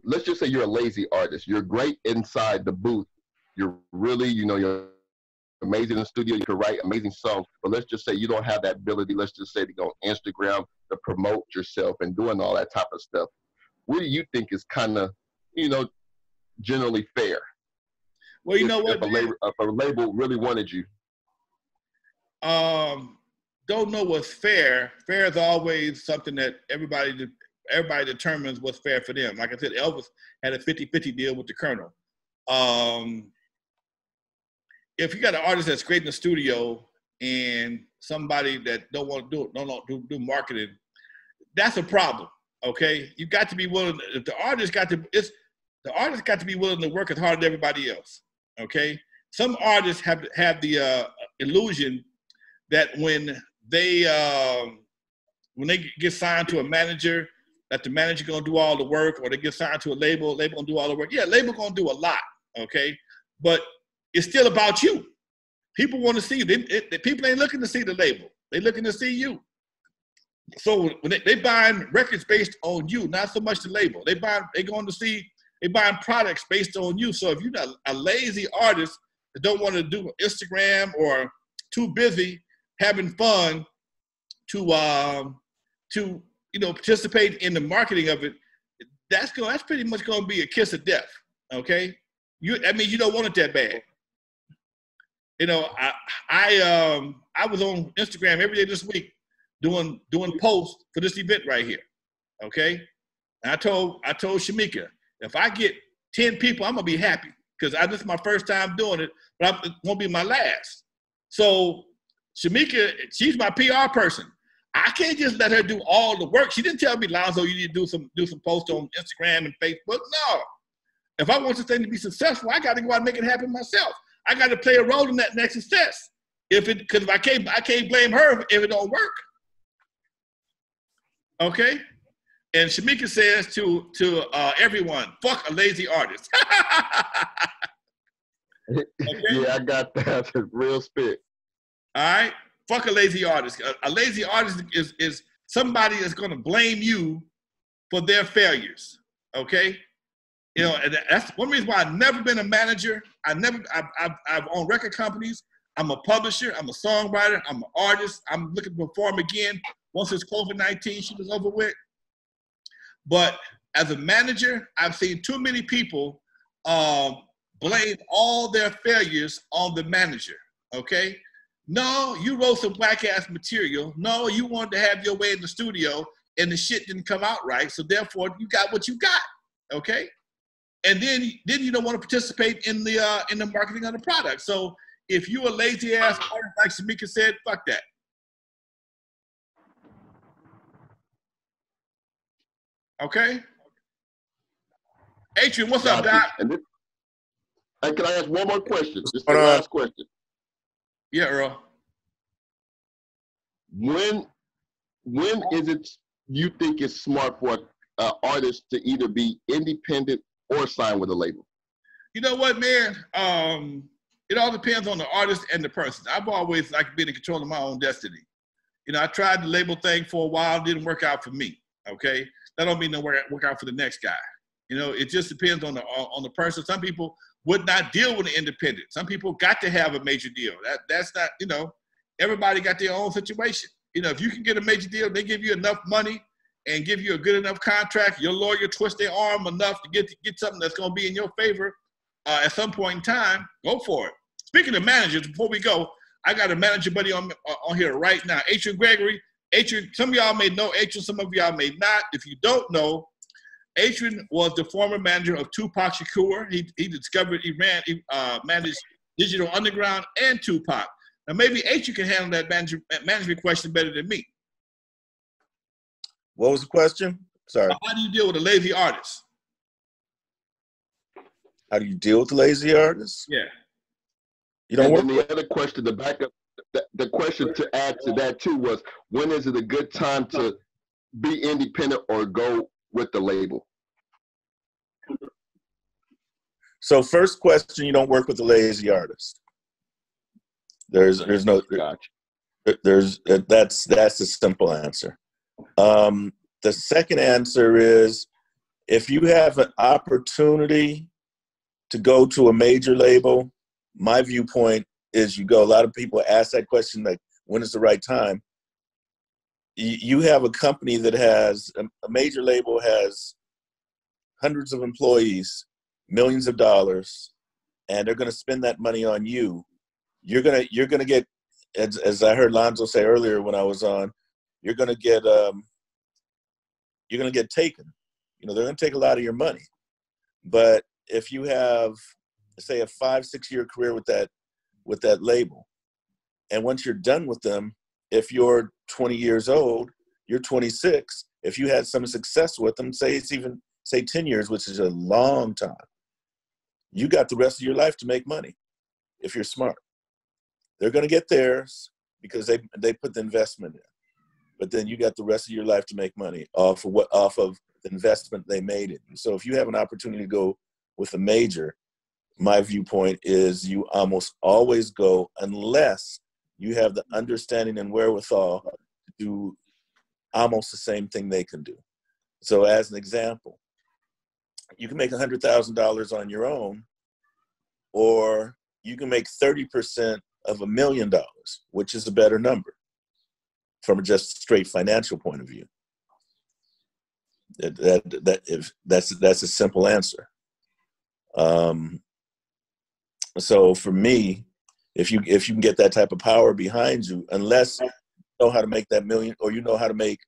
let's just say you're a lazy artist. You're great inside the booth. You're really, you know, you're amazing in the studio. You can write amazing songs. But let's just say you don't have that ability. Let's just say to go on Instagram to promote yourself and doing all that type of stuff. What do you think is kind of, you know, generally fair? Well, you know what? If a label really wanted you. Don't know what's fair. Fair is always something that everybody determines what's fair for them. Like I said, Elvis had a 50-50 deal with the Colonel. If you got an artist that's great in the studio and somebody that don't want to do marketing, that's a problem. Okay, you got to be willing. If the artist got to be willing to work as hard as everybody else. Okay, some artists have the illusion that when they get signed to a manager, that the manager gonna do all the work, or they get signed to a label gonna do all the work. Yeah, label gonna do a lot. Okay, but it's still about you. People want to see you. People ain't looking to see the label. They looking to see you. So when they buying records based on you, not so much the label. They buying products based on you. So if you're not a lazy artist that don't want to do Instagram or too busy having fun to participate in the marketing of it, that's pretty much going to be a kiss of death. Okay, that means you don't want it that bad. You know, I was on Instagram every day this week doing posts for this event right here. Okay, and I told Shamika, if I get 10 people, I'm gonna be happy, because this is my first time doing it, but it won't be my last. So Shamika, she's my PR person. I can't just let her do all the work. She didn't tell me, Alonzo, you need to do some posts on Instagram and Facebook. No. If I want this thing to be successful, I got to go out and make it happen myself. I got to play a role in that next success. Because I can't blame her if it don't work. Okay. And Shamika says to everyone, fuck a lazy artist. Okay? Yeah, I got that. That's real spit. All right. Fuck a lazy artist. A lazy artist is somebody that's going to blame you for their failures. Okay. You know, and that's one reason why I've never been a manager. I've owned record companies. I'm a publisher. I'm a songwriter. I'm an artist. I'm looking to perform again once this COVID-19 shit is over with. But as a manager, I've seen too many people blame all their failures on the manager. Okay. No, you wrote some whack-ass material. No, you wanted to have your way in the studio, and the shit didn't come out right. So therefore, you got what you got. Okay. And then you don't want to participate in the marketing of the product. So if you're a lazy ass artist, like Shamika said, fuck that. Okay? Adrian, what's up, Doc? And can I ask one more question? This is the last question. Yeah, Earl. When is it you think it's smart for an artist to either be independent or sign with a label? You know what, man? It all depends on the artist and the person. I've always liked being in control of my own destiny. You know, I tried the label thing for a while, it didn't work out for me. Okay, that don't mean it work out for the next guy. You know, it just depends on the person. Some people would not deal with an independent. Some people got to have a major deal. That's not, you know, everybody got their own situation. You know, if you can get a major deal, they give you enough money and give you a good enough contract, your lawyer twists their arm enough to get something that's going to be in your favor at some point in time, go for it. Speaking of managers, before we go, I got a manager buddy on here right now, Adrian Gregory. Adrian, some of y'all may know Adrian, some of y'all may not. If you don't know, Adrian was the former manager of Tupac Shakur. He managed Digital Underground and Tupac. Now maybe Adrian can handle that management question better than me. What was the question? Sorry. How do you deal with a lazy artist? How do you deal with lazy artists? Yeah. You don't and then the other question, the backup, the question to add to that too was, when is it a good time to be independent or go with the label? So first question, you don't work with a lazy artist. That's a simple answer. The second answer is, if you have an opportunity to go to a major label, my viewpoint is you go. A lot of people ask that question, like, when is the right time? You have a company that has, a major label has hundreds of employees, millions of dollars, and they're going to spend that money on you. You're gonna get, as I heard Alonzo say earlier when I was on, you're gonna get taken. You know, they're gonna take a lot of your money. But if you have, say, a 5-6 year career with that label, and once you're done with them, if you're 20 years old, you're 26. If you had some success with them, say 10 years, which is a long time, you got the rest of your life to make money if you're smart. They're going to get theirs because they put the investment in, but then you got the rest of your life to make money off of the investment they made in you. So if you have an opportunity to go with a major, my viewpoint is you almost always go, unless you have the understanding and wherewithal to do almost the same thing they can do. So as an example, you can make $100,000 on your own, or you can make 30% of $1 million, which is a better number from a just straight financial point of view. That's a simple answer. So for me, if you can get that type of power behind you, unless you know how to make that million, or you know how to make,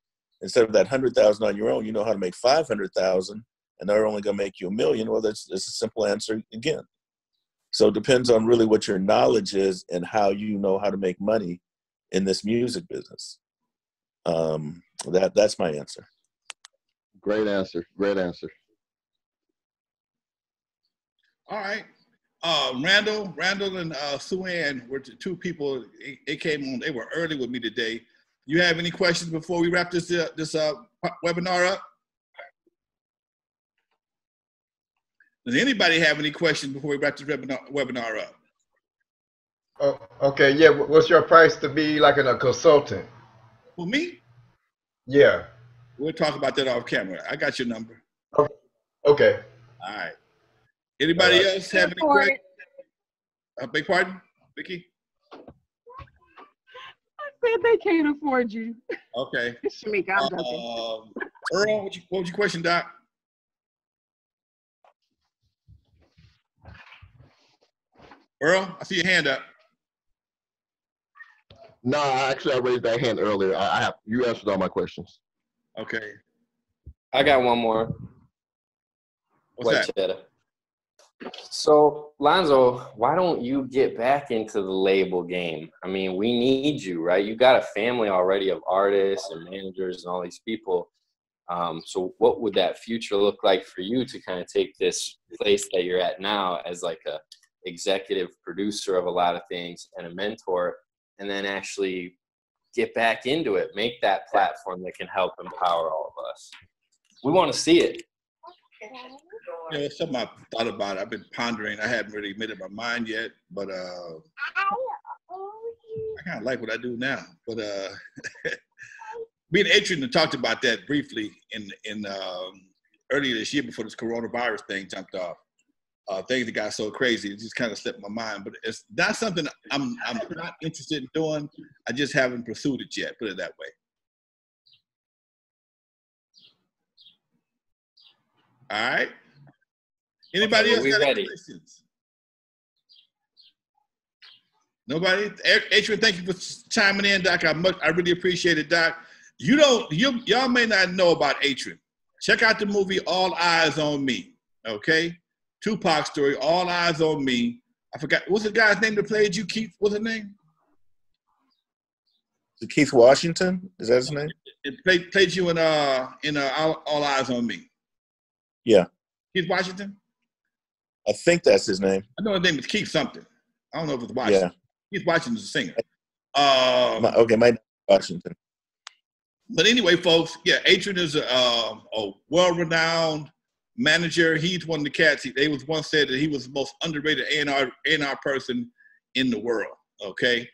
instead of that 100,000 on your own, you know how to make 500,000, and they're only going to make you $1 million. Well, that's a simple answer again. So it depends on really what your knowledge is and how you know how to make money in this music business. That's my answer. Great answer. Great answer. All right. Randall and Sue Ann were two people. They came on. They were early with me today. You have any questions before we wrap this webinar up? Does anybody have any questions before we wrap this webinar up? Oh, okay. Yeah. What's your price to be like a consultant? For me? Yeah. We'll talk about that off camera. I got your number. Okay. All right. Anybody else have any questions? Beg pardon, Vicky? I said they can't afford you. Okay. Shamika, I'm joking. Earl, what was your question, Doc? Earl, I see your hand up. No, actually, I raised that hand earlier. You answered all my questions. Okay. I got one more. What's that? Cheddar. So, Lonzo, why don't you get back into the label game? I mean, we need you, right? You got a family already of artists and managers and all these people. So what would that future look like for you to kind of take this place that you're at now as like a executive producer of a lot of things and a mentor, and then actually get back into it, make that platform that can help empower all of us? We want to see it. Yeah, it's something I've thought about. I've been pondering. I haven't really made up my mind yet, but I kind of like what I do now. But me and Adrian talked about that briefly in earlier this year before this coronavirus thing jumped off. Things that got so crazy, it just kind of slipped my mind. But it's not something I'm not interested in doing. I just haven't pursued it yet. Put it that way. All right. Anybody else got any questions? Nobody? Adrian, thank you for chiming in, Doc. I really appreciate it, Doc. Y'all may not know about Adrian. Check out the movie All Eyes on Me. Okay? Tupac story, All Eyes on Me. I forgot, what's the guy's name that played you, Keith? What's his name? Keith Washington? Is that his name? It played you in All Eyes on Me. Yeah. Keith Washington? I think that's his name. I know his name is Keith something. I don't know if it's Washington. Yeah. Keith Washington's a singer. My Washington. But anyway, folks, yeah, Adrian is a well-renowned manager. He's one of the cats. They was once said that he was the most underrated A&R person in the world. Okay,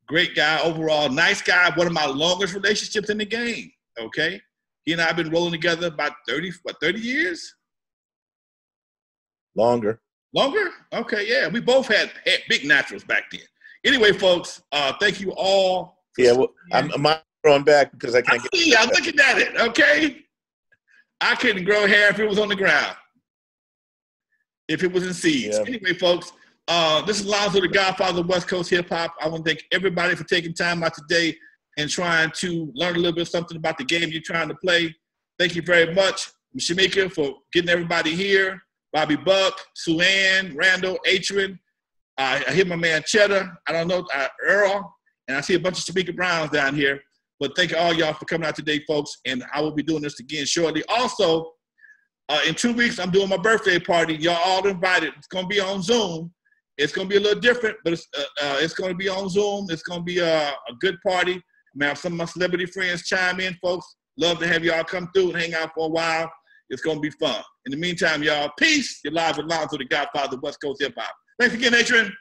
great guy overall, nice guy. One of my longest relationships in the game. Okay, he and I have been rolling together about 30 years. Longer. Okay, yeah. We both had big naturals back then. Anyway, folks, thank you all. Yeah, well, I'm growing back because I can't I'm looking at it, okay? I couldn't grow hair if it was on the ground, if it was in seeds. Yeah. Anyway, folks, this is Alonzo, the Godfather of West Coast hip hop. I want to thank everybody for taking time out today and trying to learn a little bit something about the game you're trying to play. Thank you very much, Shamika, for getting everybody here. Bobby Buck, Sue Ann, Randall, Adrian. I hear my man Cheddar. I don't know, Earl. And I see a bunch of Shamika Browns down here. But thank all y'all for coming out today, folks. And I will be doing this again shortly. Also, in 2 weeks, I'm doing my birthday party. Y'all all invited. It's going to be on Zoom. It's going to be a little different, but it's going to be on Zoom. It's going to be a good party. I'm going to have some of my celebrity friends chime in, folks. Love to have y'all come through and hang out for a while. It's going to be fun. In the meantime, y'all, peace. You're live with Alonzo, the Godfather of West Coast hip hop. Thanks again, Adrian.